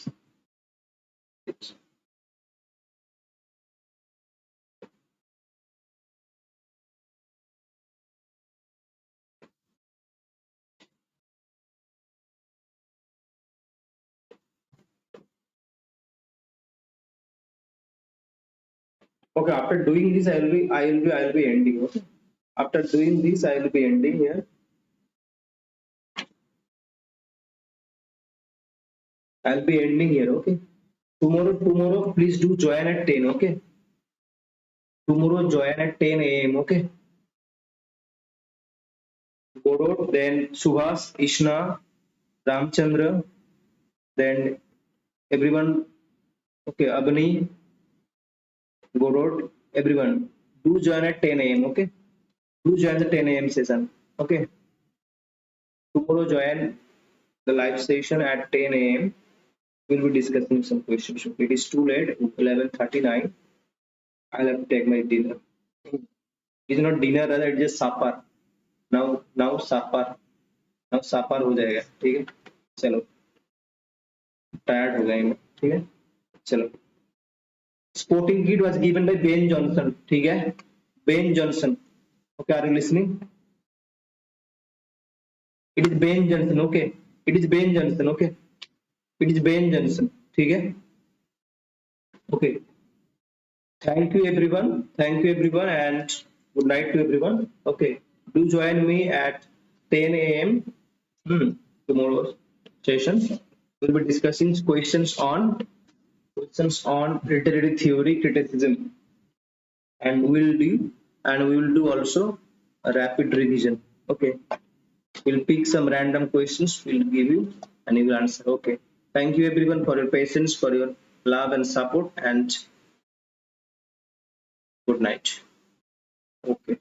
Okay, after doing this, I will be ending. Okay, after doing this, I will be ending here. I'll be ending here. Okay. Tomorrow, please do join at 10. Okay. Tomorrow, join at 10 a.m. Okay. Godot, then Subhas, Ishna, Ramchandra, then everyone. Okay, Abani, Godot, everyone. Do join at 10 a.m. Okay. Do join the 10 a.m. session. Okay. Tomorrow, join the live session at 10 a.m. We'll be discussing some questions. It is too late. 11:39. I'll have to take my dinner. It is not dinner, rather it is supper. Now supper, now supper हो जाएगा, ठीक है. चलो tired हो गए मैं, ठीक है. चलो sporting kit was given by Ben Johnson, ठीक है. Ben Johnson, okay, are you listening? It is Ben Johnson, okay. It is Ben Johnson, okay. It is Ben Johnson, ठीक है. Okay, thank you everyone and good night to everyone. Okay, do join me at 10 a.m. Tomorrow's session. We'll be discussing questions on literary theory criticism, and we will do also a rapid revision. Okay, we'll pick some random questions, we'll give you and you will answer. Okay, thank you everyone for your patience, for your love and support, and good night. Okay.